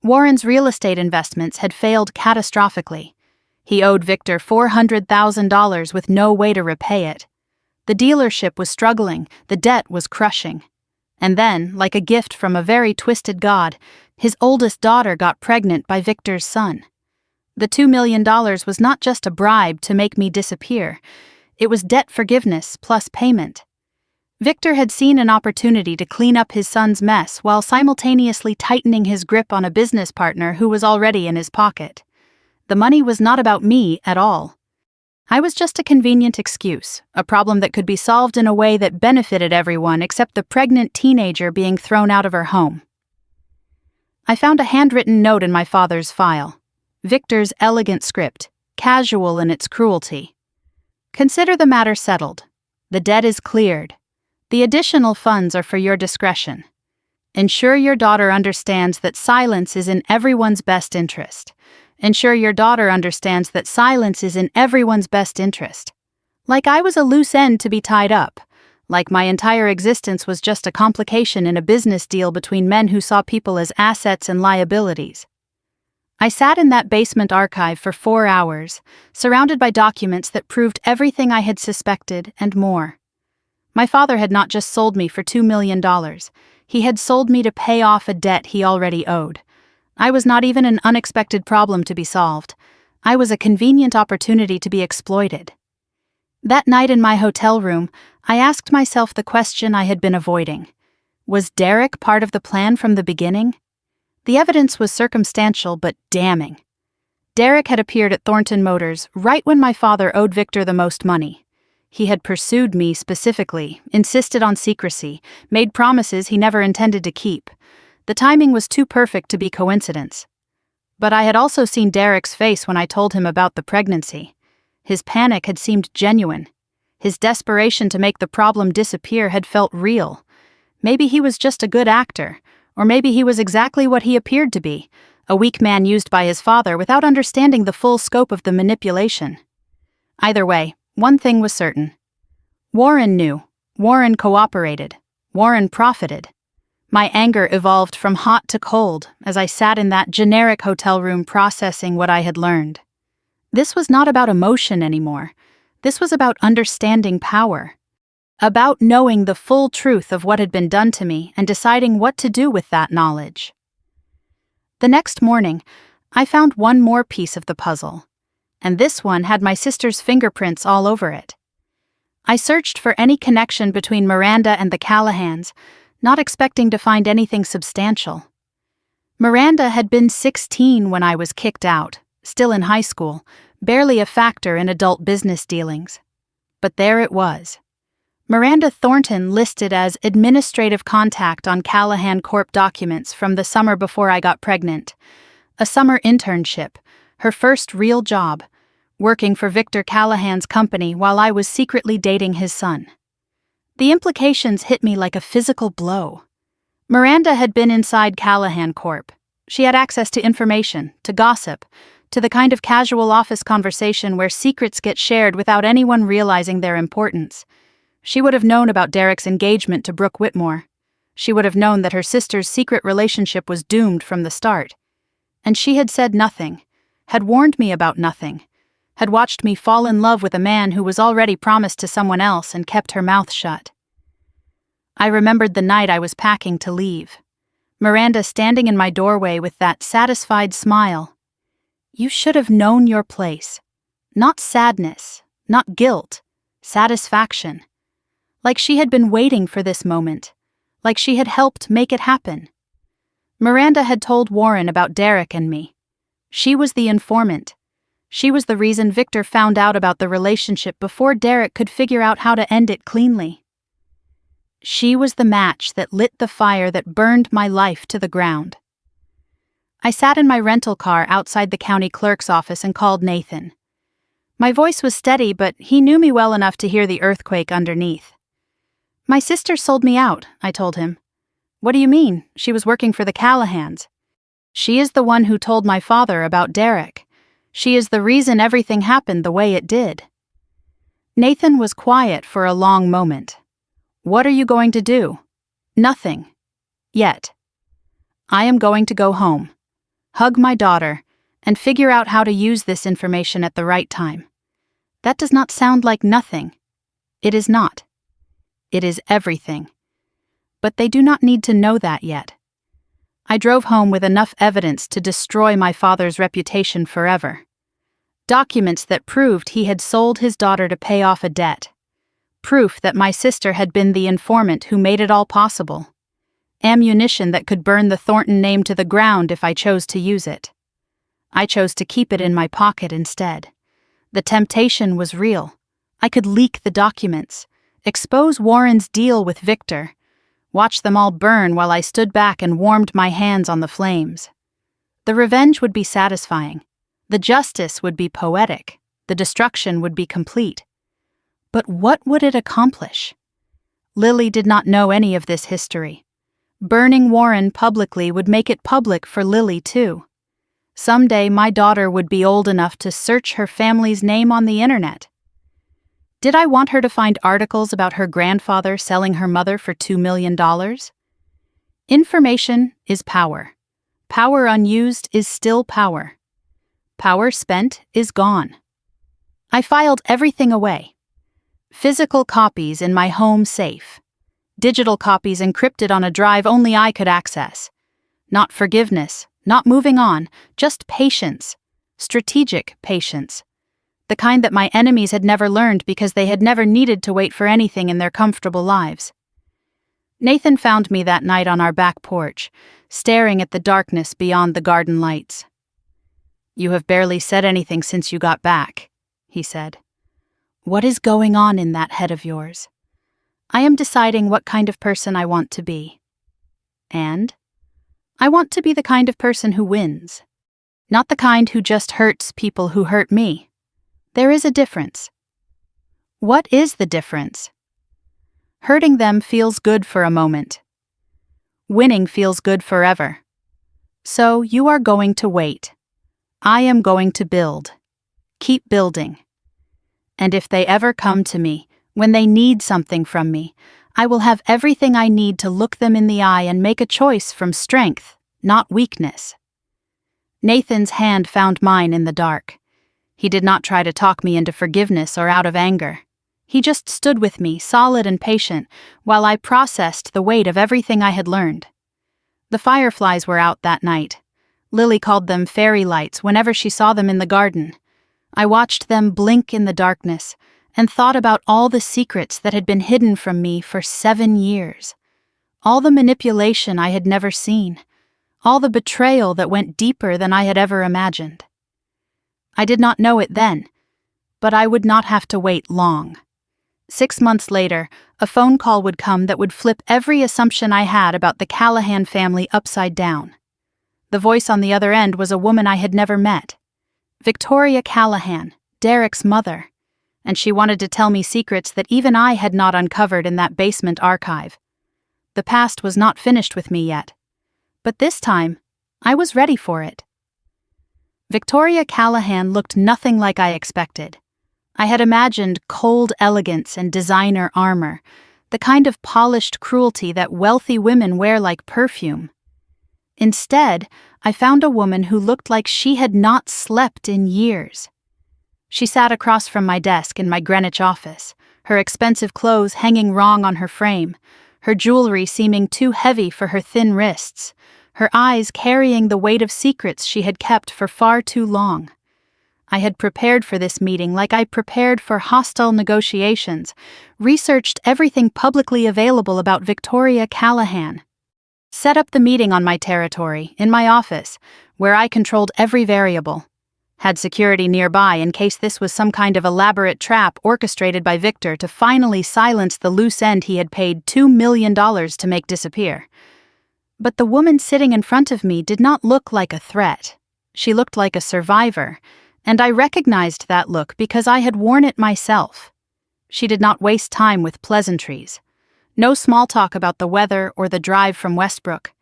Warren's real estate investments had failed catastrophically. He owed Victor $400,000 with no way to repay it. The dealership was struggling, the debt was crushing. And then, like a gift from a very twisted god, his oldest daughter got pregnant by Victor's son. The $2 million was not just a bribe to make me disappear. It was debt forgiveness plus payment. Victor had seen an opportunity to clean up his son's mess while simultaneously tightening his grip on a business partner who was already in his pocket. The money was not about me at all. I was just a convenient excuse, a problem that could be solved in a way that benefited everyone except the pregnant teenager being thrown out of her home. I found a handwritten note in my father's file. Victor's elegant script, casual in its cruelty. Consider the matter settled. The debt is cleared. The additional funds are for your discretion. Ensure your daughter understands that silence is in everyone's best interest. Ensure your daughter understands that silence is in everyone's best interest. Like I was a loose end to be tied up. Like my entire existence was just a complication in a business deal between men who saw people as assets and liabilities. I sat in that basement archive for 4 hours, surrounded by documents that proved everything I had suspected and more. My father had not just sold me for $2 million. He had sold me to pay off a debt he already owed. I was not even an unexpected problem to be solved. I was a convenient opportunity to be exploited. That night in my hotel room, I asked myself the question I had been avoiding. Was Derek part of the plan from the beginning? The evidence was circumstantial but damning. Derek had appeared at Thornton Motors right when my father owed Victor the most money. He had pursued me specifically, insisted on secrecy, made promises he never intended to keep. The timing was too perfect to be coincidence. But I had also seen Derek's face when I told him about the pregnancy. His panic had seemed genuine. His desperation to make the problem disappear had felt real. Maybe he was just a good actor, or maybe he was exactly what he appeared to be, a weak man used by his father without understanding the full scope of the manipulation. Either way, one thing was certain. Warren knew. Warren cooperated. Warren profited. My anger evolved from hot to cold as I sat in that generic hotel room processing what I had learned. This was not about emotion anymore. This was about understanding power. About knowing the full truth of what had been done to me and deciding what to do with that knowledge. The next morning, I found one more piece of the puzzle, and this one had my sister's fingerprints all over it. I searched for any connection between Miranda and the Callahans, not expecting to find anything substantial. Miranda had been 16 when I was kicked out, still in high school, barely a factor in adult business dealings. But there it was. Miranda Thornton listed as administrative contact on Callahan Corp documents from the summer before I got pregnant. A summer internship, her first real job, working for Victor Callahan's company while I was secretly dating his son. The implications hit me like a physical blow. Miranda had been inside Callahan Corp. She had access to information, to gossip, to the kind of casual office conversation where secrets get shared without anyone realizing their importance. She would have known about Derek's engagement to Brooke Whitmore. She would have known that her sister's secret relationship was doomed from the start. And she had said nothing, had warned me about nothing, had watched me fall in love with a man who was already promised to someone else and kept her mouth shut. I remembered the night I was packing to leave. Miranda standing in my doorway with that satisfied smile. You should have known your place. Not sadness, not guilt, satisfaction. Like she had been waiting for this moment, like she had helped make it happen. Miranda had told Warren about Derek and me. She was the informant. She was the reason Victor found out about the relationship before Derek could figure out how to end it cleanly. She was the match that lit the fire that burned my life to the ground. I sat in my rental car outside the county clerk's office and called Nathan. My voice was steady, but he knew me well enough to hear the earthquake underneath. My sister sold me out, I told him. What do you mean? She was working for the Callahans. She is the one who told my father about Derek. She is the reason everything happened the way it did. Nathan was quiet for a long moment. What are you going to do? Nothing. Yet. I am going to go home, hug my daughter, and figure out how to use this information at the right time. That does not sound like nothing. It is not. It is everything. But they do not need to know that yet. I drove home with enough evidence to destroy my father's reputation forever. Documents that proved he had sold his daughter to pay off a debt. Proof that my sister had been the informant who made it all possible. Ammunition that could burn the Thornton name to the ground if I chose to use it. I chose to keep it in my pocket instead. The temptation was real. I could leak the documents, expose Warren's deal with Victor, watch them all burn while I stood back and warmed my hands on the flames. The revenge would be satisfying. The justice would be poetic. The destruction would be complete. But what would it accomplish? Lily did not know any of this history. Burning Warren publicly would make it public for Lily too. Someday my daughter would be old enough to search her family's name on the internet. Did I want her to find articles about her grandfather selling her mother for $2 million? Information is power. Power unused is still power. Power spent is gone. I filed everything away. Physical copies in my home safe. Digital copies encrypted on a drive only I could access. Not forgiveness, not moving on, just patience. Strategic patience. The kind that my enemies had never learned because they had never needed to wait for anything in their comfortable lives. Nathan found me that night on our back porch, staring at the darkness beyond the garden lights. "You have barely said anything since you got back," he said. "What is going on in that head of yours?" "I am deciding what kind of person I want to be." "And?" "I want to be the kind of person who wins. Not the kind who just hurts people who hurt me. There is a difference." "What is the difference?" "Hurting them feels good for a moment. Winning feels good forever. So you are going to wait. I am going to build. Keep building. And if they ever come to me, when they need something from me, I will have everything I need to look them in the eye and make a choice from strength, not weakness." Nathan's hand found mine in the dark. He did not try to talk me into forgiveness or out of anger. He just stood with me, solid and patient, while I processed the weight of everything I had learned. The fireflies were out that night. Lily called them fairy lights whenever she saw them in the garden. I watched them blink in the darkness and thought about all the secrets that had been hidden from me for 7 years. All the manipulation I had never seen. All the betrayal that went deeper than I had ever imagined. I did not know it then, but I would not have to wait long. 6 months later, a phone call would come that would flip every assumption I had about the Callahan family upside down. The voice on the other end was a woman I had never met. Victoria Callahan, Derek's mother, and she wanted to tell me secrets that even I had not uncovered in that basement archive. The past was not finished with me yet, but this time, I was ready for it. Victoria Callahan looked nothing like I expected. I had imagined cold elegance and designer armor, the kind of polished cruelty that wealthy women wear like perfume. Instead, I found a woman who looked like she had not slept in years. She sat across from my desk in my Greenwich office, her expensive clothes hanging wrong on her frame, her jewelry seeming too heavy for her thin wrists, her eyes carrying the weight of secrets she had kept for far too long. I had prepared for this meeting like I prepared for hostile negotiations, researched everything publicly available about Victoria Callahan. Set up the meeting on my territory, in my office, where I controlled every variable. Had security nearby in case this was some kind of elaborate trap orchestrated by Victor to finally silence the loose end he had paid $2 million to make disappear. But the woman sitting in front of me did not look like a threat. She looked like a survivor, And I recognized that look because I had worn it myself. She did not waste time with pleasantries. No small talk about the weather or the drive from Westbrook.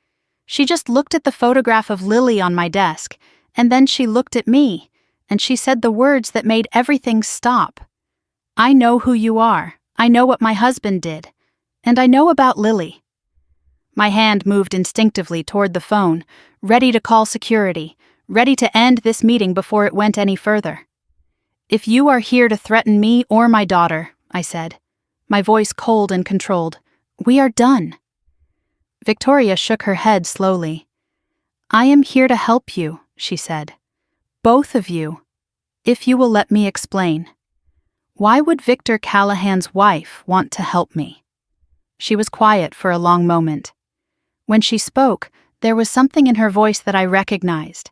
She just looked at the photograph of Lily on my desk, and then she looked at me, and she said the words that made everything stop. I know who you are. I know what my husband did. And I know about Lily. My hand moved instinctively toward the phone, ready to call security, ready to end this meeting before it went any further. If you are here to threaten me or my daughter, I said, my voice cold and controlled, we are done. Victoria shook her head slowly. I am here to help you, she said. Both of you, if you will let me explain. Why would Victor Callahan's wife want to help me? She was quiet for a long moment. When she spoke, there was something in her voice that I recognized.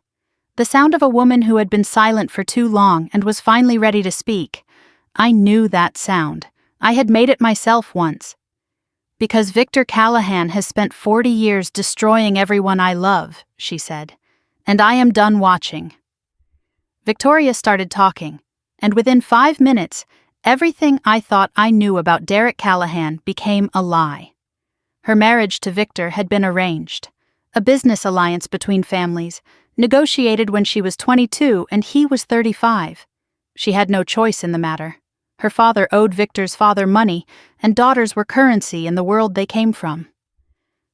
The sound of a woman who had been silent for too long and was finally ready to speak. I knew that sound. I had made it myself once. Because Victor Callahan has spent 40 years destroying everyone I love, she said, and I am done watching. Victoria started talking, and within 5 minutes, everything I thought I knew about Derek Callahan became a lie. Her marriage to Victor had been arranged, a business alliance between families, negotiated when she was 22 and he was 35. She had no choice in the matter. Her father owed Victor's father money, and daughters were currency in the world they came from.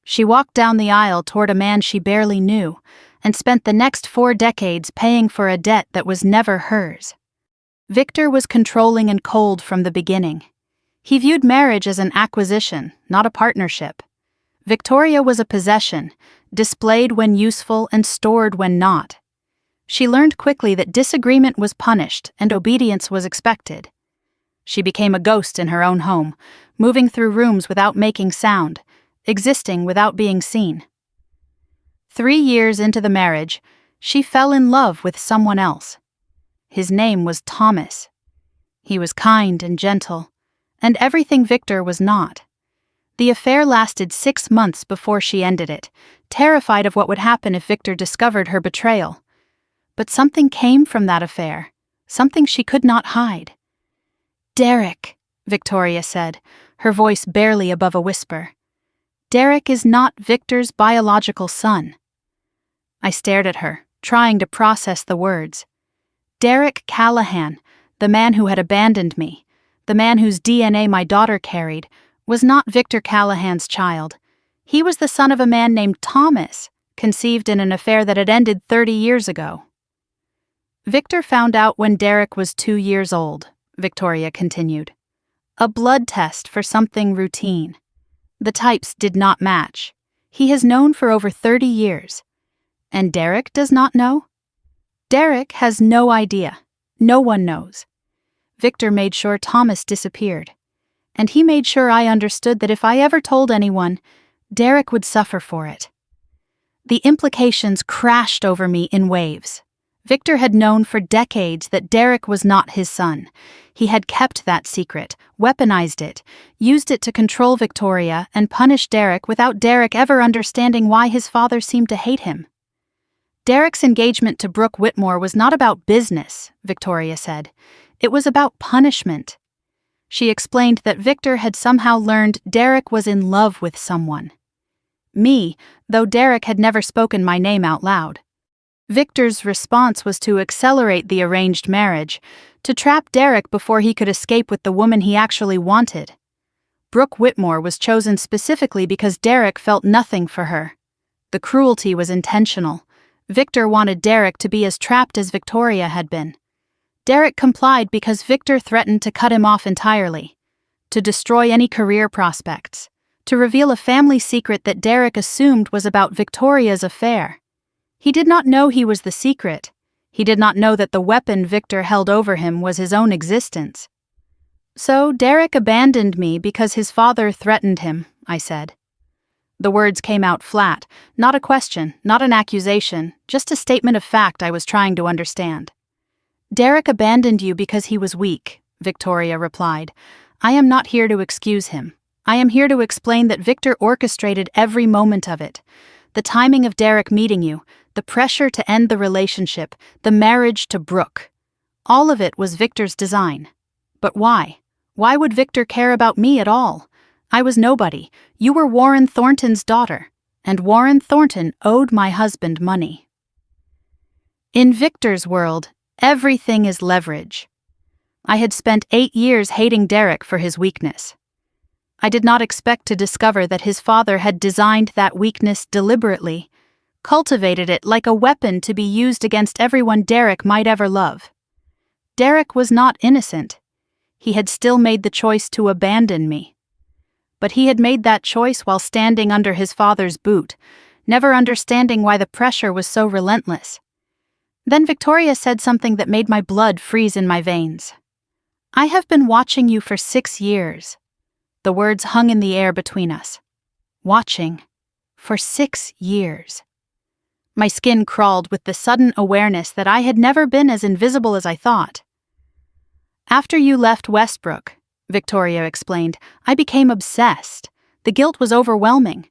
She walked down the aisle toward a man she barely knew, and spent the next 4 decades paying for a debt that was never hers. Victor was controlling and cold from the beginning. He viewed marriage as an acquisition, not a partnership. Victoria was a possession, displayed when useful and stored when not. She learned quickly that disagreement was punished and obedience was expected. She became a ghost in her own home, moving through rooms without making sound, existing without being seen. 3 years into the marriage, she fell in love with someone else. His name was Thomas. He was kind and gentle, and everything Victor was not. The affair lasted 6 months before she ended it, terrified of what would happen if Victor discovered her betrayal. But something came from that affair, something she could not hide. Derek, Victoria said, her voice barely above a whisper. Derek is not Victor's biological son. I stared at her, trying to process the words. Derek Callahan, the man who had abandoned me, the man whose DNA my daughter carried, was not Victor Callahan's child. He was the son of a man named Thomas, conceived in an affair that had ended 30 years ago. Victor found out when Derek was 2 years old, Victoria continued. A blood test for something routine. The types did not match. He has known for over 30 years. And Derek does not know? Derek has no idea. No one knows. Victor made sure Thomas disappeared. And he made sure I understood that if I ever told anyone, Derek would suffer for it. The implications crashed over me in waves. Victor had known for decades that Derek was not his son. He had kept that secret, weaponized it, used it to control Victoria and punish Derek without Derek ever understanding why his father seemed to hate him. Derek's engagement to Brooke Whitmore was not about business, Victoria said. It was about punishment. She explained that Victor had somehow learned Derek was in love with someone. Me, though Derek had never spoken my name out loud. Victor's response was to accelerate the arranged marriage, to trap Derek before he could escape with the woman he actually wanted. Brooke Whitmore was chosen specifically because Derek felt nothing for her. The cruelty was intentional. Victor wanted Derek to be as trapped as Victoria had been. Derek complied because Victor threatened to cut him off entirely, to destroy any career prospects, to reveal a family secret that Derek assumed was about Victoria's affair. He did not know he was the secret. He did not know that the weapon Victor held over him was his own existence. So Derek abandoned me because his father threatened him, I said. The words came out flat, not a question, not an accusation, just a statement of fact I was trying to understand. Derek abandoned you because he was weak, Victoria replied. I am not here to excuse him. I am here to explain that Victor orchestrated every moment of it. The timing of Derek meeting you, the pressure to end the relationship, the marriage to Brooke. All of it was Victor's design. But why? Why would Victor care about me at all? I was nobody. You were Warren Thornton's daughter, and Warren Thornton owed my husband money. In Victor's world, everything is leverage. I had spent 8 years hating Derek for his weakness. I did not expect to discover that his father had designed that weakness deliberately, cultivated it like a weapon to be used against everyone Derek might ever love. Derek was not innocent. He had still made the choice to abandon me. But he had made that choice while standing under his father's boot, never understanding why the pressure was so relentless. Then Victoria said something that made my blood freeze in my veins. "I have been watching you for 6 years." The words hung in the air between us. Watching. For 6 years. My skin crawled with the sudden awareness that I had never been as invisible as I thought. "After you left Westbrook," Victoria explained, "I became obsessed. The guilt was overwhelming.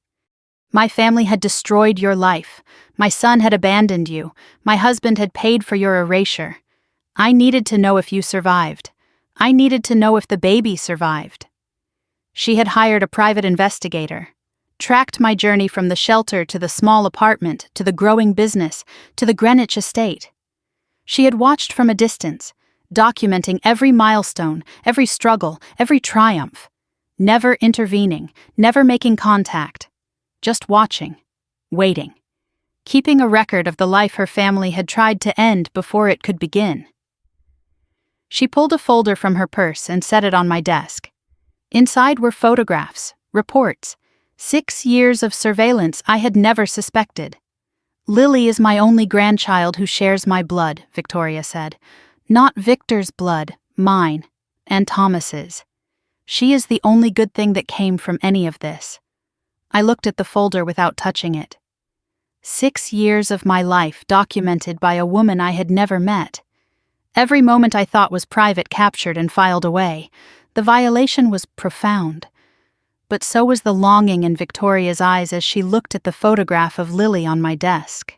My family had destroyed your life. My son had abandoned you. My husband had paid for your erasure. I needed to know if you survived. I needed to know if the baby survived." She had hired a private investigator, tracked my journey from the shelter to the small apartment, to the growing business, to the Greenwich estate. She had watched from a distance, documenting every milestone, every struggle, every triumph, never intervening, never making contact, just watching, waiting, keeping a record of the life her family had tried to end before it could begin. She pulled a folder from her purse and set it on my desk. Inside were photographs, reports, 6 years of surveillance I had never suspected. "Lily is my only grandchild who shares my blood," Victoria said. "Not Victor's blood, mine, and Thomas's. She is the only good thing that came from any of this." I looked at the folder without touching it. 6 years of my life documented by a woman I had never met. Every moment I thought was private captured and filed away. The violation was profound. But so was the longing in Victoria's eyes as she looked at the photograph of Lily on my desk.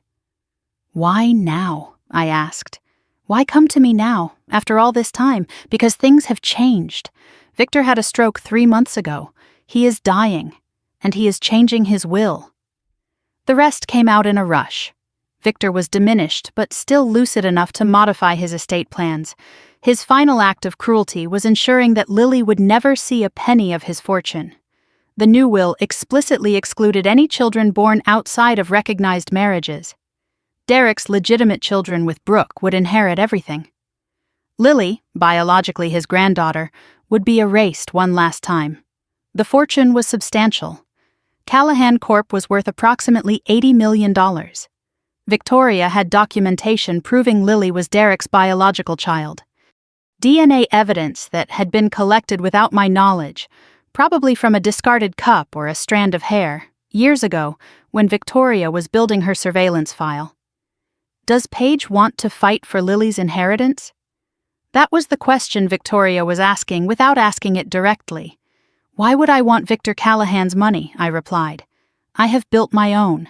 "Why now?" I asked. "Why come to me now, after all this time? Because things have changed. Victor had a stroke 3 months ago. He is dying, and he is changing his will." The rest came out in a rush. Victor was diminished, but still lucid enough to modify his estate plans. His final act of cruelty was ensuring that Lily would never see a penny of his fortune. The new will explicitly excluded any children born outside of recognized marriages. Derek's legitimate children with Brooke would inherit everything. Lily, biologically his granddaughter, would be erased one last time. The fortune was substantial. Callahan Corp was worth approximately $80 million. Victoria had documentation proving Lily was Derek's biological child. DNA evidence that had been collected without my knowledge, probably from a discarded cup or a strand of hair, years ago, when Victoria was building her surveillance file. Does Paige want to fight for Lily's inheritance? That was the question Victoria was asking without asking it directly. "Why would I want Victor Callahan's money?" I replied. "I have built my own."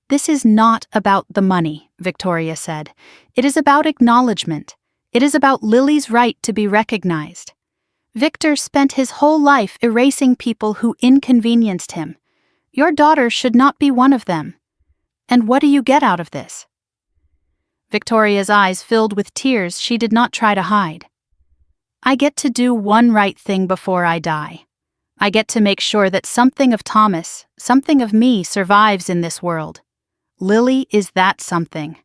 "This is not about the money," Victoria said. "It is about acknowledgement. It is about Lily's right to be recognized. Victor spent his whole life erasing people who inconvenienced him. Your daughter should not be one of them. And what do you get out of this?" Victoria's eyes filled with tears she did not try to hide. "I get to do one right thing before I die. I get to make sure that something of Thomas, something of me survives in this world. Lily is that something."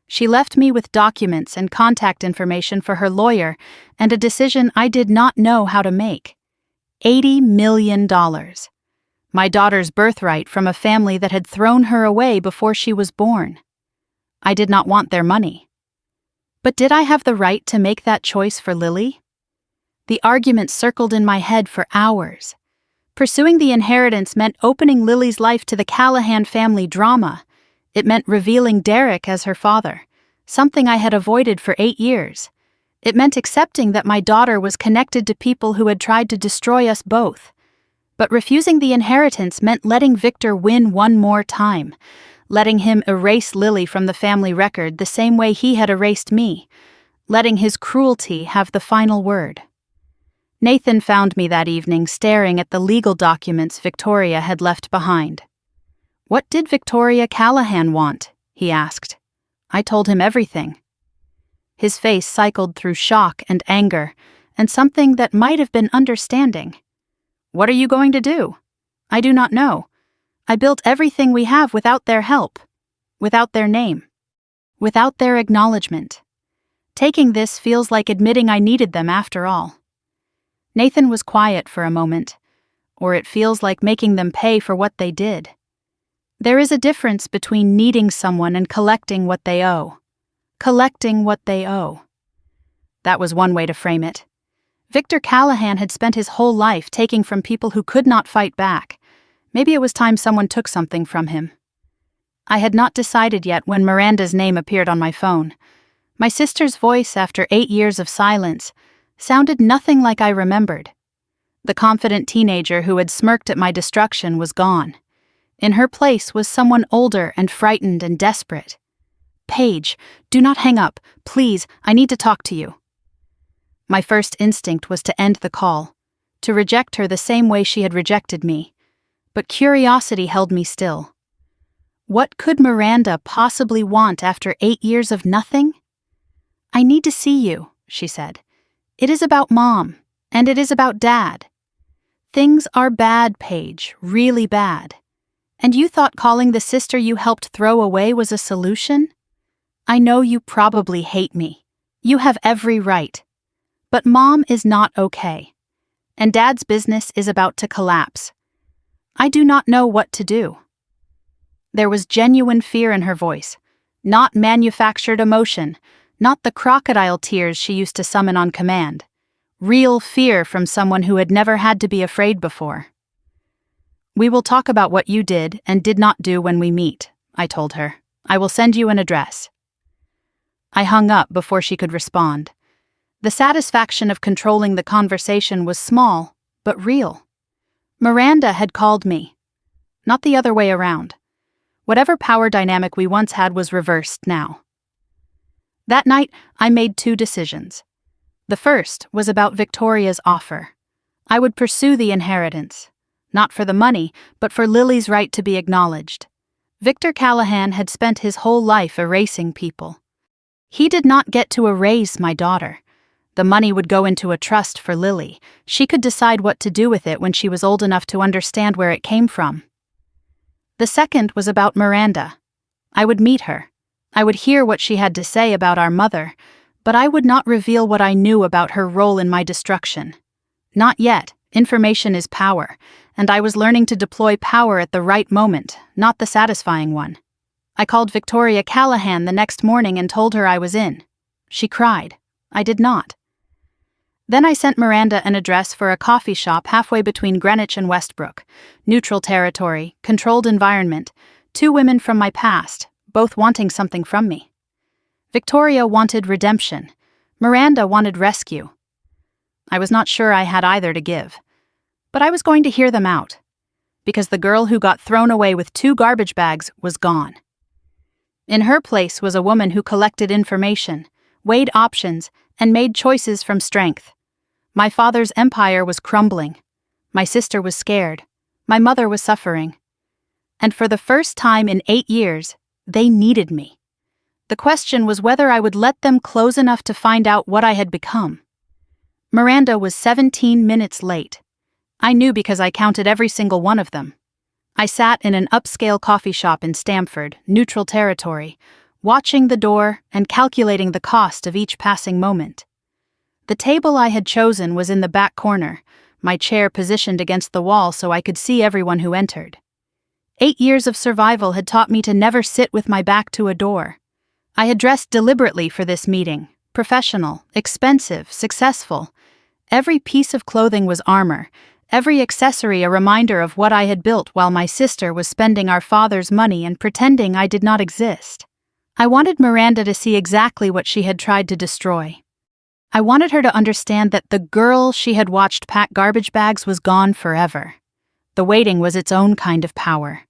She left me with documents and contact information for her lawyer and a decision I did not know how to make. $80 million. My daughter's birthright from a family that had thrown her away before she was born. I did not want their money. But did I have the right to make that choice for Lily? The argument circled in my head for hours. Pursuing the inheritance meant opening Lily's life to the Callahan family drama. It meant revealing Derek as her father, something I had avoided for 8 years. It meant accepting that my daughter was connected to people who had tried to destroy us both. But refusing the inheritance meant letting Victor win one more time, letting him erase Lily from the family record the same way he had erased me. letting his cruelty have the final word. Nathan found me that evening staring at the legal documents Victoria had left behind. "What did Victoria Callahan want?" he asked. I told him everything. His face cycled through shock and anger, and something that might have been understanding. "What are you going to do?" "I do not know. I built everything we have without their help, without their name, without their acknowledgement. Taking this feels like admitting I needed them after all." Nathan was quiet for a moment. "Or it feels like making them pay for what they did." There is a difference between needing someone and collecting what they owe. Collecting what they owe. That was one way to frame it. Victor Callahan had spent his whole life taking from people who could not fight back. Maybe it was time someone took something from him. I had not decided yet when Miranda's name appeared on my phone. My sister's voice, after 8 years of silence, sounded nothing like I remembered. The confident teenager who had smirked at my destruction was gone. In her place was someone older and frightened and desperate. "Paige, do not hang up. Please, I need to talk to you." My first instinct was to end the call, to reject her the same way she had rejected me. But curiosity held me still. What could Miranda possibly want after 8 years of nothing? "I need to see you," she said. "It is about Mom, and it is about Dad. Things are bad, Paige, really bad. And you thought calling the sister you helped throw away was a solution? I know you probably hate me. You have every right. But Mom is not okay. And Dad's business is about to collapse. I do not know what to do." There was genuine fear in her voice, not manufactured emotion, not the crocodile tears she used to summon on command. Real fear from someone who had never had to be afraid before. "We will talk about what you did and did not do when we meet," I told her. "I will send you an address." I hung up before she could respond. The satisfaction of controlling the conversation was small, but real. Miranda had called me, not the other way around. Whatever power dynamic we once had was reversed now. That night, I made 2 decisions. The first was about Victoria's offer. I would pursue the inheritance, not for the money, but for Lily's right to be acknowledged. Victor Callahan had spent his whole life erasing people. He did not get to erase my daughter. The money would go into a trust for Lily. She could decide what to do with it when she was old enough to understand where it came from. The second was about Miranda. I would meet her. I would hear what she had to say about our mother, but I would not reveal what I knew about her role in my destruction. Not yet. Information is power, and I was learning to deploy power at the right moment, not the satisfying one. I called Victoria Callahan the next morning and told her I was in. She cried. I did not. Then I sent Miranda an address for a coffee shop halfway between Greenwich and Westbrook. Neutral territory, controlled environment, 2 women from my past, both wanting something from me. Victoria wanted redemption. Miranda wanted rescue. I was not sure I had either to give. But I was going to hear them out. Because the girl who got thrown away with 2 garbage bags was gone. In her place was a woman who collected information, weighed options, and made choices from strength. My father's empire was crumbling. My sister was scared. My mother was suffering. And for the first time in 8 years, they needed me. The question was whether I would let them close enough to find out what I had become. Miranda was 17 minutes late. I knew because I counted every single one of them. I sat in an upscale coffee shop in Stamford, neutral territory, watching the door and calculating the cost of each passing moment. The table I had chosen was in the back corner, my chair positioned against the wall so I could see everyone who entered. 8 years of survival had taught me to never sit with my back to a door. I had dressed deliberately for this meeting, professional, expensive, successful. Every piece of clothing was armor, every accessory a reminder of what I had built while my sister was spending our father's money and pretending I did not exist. I wanted Miranda to see exactly what she had tried to destroy. I wanted her to understand that the girl she had watched pack garbage bags was gone forever. The waiting was its own kind of power.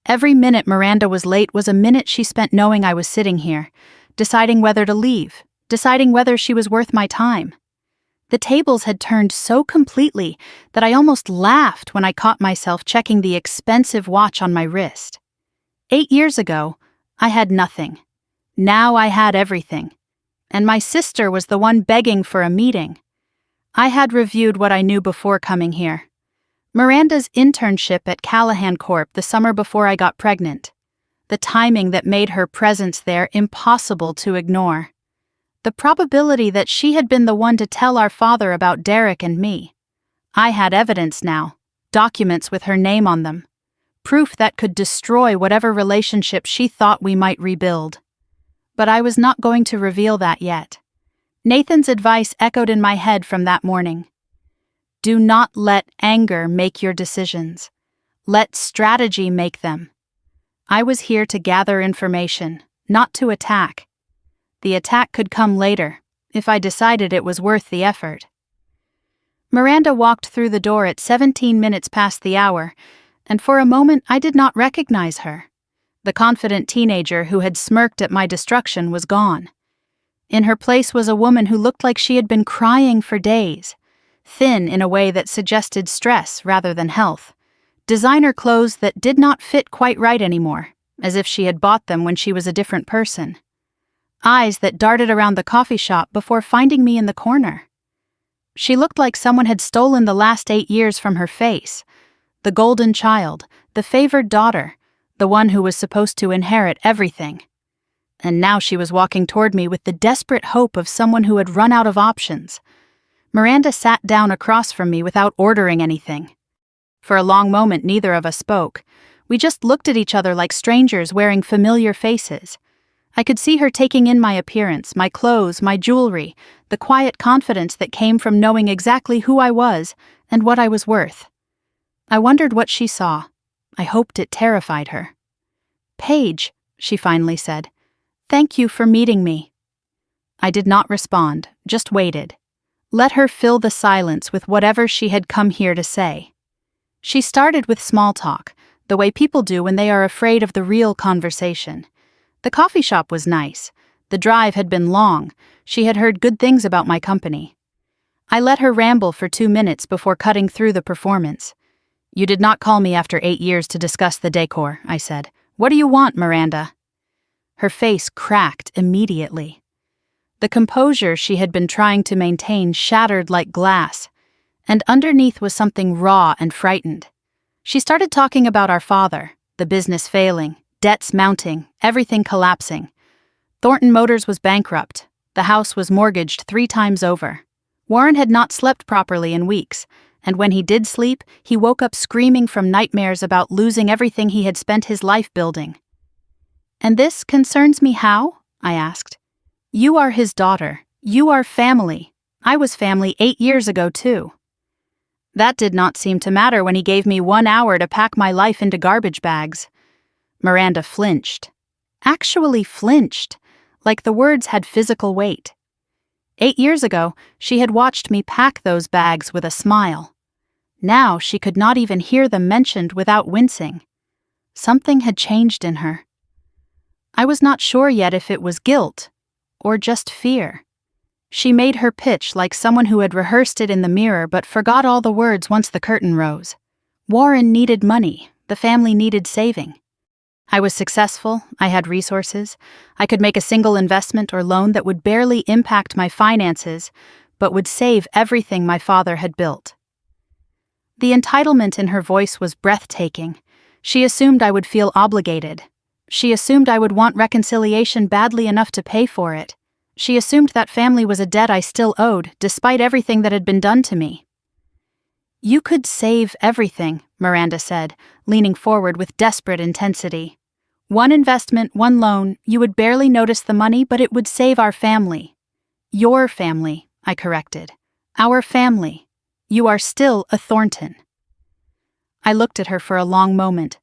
Every minute Miranda was late was a minute she spent knowing I was sitting here, deciding whether to leave, deciding whether she was worth my time. The tables had turned so completely that I almost laughed when I caught myself checking the expensive watch on my wrist. 8 years ago, I had nothing. Now I had everything. And my sister was the one begging for a meeting. I had reviewed what I knew before coming here. Miranda's internship at Callahan Corp the summer before I got pregnant. The timing that made her presence there impossible to ignore. The probability that she had been the one to tell our father about Derek and me. I had evidence now, documents with her name on them. Proof that could destroy whatever relationship she thought we might rebuild. But I was not going to reveal that yet. Nathan's advice echoed in my head from that morning. Do not let anger make your decisions. Let strategy make them. I was here to gather information, not to attack. The attack could come later, if I decided it was worth the effort. Miranda walked through the door at 17 minutes past the hour, and for a moment I did not recognize her. The confident teenager who had smirked at my destruction was gone. In her place was a woman who looked like she had been crying for days, thin in a way that suggested stress rather than health, designer clothes that did not fit quite right anymore, as if she had bought them when she was a different person. Eyes that darted around the coffee shop before finding me in the corner. She looked like someone had stolen the last 8 years from her face. The golden child, the favored daughter, the one who was supposed to inherit everything. And now she was walking toward me with the desperate hope of someone who had run out of options. Miranda sat down across from me without ordering anything. For a long moment neither of us spoke. We just looked at each other like strangers wearing familiar faces. I could see her taking in my appearance, my clothes, my jewelry, the quiet confidence that came from knowing exactly who I was and what I was worth. I wondered what she saw. I hoped it terrified her. "Paige," she finally said, "thank you for meeting me." I did not respond, just waited. Let her fill the silence with whatever she had come here to say. She started with small talk, the way people do when they are afraid of the real conversation. The coffee shop was nice. The drive had been long. She had heard good things about my company. I let her ramble for 2 minutes before cutting through the performance. "You did not call me after 8 years to discuss the decor," I said. "What do you want, Miranda?" Her face cracked immediately. The composure she had been trying to maintain shattered like glass, and underneath was something raw and frightened. She started talking about our father, the business failing, debts mounting, everything collapsing. Thornton Motors was bankrupt. The house was mortgaged 3 times over. Warren had not slept properly in weeks, and when he did sleep, he woke up screaming from nightmares about losing everything he had spent his life building. "And this concerns me how?" I asked. "You are his daughter. You are family. I was family 8 years ago, too." That did not seem to matter when he gave me 1 hour to pack my life into garbage bags. Miranda flinched. Actually flinched, like the words had physical weight. 8 years ago, she had watched me pack those bags with a smile. Now she could not even hear them mentioned without wincing. Something had changed in her. I was not sure yet if it was guilt or just fear. She made her pitch like someone who had rehearsed it in the mirror but forgot all the words once the curtain rose. Warren needed money. The family needed saving. I was successful, I had resources, I could make a single investment or loan that would barely impact my finances, but would save everything my father had built. The entitlement in her voice was breathtaking. She assumed I would feel obligated. She assumed I would want reconciliation badly enough to pay for it. She assumed that family was a debt I still owed, despite everything that had been done to me. "You could save everything," Miranda said, leaning forward with desperate intensity. "One investment, one loan, you would barely notice the money, but it would save our family." "Your family," I corrected. "Our family. You are still a Thornton." I looked at her for a long moment.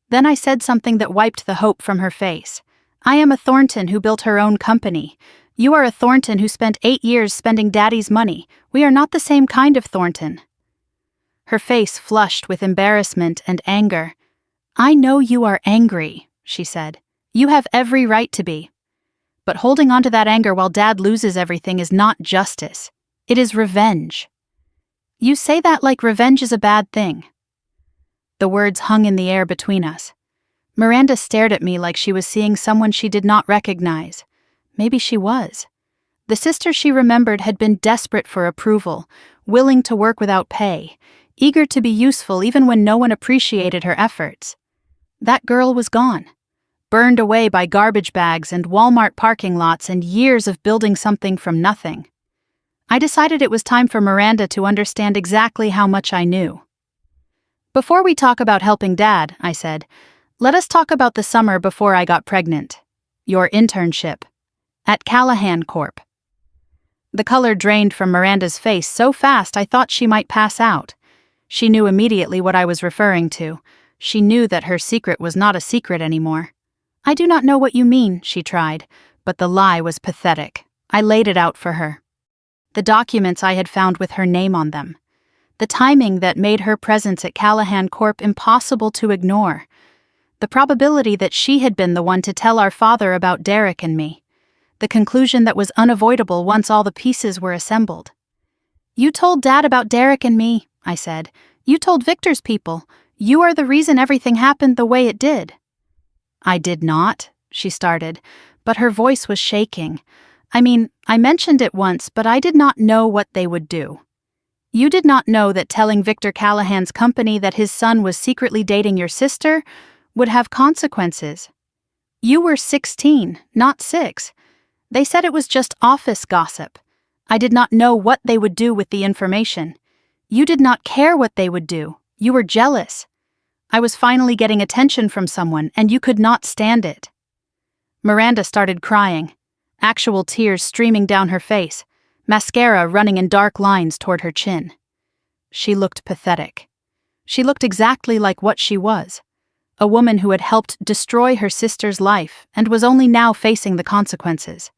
Then I said something that wiped the hope from her face. "I am a Thornton who built her own company. You are a Thornton who spent 8 years spending Daddy's money. We are not the same kind of Thornton." Her face flushed with embarrassment and anger. "I know you are angry," she said. "You have every right to be. But holding on to that anger while Dad loses everything is not justice. It is revenge. You say that like revenge is a bad thing. The words hung in the air between us. Miranda stared at me like she was seeing someone she did not recognize. Maybe she was. The sister she remembered had been desperate for approval, willing to work without pay, eager to be useful even when no one appreciated her efforts. That girl was gone, burned away by garbage bags and Walmart parking lots and years of building something from nothing. I decided it was time for Miranda to understand exactly how much I knew. Before we talk about helping Dad, I said, let us talk about the summer before I got pregnant. Your internship. At Callahan Corp. The color drained from Miranda's face so fast I thought she might pass out. She knew immediately what I was referring to. She knew that her secret was not a secret anymore. I do not know what you mean, she tried, but the lie was pathetic. I laid it out for her. The documents I had found with her name on them. The timing that made her presence at Callahan Corp impossible to ignore. The probability that she had been the one to tell our father about Derek and me. The conclusion that was unavoidable once all the pieces were assembled. You told Dad about Derek and me, I said. You told Victor's people. You are the reason everything happened the way it did. I did not, she started, but her voice was shaking. I mentioned it once, but I did not know what they would do. You did not know that telling Victor Callahan's company that his son was secretly dating your sister would have consequences. You were 16, not 6. They said it was just office gossip. I did not know what they would do with the information. You did not care what they would do. You were jealous. I was finally getting attention from someone, and you could not stand it. Miranda started crying, actual tears streaming down her face, mascara running in dark lines toward her chin. She looked pathetic. She looked exactly like what she was, a woman who had helped destroy her sister's life and was only now facing the consequences.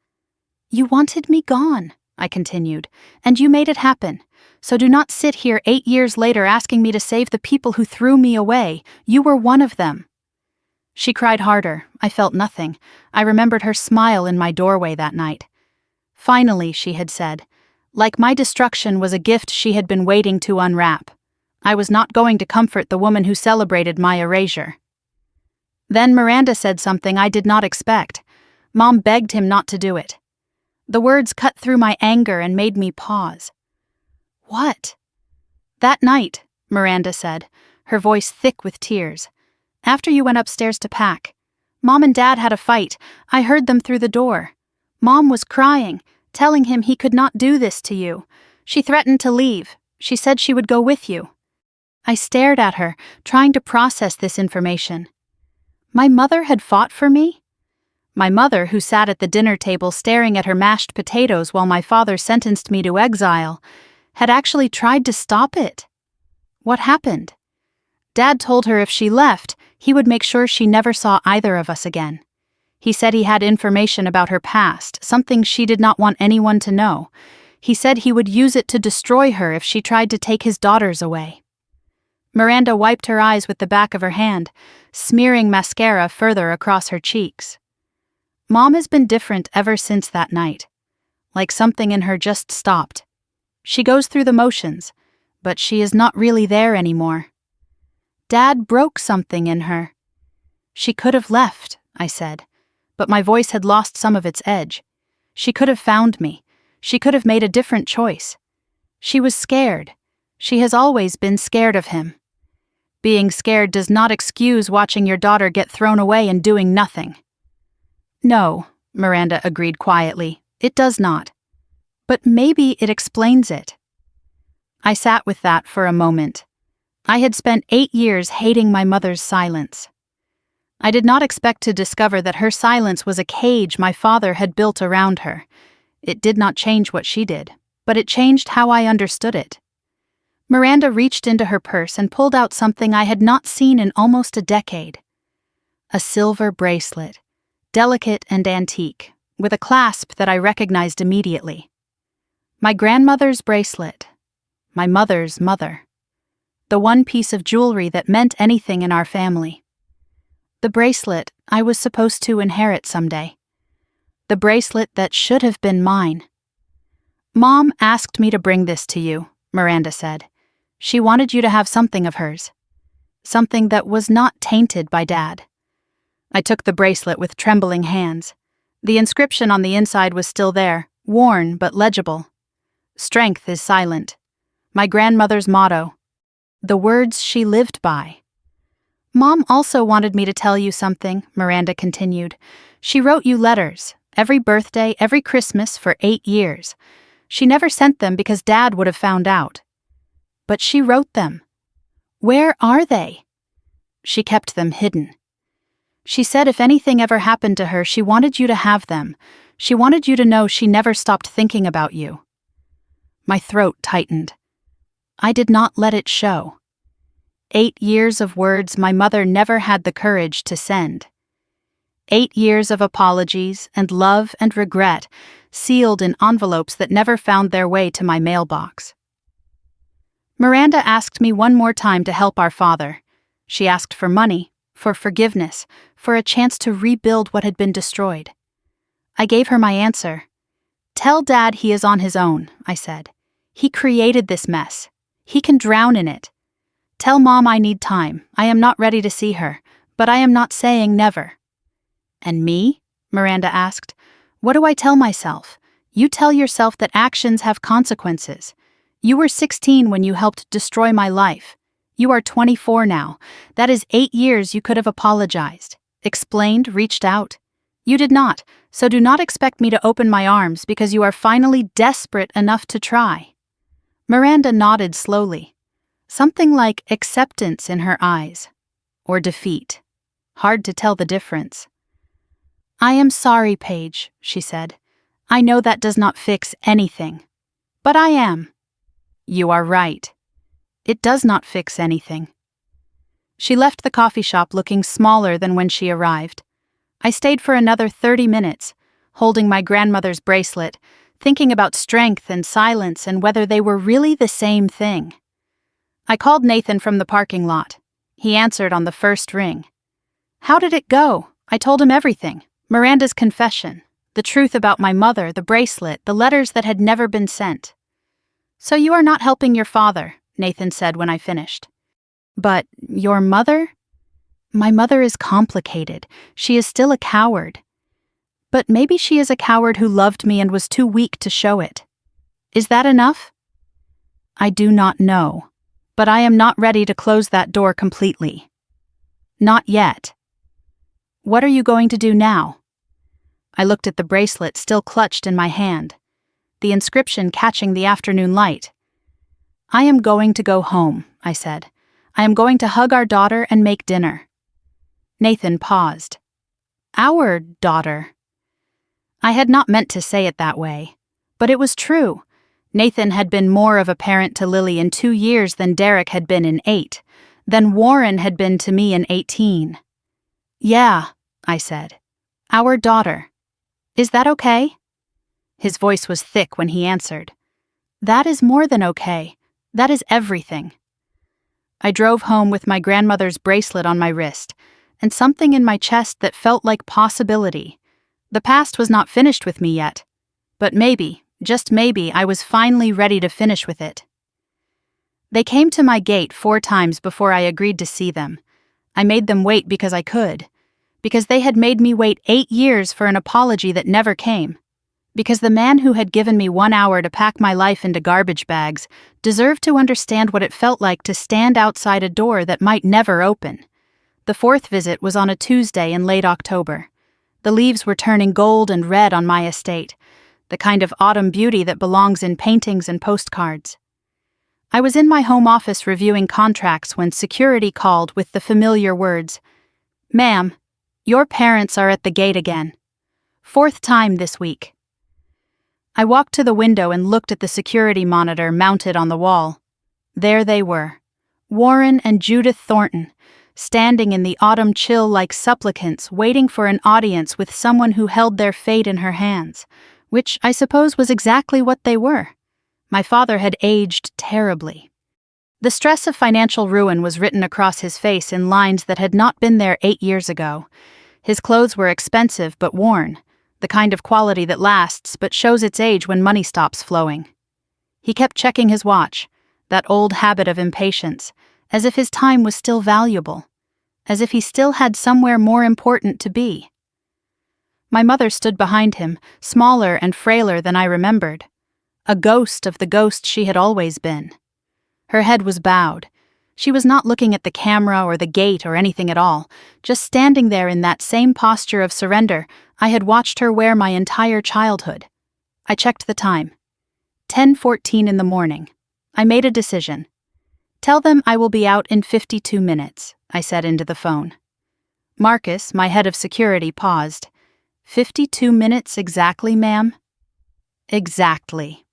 You wanted me gone, I continued, and you made it happen. So do not sit here 8 years later asking me to save the people who threw me away. You were one of them. She cried harder. I felt nothing. I remembered her smile in my doorway that night. Finally, she had said, like my destruction was a gift she had been waiting to unwrap. I was not going to comfort the woman who celebrated my erasure. Then Miranda said something I did not expect. Mom begged him not to do it. The words cut through my anger and made me pause. What? That night, Miranda said, her voice thick with tears. After you went upstairs to pack. Mom and Dad had a fight. I heard them through the door. Mom was crying, telling him he could not do this to you. She threatened to leave. She said she would go with you. I stared at her, trying to process this information. My mother had fought for me? My mother, who sat at the dinner table staring at her mashed potatoes while my father sentenced me to exile, had actually tried to stop it. What happened? Dad told her if she left, he would make sure she never saw either of us again. He said he had information about her past, something she did not want anyone to know. He said he would use it to destroy her if she tried to take his daughters away. Miranda wiped her eyes with the back of her hand, smearing mascara further across her cheeks. Mom has been different ever since that night. Like something in her just stopped. She goes through the motions, but she is not really there anymore. Dad broke something in her. She could have left, I said, but my voice had lost some of its edge. She could have found me. She could have made a different choice. She was scared. She has always been scared of him. Being scared does not excuse watching your daughter get thrown away and doing nothing. No, Miranda agreed quietly, it does not. But maybe it explains it. I sat with that for a moment. I had spent 8 years hating my mother's silence. I did not expect to discover that her silence was a cage my father had built around her. It did not change what she did, but it changed how I understood it. Miranda reached into her purse and pulled out something I had not seen in almost a decade. A silver bracelet, delicate and antique, with a clasp that I recognized immediately. My grandmother's bracelet. My mother's mother. The one piece of jewelry that meant anything in our family. The bracelet I was supposed to inherit someday. The bracelet that should have been mine. "Mom asked me to bring this to you," Miranda said. "She wanted you to have something of hers. Something that was not tainted by Dad." I took the bracelet with trembling hands. The inscription on the inside was still there, worn but legible. "Strength is silent." My grandmother's motto. The words she lived by. "Mom also wanted me to tell you something," Miranda continued. "She wrote you letters, every birthday, every Christmas for 8 years. She never sent them because Dad would have found out. But she wrote them. Where are they?" "She kept them hidden. She said if anything ever happened to her, she wanted you to have them. She wanted you to know she never stopped thinking about you." My throat tightened. I did not let it show. 8 years of words my mother never had the courage to send. 8 years of apologies and love and regret, sealed in envelopes that never found their way to my mailbox. Miranda asked me one more time to help our father. She asked for money, for forgiveness, for a chance to rebuild what had been destroyed. I gave her my answer. "Tell Dad he is on his own," I said. "He created this mess. He can drown in it. Tell Mom I need time. I am not ready to see her, but I am not saying never." "And me?" Miranda asked. "What do I tell myself?" "You tell yourself that actions have consequences. You were 16 when you helped destroy my life. You are 24 now. That is 8 years you could have apologized, explained, reached out. You did not, so do not expect me to open my arms because you are finally desperate enough to try." Miranda nodded slowly, something like acceptance in her eyes, or defeat. Hard to tell the difference. "I am sorry, Paige," she said. "I know that does not fix anything. But I am." "You are right. It does not fix anything." She left the coffee shop looking smaller than when she arrived. I stayed for another 30 minutes, holding my grandmother's bracelet, thinking about strength and silence and whether they were really the same thing. I called Nathan from the parking lot. He answered on the first ring. "How did it go?" I told him everything. Miranda's confession, the truth about my mother, the bracelet, the letters that had never been sent. "So you are not helping your father," Nathan said when I finished. "But your mother?" "My mother is complicated. She is still a coward. But maybe she is a coward who loved me and was too weak to show it. Is that enough?" "I do not know, but I am not ready to close that door completely. Not yet." "What are you going to do now?" I looked at the bracelet still clutched in my hand, the inscription catching the afternoon light. "I am going to go home," I said. "I am going to hug our daughter and make dinner." Nathan paused. "Our daughter?" I had not meant to say it that way, but it was true. Nathan had been more of a parent to Lily in 2 years than Derek had been in 8, than Warren had been to me in 18. "Yeah," I said. "Our daughter. Is that okay?" His voice was thick when he answered. "That is more than okay. That is everything." I drove home with my grandmother's bracelet on my wrist, and something in my chest that felt like possibility. The past was not finished with me yet, but maybe, just maybe, I was finally ready to finish with it. They came to my gate 4 times before I agreed to see them. I made them wait because I could. Because they had made me wait 8 years for an apology that never came. Because the man who had given me 1 hour to pack my life into garbage bags deserved to understand what it felt like to stand outside a door that might never open. The 4th visit was on a Tuesday in late October. The leaves were turning gold and red on my estate, the kind of autumn beauty that belongs in paintings and postcards. I was in my home office reviewing contracts when security called with the familiar words, "Ma'am, your parents are at the gate again. 4th time this week." I walked to the window and looked at the security monitor mounted on the wall. There they were, Warren and Judith Thornton, standing in the autumn chill like supplicants waiting for an audience with someone who held their fate in her hands, which I suppose was exactly what they were. My father had aged terribly. The stress of financial ruin was written across his face in lines that had not been there 8 years ago. His clothes were expensive but worn. the kind of quality that lasts but shows its age when money stops flowing. He kept checking his watch, that old habit of impatience, as if his time was still valuable, as if he still had somewhere more important to be. My mother stood behind him, smaller and frailer than I remembered, a ghost of the ghost she had always been. Her head was bowed. She was not looking at the camera or the gate or anything at all, just standing there in that same posture of surrender I had watched her wear my entire childhood. I checked the time. 10:14 in the morning. I made a decision. "Tell them I will be out in 52 minutes, I said into the phone. Marcus, my head of security, paused. 52 minutes exactly, ma'am?" "Exactly."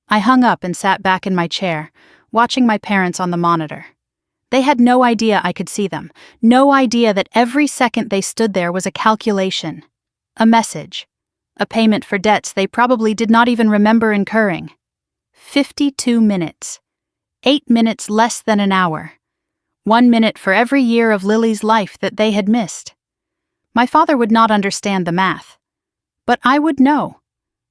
I hung up and sat back in my chair, watching my parents on the monitor. They had no idea I could see them, no idea that every second they stood there was a calculation, a message, a payment for debts they probably did not even remember incurring. 52 minutes. 8 minutes less than an hour. 1 minute for every year of Lily's life that they had missed. My father would not understand the math. But I would know.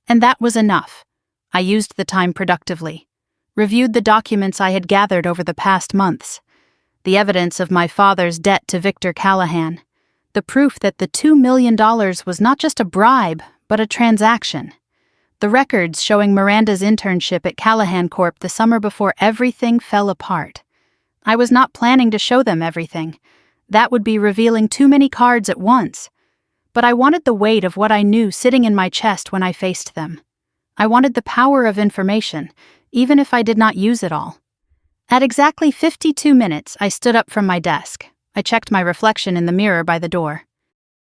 And that was enough. I used the time productively. Reviewed the documents I had gathered over the past months. The evidence of my father's debt to Victor Callahan. The proof that the $2 million was not just a bribe, but a transaction. The records showing Miranda's internship at Callahan Corp the summer before everything fell apart. I was not planning to show them everything. That would be revealing too many cards at once. But I wanted the weight of what I knew sitting in my chest when I faced them. I wanted the power of information, even if I did not use it all. At exactly 52 minutes, I stood up from my desk. I checked my reflection in the mirror by the door.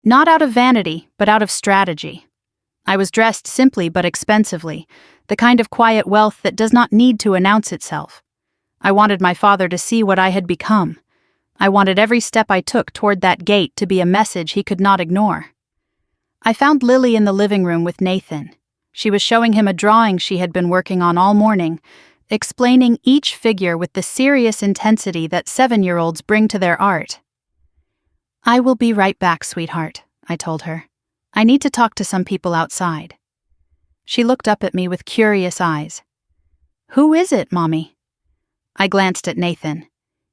Not out of vanity, but out of strategy. I was dressed simply but expensively, the kind of quiet wealth that does not need to announce itself. I wanted my father to see what I had become. I wanted every step I took toward that gate to be a message he could not ignore. I found Lily in the living room with Nathan. She was showing him a drawing she had been working on all morning, explaining each figure with the serious intensity that 7-year-olds bring to their art. "I will be right back, sweetheart," I told her. "I need to talk to some people outside." She looked up at me with curious eyes. "Who is it, Mommy?" I glanced at Nathan.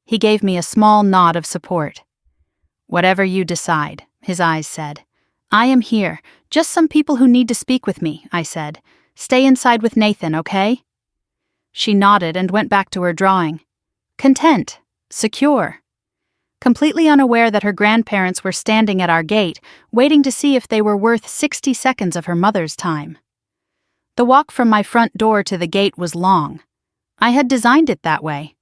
He gave me a small nod of support. "Whatever you decide," his eyes said. "I am here. Just some people who need to speak with me," I said. "Stay inside with Nathan, okay?" She nodded and went back to her drawing. Content. Secure. Completely unaware that her grandparents were standing at our gate, waiting to see if they were worth 60 seconds of her mother's time. The walk from my front door to the gate was long. I had designed it that way.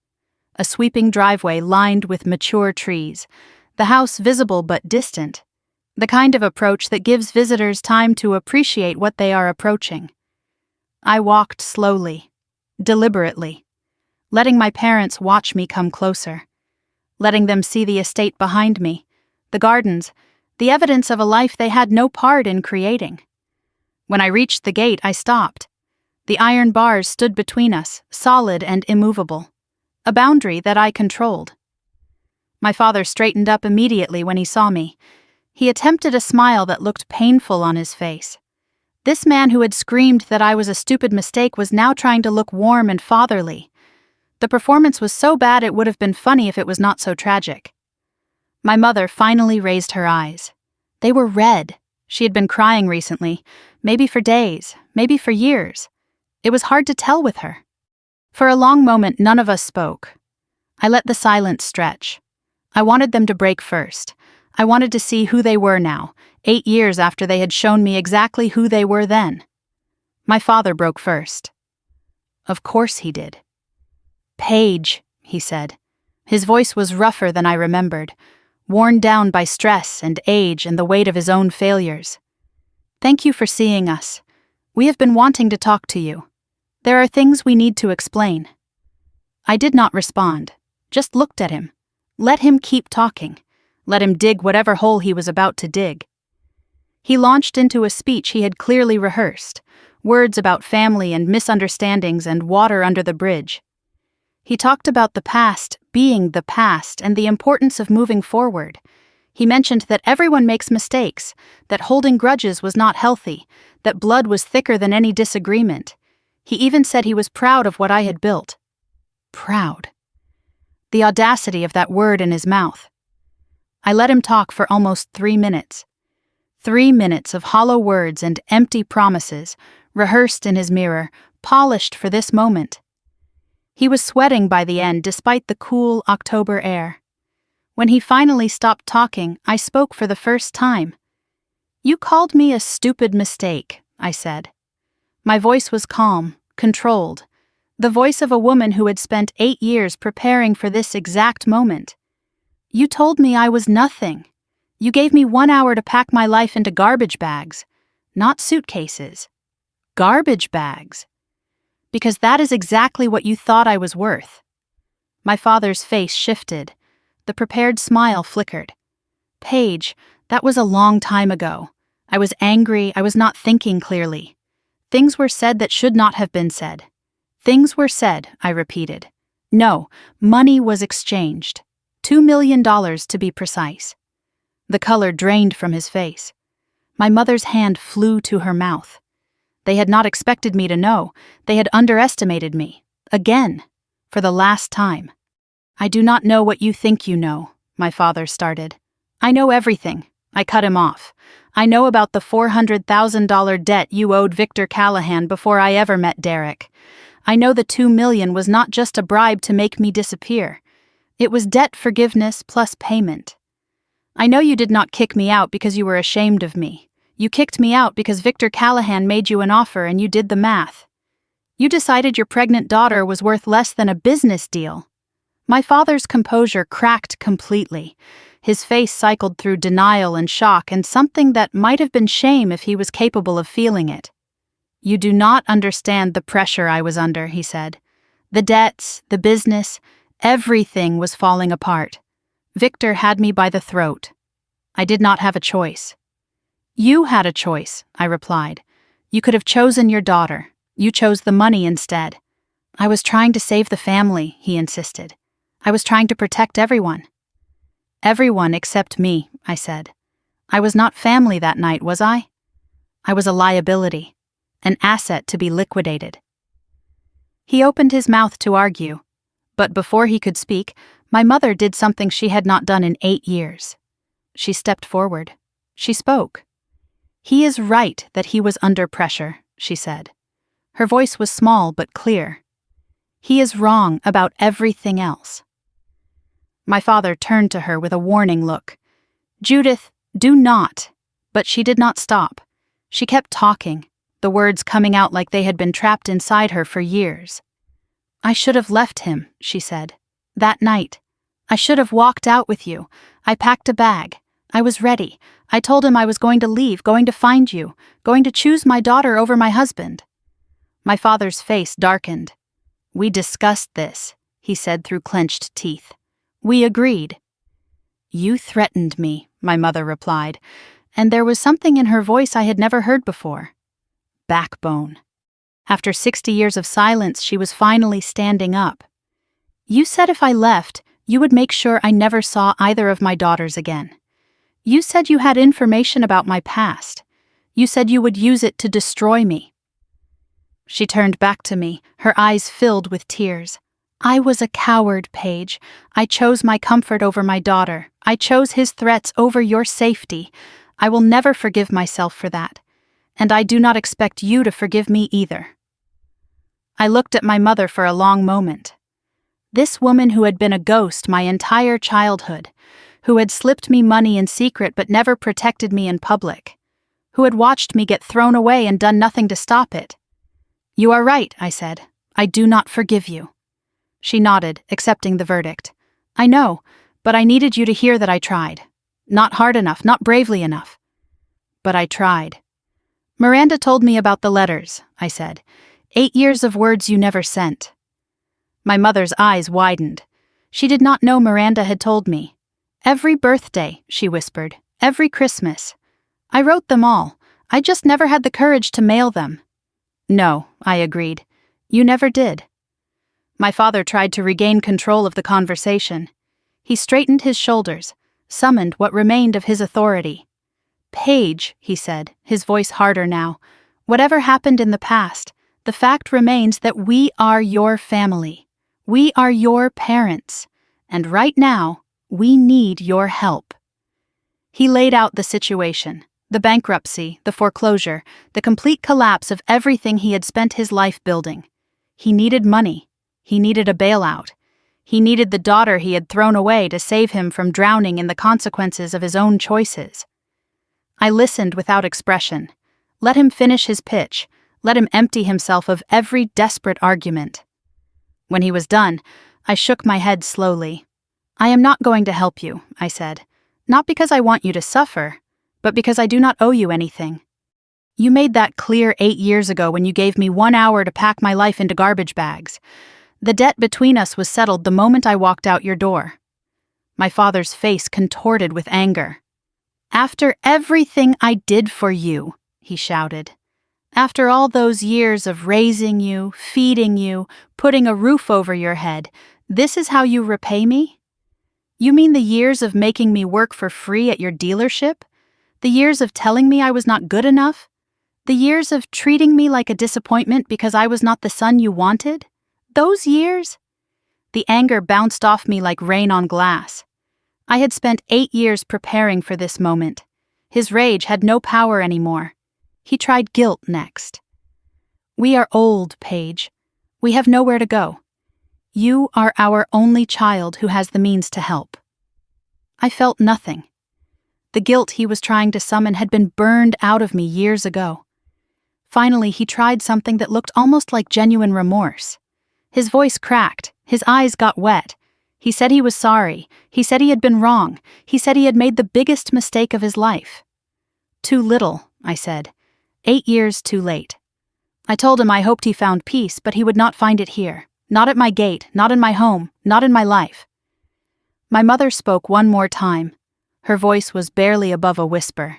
A sweeping driveway lined with mature trees, the house visible but distant, the kind of approach that gives visitors time to appreciate what they are approaching. I walked slowly, deliberately, letting my parents watch me come closer, letting them see the estate behind me, the gardens, the evidence of a life they had no part in creating. When I reached the gate, I stopped. The iron bars stood between us, solid and immovable, a boundary that I controlled. My father straightened up immediately when he saw me. He attempted a smile that looked painful on his face. This man who had screamed that I was a stupid mistake was now trying to look warm and fatherly. The performance was so bad it would have been funny if it was not so tragic. My mother finally raised her eyes. They were red. She had been crying recently, maybe for days, maybe for years. It was hard to tell with her. For a long moment, none of us spoke. I let the silence stretch. I wanted them to break first. I wanted to see who they were now, 8 years after they had shown me exactly who they were then. My father broke first. Of course he did. "Paige," he said. His voice was rougher than I remembered, worn down by stress and age and the weight of his own failures. "Thank you for seeing us. We have been wanting to talk to you. There are things we need to explain." I did not respond, just looked at him. Let him keep talking. Let him dig whatever hole he was about to dig. He launched into a speech he had clearly rehearsed, words about family and misunderstandings and water under the bridge. He talked about the past being the past and the importance of moving forward. He mentioned that everyone makes mistakes, that holding grudges was not healthy, that blood was thicker than any disagreement. He even said he was proud of what I had built. Proud. The audacity of that word in his mouth. I let him talk for almost 3 minutes. 3 minutes of hollow words and empty promises, rehearsed in his mirror, polished for this moment. He was sweating by the end despite the cool October air. When he finally stopped talking, I spoke for the first time. "You called me a stupid mistake," I said. My voice was calm, controlled, the voice of a woman who had spent 8 years preparing for this exact moment. "You told me I was nothing. You gave me 1 hour to pack my life into garbage bags, not suitcases. Garbage bags. Because that is exactly what you thought I was worth." My father's face shifted. The prepared smile flickered. "Paige, that was a long time ago. I was angry, I was not thinking clearly. Things were said that should not have been said. Things were said," I repeated. "No, money was exchanged. $2 million to be precise." The color drained from his face. My mother's hand flew to her mouth. They had not expected me to know. They had underestimated me. Again. For the last time. "I do not know what you think you know," my father started. "I know everything." I cut him off. "I know about the $400,000 debt you owed Victor Callahan before I ever met Derek. I know the $2 million was not just a bribe to make me disappear. It was debt forgiveness plus payment. I know you did not kick me out because you were ashamed of me. You kicked me out because Victor Callahan made you an offer and you did the math. You decided your pregnant daughter was worth less than a business deal." My father's composure cracked completely. His face cycled through denial and shock and something that might have been shame if he was capable of feeling it. "You do not understand the pressure I was under," he said. "The debts, the business, everything was falling apart. Victor had me by the throat. I did not have a choice." "You had a choice," I replied. "You could have chosen your daughter. You chose the money instead." "I was trying to save the family," he insisted. "I was trying to protect everyone." "Everyone except me," I said. "I was not family that night, was I? I was a liability, an asset to be liquidated." He opened his mouth to argue, but before he could speak, my mother did something she had not done in 8 years. She stepped forward. She spoke. "He is right that he was under pressure," she said. Her voice was small but clear. "He is wrong about everything else." My father turned to her with a warning look. "Judith, do not." But she did not stop. She kept talking, the words coming out like they had been trapped inside her for years. "I should have left him," she said. "That night. I should have walked out with you. I packed a bag. I was ready. I told him I was going to leave, going to find you, going to choose my daughter over my husband." My father's face darkened. "We discussed this," he said through clenched teeth. "We agreed." "You threatened me," my mother replied, and there was something in her voice I had never heard before. Backbone. After 60 years of silence, she was finally standing up. "You said if I left, you would make sure I never saw either of my daughters again. You said you had information about my past. You said you would use it to destroy me." She turned back to me, her eyes filled with tears. "I was a coward, Paige. I chose my comfort over my daughter. I chose his threats over your safety. I will never forgive myself for that. And I do not expect you to forgive me either." I looked at my mother for a long moment. This woman who had been a ghost my entire childhood, who had slipped me money in secret but never protected me in public, who had watched me get thrown away and done nothing to stop it. "You are right," I said. "I do not forgive you." She nodded, accepting the verdict. "I know, but I needed you to hear that I tried. Not hard enough, not bravely enough. But I tried." "Miranda told me about the letters," I said. 8 years of words you never sent." My mother's eyes widened. She did not know Miranda had told me. "Every birthday," she whispered. "Every Christmas. I wrote them all. I just never had the courage to mail them." "No," I agreed. "You never did." My father tried to regain control of the conversation. He straightened his shoulders. summoned what remained of his authority. "Paige," he said, his voice harder now, "whatever happened in the past, the fact remains that we are your family. We are your parents. And right now, we need your help." He laid out the situation, the bankruptcy, the foreclosure, the complete collapse of everything he had spent his life building. He needed money. He needed a bailout. He needed the daughter he had thrown away to save him from drowning in the consequences of his own choices. I listened without expression. Let him finish his pitch. Let him empty himself of every desperate argument. When he was done, I shook my head slowly. "I am not going to help you," I said. "Not because I want you to suffer, but because I do not owe you anything. You made that clear 8 years ago when you gave me 1 hour to pack my life into garbage bags. The debt between us was settled the moment I walked out your door." My father's face contorted with anger. "After everything I did for you," he shouted. "After all those years of raising you, feeding you, putting a roof over your head, this is how you repay me? You mean the years of making me work for free at your dealership? The years of telling me I was not good enough? The years of treating me like a disappointment because I was not the son you wanted? Those years?" The anger bounced off me like rain on glass. I had spent 8 years preparing for this moment. His rage had no power anymore. He tried guilt next. "We are old, Paige. We have nowhere to go. You are our only child who has the means to help." I felt nothing. The guilt he was trying to summon had been burned out of me years ago. Finally, he tried something that looked almost like genuine remorse. His voice cracked, his eyes got wet. He said he was sorry. He said he had been wrong. He said he had made the biggest mistake of his life. "Too little," I said. 8 years too late. I told him I hoped he found peace, but he would not find it here. Not at my gate, not in my home, not in my life. My mother spoke one more time. Her voice was barely above a whisper.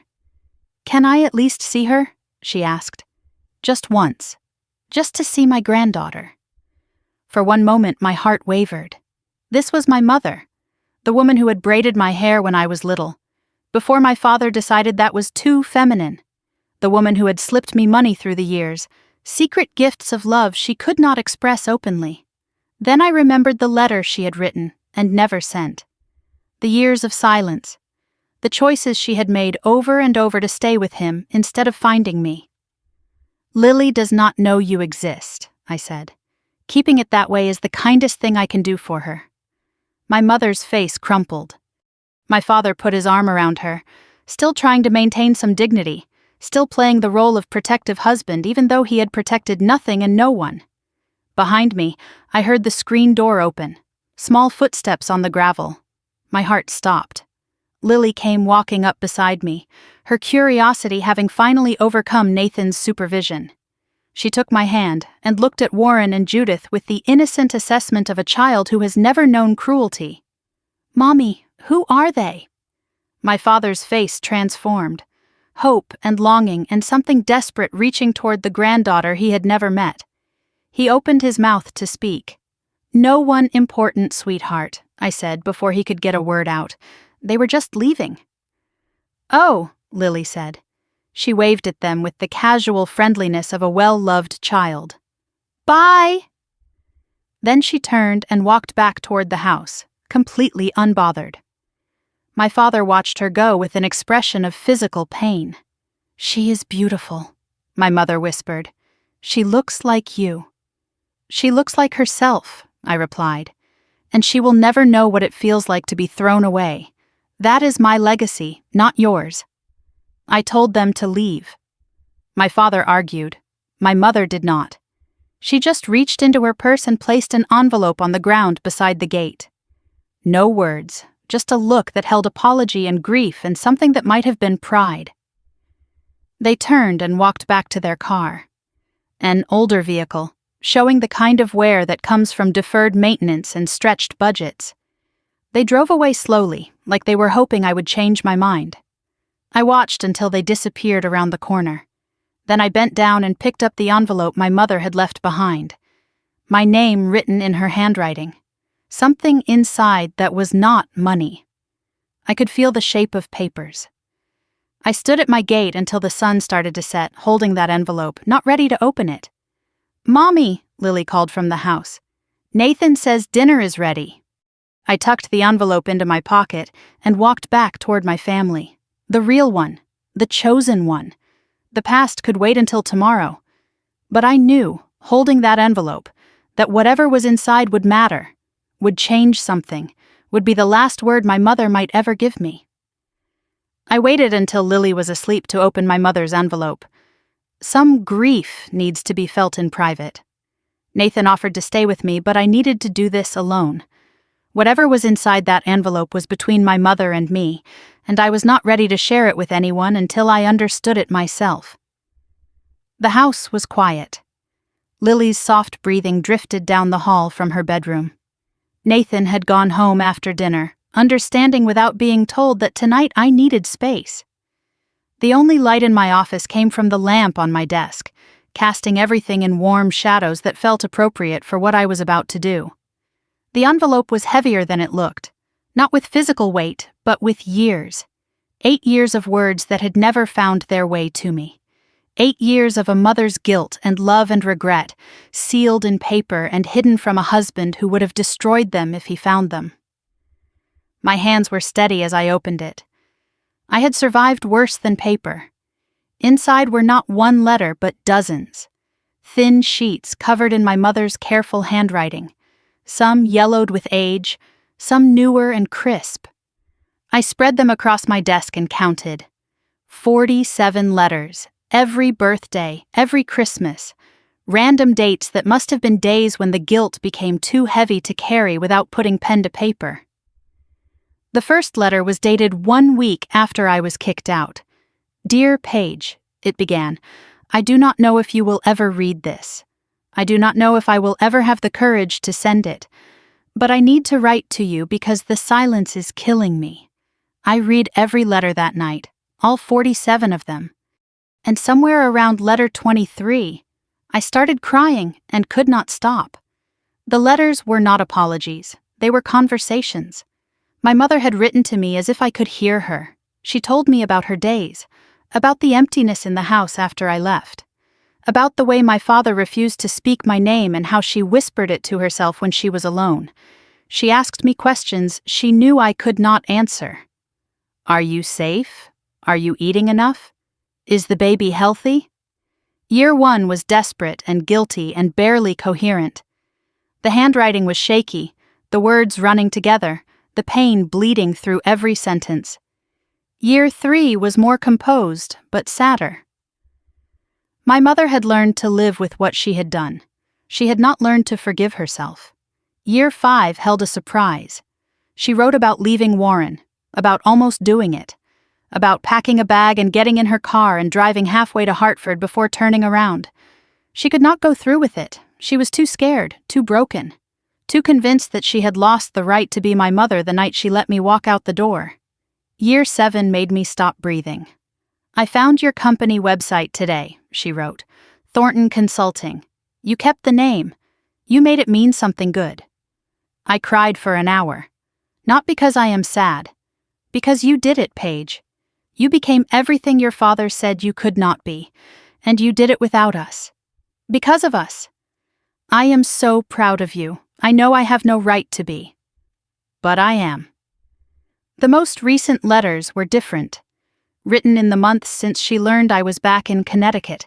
"Can I at least see her?" she asked. "Just once. Just to see my granddaughter." For one moment my heart wavered. This was my mother, the woman who had braided my hair when I was little, before my father decided that was too feminine. The woman who had slipped me money through the years, secret gifts of love she could not express openly. Then I remembered the letter she had written and never sent. The years of silence. The choices she had made over and over to stay with him instead of finding me. "Lily does not know you exist," I said. "Keeping it that way is the kindest thing I can do for her." My mother's face crumpled. My father put his arm around her, still trying to maintain some dignity, still playing the role of protective husband even though he had protected nothing and no one. Behind me, I heard the screen door open, small footsteps on the gravel. My heart stopped. Lily came walking up beside me, her curiosity having finally overcome Nathan's supervision. She took my hand and looked at Warren and Judith with the innocent assessment of a child who has never known cruelty. "Mommy, who are they?" My father's face transformed, hope and longing and something desperate reaching toward the granddaughter he had never met. He opened his mouth to speak. "No one important, sweetheart," I said before he could get a word out. "They were just leaving." "Oh," Lily said. She waved at them with the casual friendliness of a well-loved child. "Bye!" Then she turned and walked back toward the house, completely unbothered. My father watched her go with an expression of physical pain. "She is beautiful," my mother whispered. "She looks like you." "She looks like herself," I replied. "And she will never know what it feels like to be thrown away. That is my legacy, not yours." I told them to leave. My father argued. My mother did not. She just reached into her purse and placed an envelope on the ground beside the gate. No words, just a look that held apology and grief and something that might have been pride. They turned and walked back to their car. An older vehicle, showing the kind of wear that comes from deferred maintenance and stretched budgets. They drove away slowly, like they were hoping I would change my mind. I watched until they disappeared around the corner. Then I bent down and picked up the envelope my mother had left behind. My name written in her handwriting. Something inside that was not money. I could feel the shape of papers. I stood at my gate until the sun started to set, holding that envelope, not ready to open it. "Mommy," Lily called from the house. "Nathan says dinner is ready." I tucked the envelope into my pocket and walked back toward my family. The real one, the chosen one. The past could wait until tomorrow. But I knew, holding that envelope, that whatever was inside would matter, would change something, would be the last word my mother might ever give me. I waited until Lily was asleep to open my mother's envelope. Some grief needs to be felt in private. Nathan offered to stay with me, but I needed to do this alone. Whatever was inside that envelope was between my mother and me, and I was not ready to share it with anyone until I understood it myself. The house was quiet. Lily's soft breathing drifted down the hall from her bedroom. Nathan had gone home after dinner, understanding without being told that tonight I needed space. The only light in my office came from the lamp on my desk, casting everything in warm shadows that felt appropriate for what I was about to do. The envelope was heavier than it looked, not with physical weight, but with years. 8 years of words that had never found their way to me. 8 years of a mother's guilt and love and regret, sealed in paper and hidden from a husband who would have destroyed them if he found them. My hands were steady as I opened it. I had survived worse than paper. Inside were not one letter but dozens. Thin sheets covered in my mother's careful handwriting, some yellowed with age, some newer and crisp. I spread them across my desk and counted. 47 letters, every birthday, every Christmas, random dates that must have been days when the guilt became too heavy to carry without putting pen to paper. The first letter was dated 1 week after I was kicked out. "Dear Paige," it began, "I do not know if you will ever read this. I do not know if I will ever have the courage to send it. But I need to write to you because the silence is killing me. I read every letter that night, all 47 of them. And somewhere around letter 23, I started crying and could not stop. The letters were not apologies, they were conversations. My mother had written to me as if I could hear her. She told me about her days, about the emptiness in the house after I left, about the way my father refused to speak my name and how she whispered it to herself when she was alone. She asked me questions she knew I could not answer. "Are you safe? Are you eating enough? Is the baby healthy?" Year 1 was desperate and guilty and barely coherent. The handwriting was shaky, the words running together, the pain bleeding through every sentence. Year 3 was more composed, but sadder. My mother had learned to live with what she had done. She had not learned to forgive herself. Year 5 held a surprise. She wrote about leaving Warren, about almost doing it, about packing a bag and getting in her car and driving halfway to Hartford before turning around. She could not go through with it. She was too scared, too broken, too convinced that she had lost the right to be my mother the night she let me walk out the door. Year 7 made me stop breathing. "I found your company website today," she wrote. "Thornton Consulting. You kept the name. You made it mean something good." I cried for an hour. Not because I am sad. Because you did it, Paige. You became everything your father said you could not be, and you did it without us. Because of us. I am so proud of you. I know I have no right to be. But I am. The most recent letters were different, written in the months since she learned I was back in Connecticut,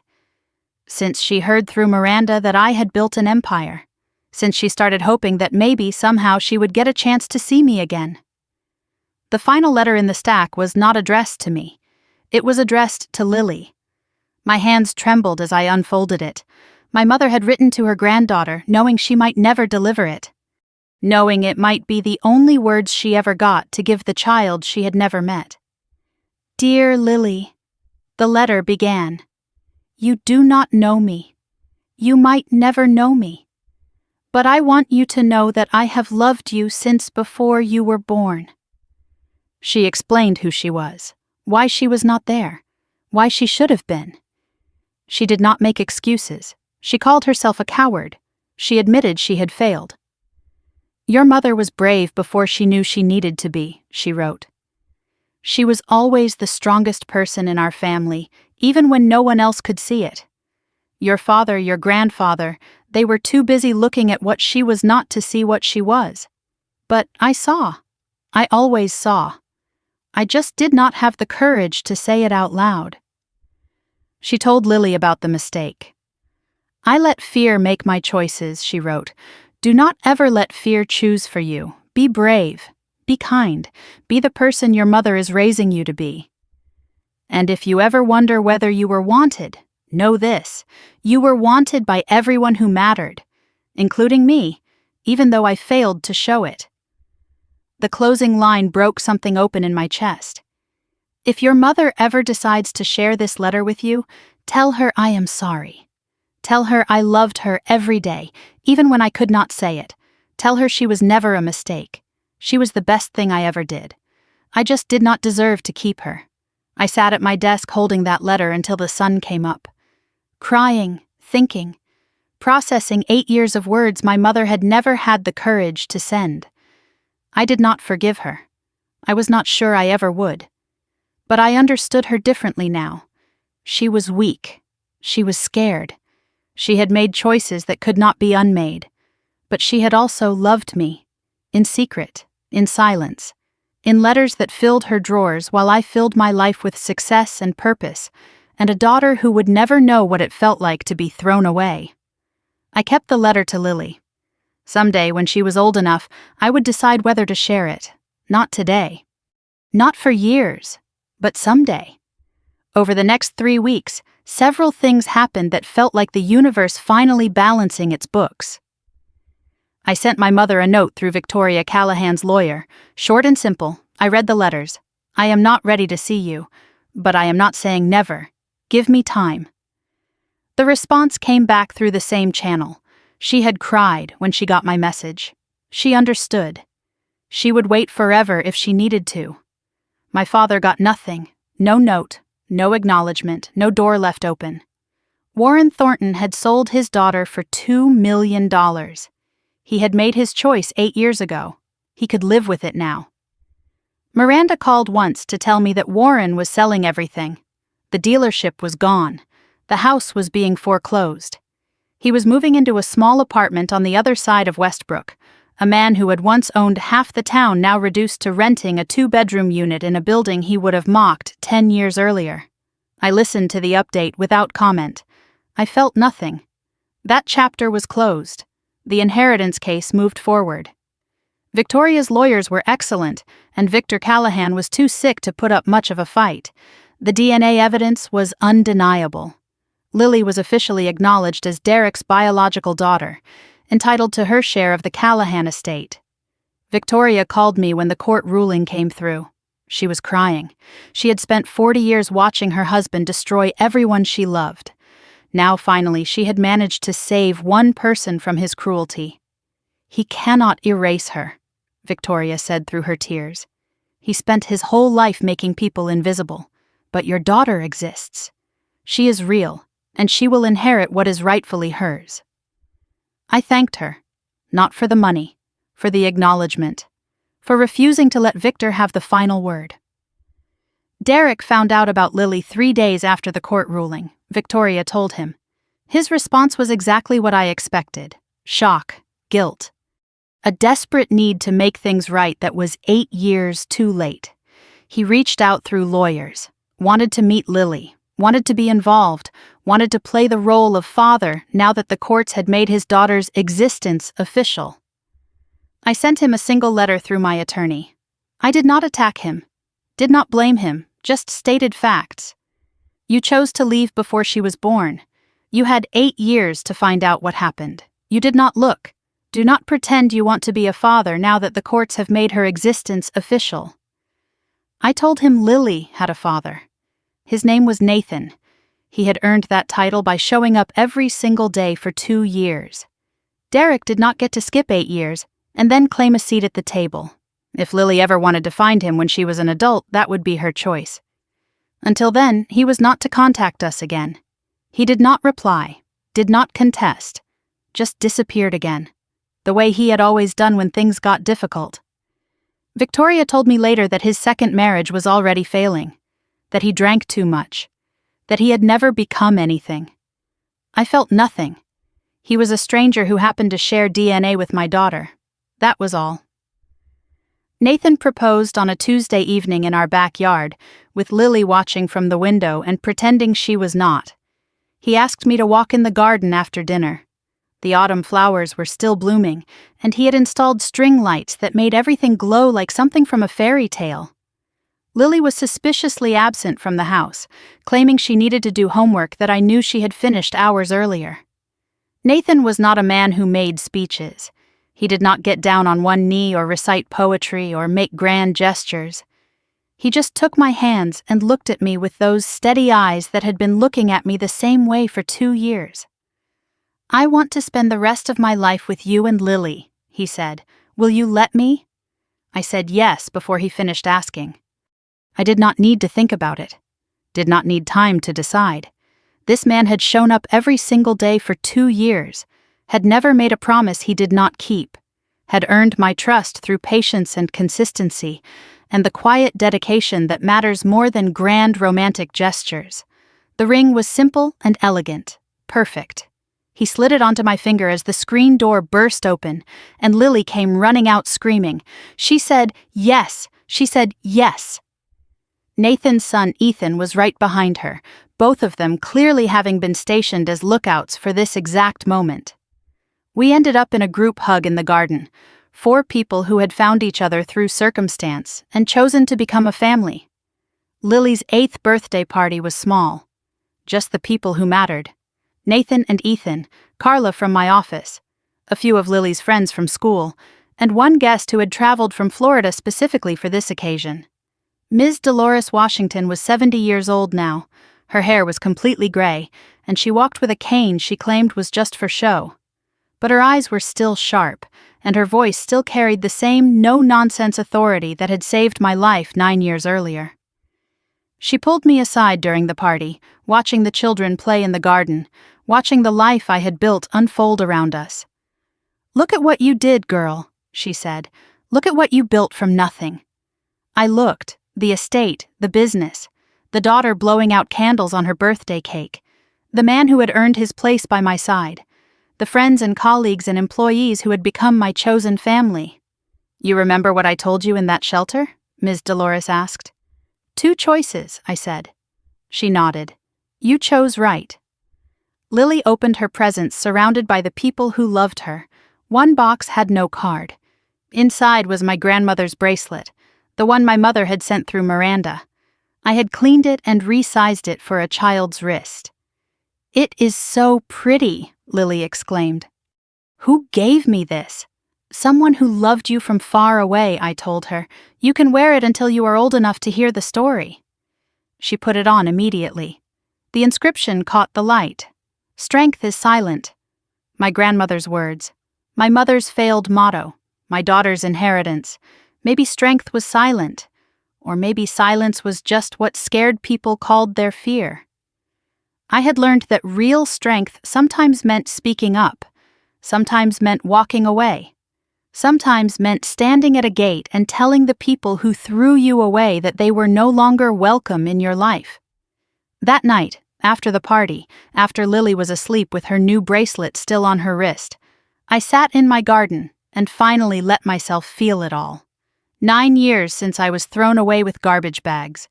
since she heard through Miranda that I had built an empire, since she started hoping that maybe somehow she would get a chance to see me again. The final letter in the stack was not addressed to me. It was addressed to Lily. My hands trembled as I unfolded it. My mother had written to her granddaughter, knowing she might never deliver it, knowing it might be the only words she ever got to give the child she had never met. "Dear Lily," the letter began, "you do not know me. You might never know me. But I want you to know that I have loved you since before you were born." She explained who she was, why she was not there, why she should have been. She did not make excuses. She called herself a coward. She admitted she had failed. "Your mother was brave before she knew she needed to be," she wrote. She was always the strongest person in our family, even when no one else could see it. Your father, your grandfather, they were too busy looking at what she was not to see what she was. But I saw. I always saw. I just did not have the courage to say it out loud. She told Lily about the mistake. I let fear make my choices, she wrote. Do not ever let fear choose for you. Be brave. Be kind. Be the person your mother is raising you to be. And if you ever wonder whether you were wanted, know this: you were wanted by everyone who mattered, including me, even though I failed to show it. The closing line broke something open in my chest. If your mother ever decides to share this letter with you, tell her I am sorry. Tell her I loved her every day, even when I could not say it. Tell her she was never a mistake. She was the best thing I ever did. I just did not deserve to keep her. I sat at my desk holding that letter until the sun came up. Crying, thinking, processing 8 years of words my mother had never had the courage to send. I did not forgive her. I was not sure I ever would. But I understood her differently now. She was weak. She was scared. She had made choices that could not be unmade. But she had also loved me. In secret, in silence, in letters that filled her drawers while I filled my life with success and purpose, and a daughter who would never know what it felt like to be thrown away. I kept the letter to Lily. Someday, when she was old enough, I would decide whether to share it. Not today. Not for years, but someday. Over the next 3 weeks, several things happened that felt like the universe finally balancing its books. I sent my mother a note through Victoria Callahan's lawyer. Short and simple, I read the letters. I am not ready to see you, but I am not saying never. Give me time. The response came back through the same channel. She had cried when she got my message. She understood. She would wait forever if she needed to. My father got nothing. No note, no acknowledgement, no door left open. Warren Thornton had sold his daughter for $2 million. He had made his choice 8 years ago. He could live with it now. Miranda called once to tell me that Warren was selling everything. The dealership was gone. The house was being foreclosed. He was moving into a small apartment on the other side of Westbrook. A man who had once owned half the town now reduced to renting a 2-bedroom unit in a building he would have mocked 10 years earlier. I listened to the update without comment. I felt nothing. That chapter was closed. The inheritance case moved forward. Victoria's lawyers were excellent, and Victor Callahan was too sick to put up much of a fight. The DNA evidence was undeniable. Lily was officially acknowledged as Derek's biological daughter, entitled to her share of the Callahan estate. Victoria called me when the court ruling came through. She was crying. She had spent 40 years watching her husband destroy everyone she loved. Now, finally, she had managed to save one person from his cruelty. He cannot erase her, Victoria said through her tears. He spent his whole life making people invisible, but your daughter exists. She is real, and she will inherit what is rightfully hers. I thanked her, not for the money, for the acknowledgement, for refusing to let Victor have the final word. Derek found out about Lily 3 days after the court ruling, Victoria told him. His response was exactly what I expected: shock, guilt. A desperate need to make things right that was 8 years too late. He reached out through lawyers, wanted to meet Lily, wanted to be involved, wanted to play the role of father now that the courts had made his daughter's existence official. I sent him a single letter through my attorney. I did not attack him, did not blame him, just stated facts. You chose to leave before she was born. You had 8 years to find out what happened. You did not look. Do not pretend you want to be a father now that the courts have made her existence official. I told him Lily had a father. His name was Nathan. He had earned that title by showing up every single day for 2 years. Derek did not get to skip 8 years and then claim a seat at the table. If Lily ever wanted to find him when she was an adult, that would be her choice. Until then, he was not to contact us again. He did not reply, did not contest, just disappeared again, the way he had always done when things got difficult. Victoria told me later that his second marriage was already failing, that he drank too much, that he had never become anything. I felt nothing. He was a stranger who happened to share DNA with my daughter. That was all. Nathan proposed on a Tuesday evening in our backyard, with Lily watching from the window and pretending she was not. He asked me to walk in the garden after dinner. The autumn flowers were still blooming, and he had installed string lights that made everything glow like something from a fairy tale. Lily was suspiciously absent from the house, claiming she needed to do homework that I knew she had finished hours earlier. Nathan was not a man who made speeches. He did not get down on one knee or recite poetry or make grand gestures. He just took my hands and looked at me with those steady eyes that had been looking at me the same way for 2 years. "I want to spend the rest of my life with you and Lily," he said. "Will you let me?" I said yes before he finished asking. I did not need to think about it. Did not need time to decide. This man had shown up every single day for 2 years, had never made a promise he did not keep, had earned my trust through patience and consistency, and the quiet dedication that matters more than grand romantic gestures. The ring was simple and elegant, perfect. He slid it onto my finger as the screen door burst open, and Lily came running out screaming. She said, "Yes!" She said, "Yes!" Nathan's son Ethan was right behind her, both of them clearly having been stationed as lookouts for this exact moment. We ended up in a group hug in the garden, 4 people who had found each other through circumstance and chosen to become a family. Lily's 8th birthday party was small. Just the people who mattered. Nathan and Ethan, Carla from my office, a few of Lily's friends from school, and one guest who had traveled from Florida specifically for this occasion. Ms. Dolores Washington was 70 years old now. Her hair was completely gray, and she walked with a cane she claimed was just for show. But her eyes were still sharp, and her voice still carried the same no-nonsense authority that had saved my life 9 years earlier. She pulled me aside during the party, watching the children play in the garden, watching the life I had built unfold around us. "Look at what you did, girl," she said. "Look at what you built from nothing." I looked, the estate, the business, the daughter blowing out candles on her birthday cake, the man who had earned his place by my side, the friends and colleagues and employees who had become my chosen family. "You remember what I told you in that shelter?" Ms. Dolores asked. "2 choices," I said. She nodded. "You chose right." Lily opened her presents surrounded by the people who loved her. One box had no card. Inside was my grandmother's bracelet, the one my mother had sent through Miranda. I had cleaned it and resized it for a child's wrist. "It is so pretty," Lily exclaimed. "Who gave me this?" "Someone who loved you from far away," I told her. "You can wear it until you are old enough to hear the story." She put it on immediately. The inscription caught the light. "Strength is silent." My grandmother's words. My mother's failed motto. My daughter's inheritance. Maybe strength was silent. Or maybe silence was just what scared people called their fear. I had learned that real strength sometimes meant speaking up, sometimes meant walking away, sometimes meant standing at a gate and telling the people who threw you away that they were no longer welcome in your life. That night, after the party, after Lily was asleep with her new bracelet still on her wrist, I sat in my garden and finally let myself feel it all. 9 years since I was thrown away with garbage bags.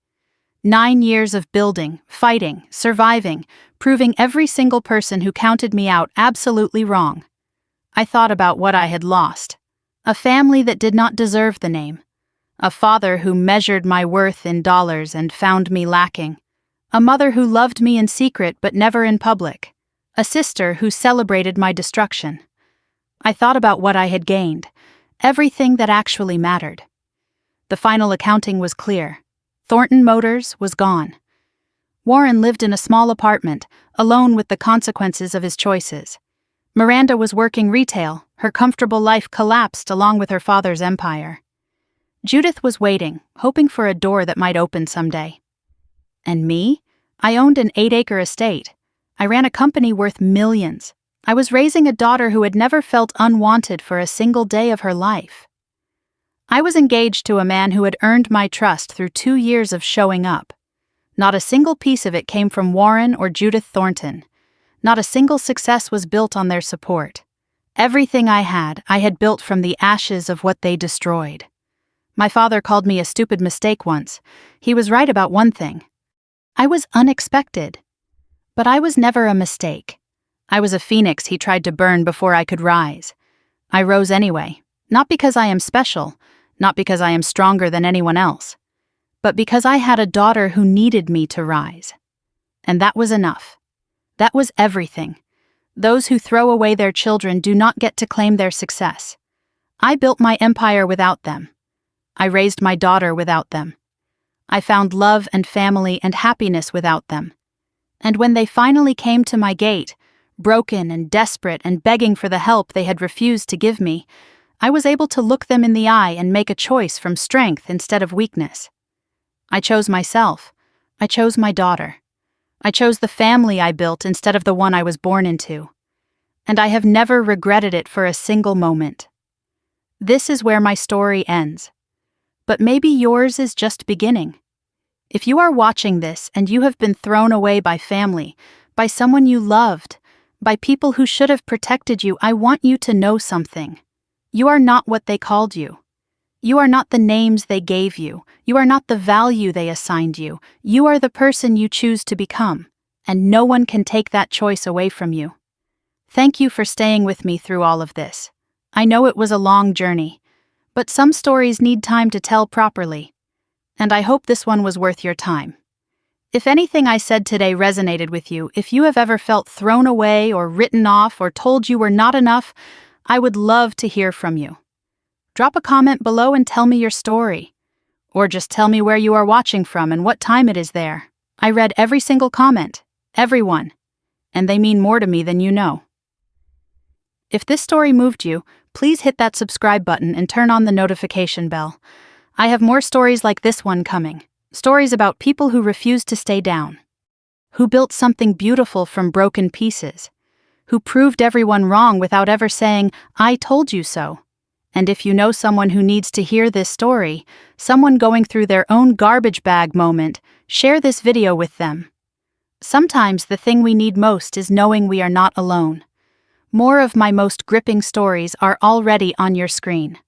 9 years of building, fighting, surviving, proving every single person who counted me out absolutely wrong. I thought about what I had lost. A family that did not deserve the name. A father who measured my worth in dollars and found me lacking. A mother who loved me in secret but never in public. A sister who celebrated my destruction. I thought about what I had gained. Everything that actually mattered. The final accounting was clear. Thornton Motors was gone. Warren lived in a small apartment, alone with the consequences of his choices. Miranda was working retail, her comfortable life collapsed along with her father's empire. Judith was waiting, hoping for a door that might open someday. And me? I owned an 8-acre estate. I ran a company worth millions. I was raising a daughter who had never felt unwanted for a single day of her life. I was engaged to a man who had earned my trust through 2 years of showing up. Not a single piece of it came from Warren or Judith Thornton. Not a single success was built on their support. Everything I had built from the ashes of what they destroyed. My father called me a stupid mistake once. He was right about one thing. I was unexpected. But I was never a mistake. I was a phoenix he tried to burn before I could rise. I rose anyway, not because I am special, not because I am stronger than anyone else, but because I had a daughter who needed me to rise. And that was enough. That was everything. Those who throw away their children do not get to claim their success. I built my empire without them. I raised my daughter without them. I found love and family and happiness without them. And when they finally came to my gate, broken and desperate and begging for the help they had refused to give me, I was able to look them in the eye and make a choice from strength instead of weakness. I chose myself. I chose my daughter. I chose the family I built instead of the one I was born into. And I have never regretted it for a single moment. This is where my story ends. But maybe yours is just beginning. If you are watching this and you have been thrown away by family, by someone you loved, by people who should have protected you, I want you to know something. You are not what they called you. You are not the names they gave you. You are not the value they assigned you. You are the person you choose to become, and no one can take that choice away from you. Thank you for staying with me through all of this. I know it was a long journey, but some stories need time to tell properly, and I hope this one was worth your time. If anything I said today resonated with you, if you have ever felt thrown away or written off or told you were not enough, I would love to hear from you. Drop a comment below and tell me your story. Or just tell me where you are watching from and what time it is there. I read every single comment, everyone, and they mean more to me than you know. If this story moved you, please hit that subscribe button and turn on the notification bell. I have more stories like this one coming. Stories about people who refused to stay down. Who built something beautiful from broken pieces. Who proved everyone wrong without ever saying, "I told you so." And if you know someone who needs to hear this story, someone going through their own garbage bag moment, share this video with them. Sometimes the thing we need most is knowing we are not alone. More of my most gripping stories are already on your screen.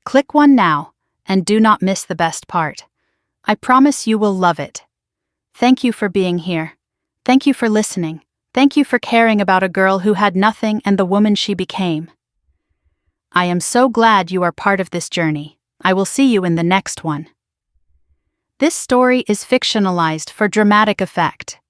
Click one now, and do not miss the best part. I promise you will love it. Thank you for being here. Thank you for listening. Thank you for caring about a girl who had nothing and the woman she became. I am so glad you are part of this journey. I will see you in the next one. This story is fictionalized for dramatic effect.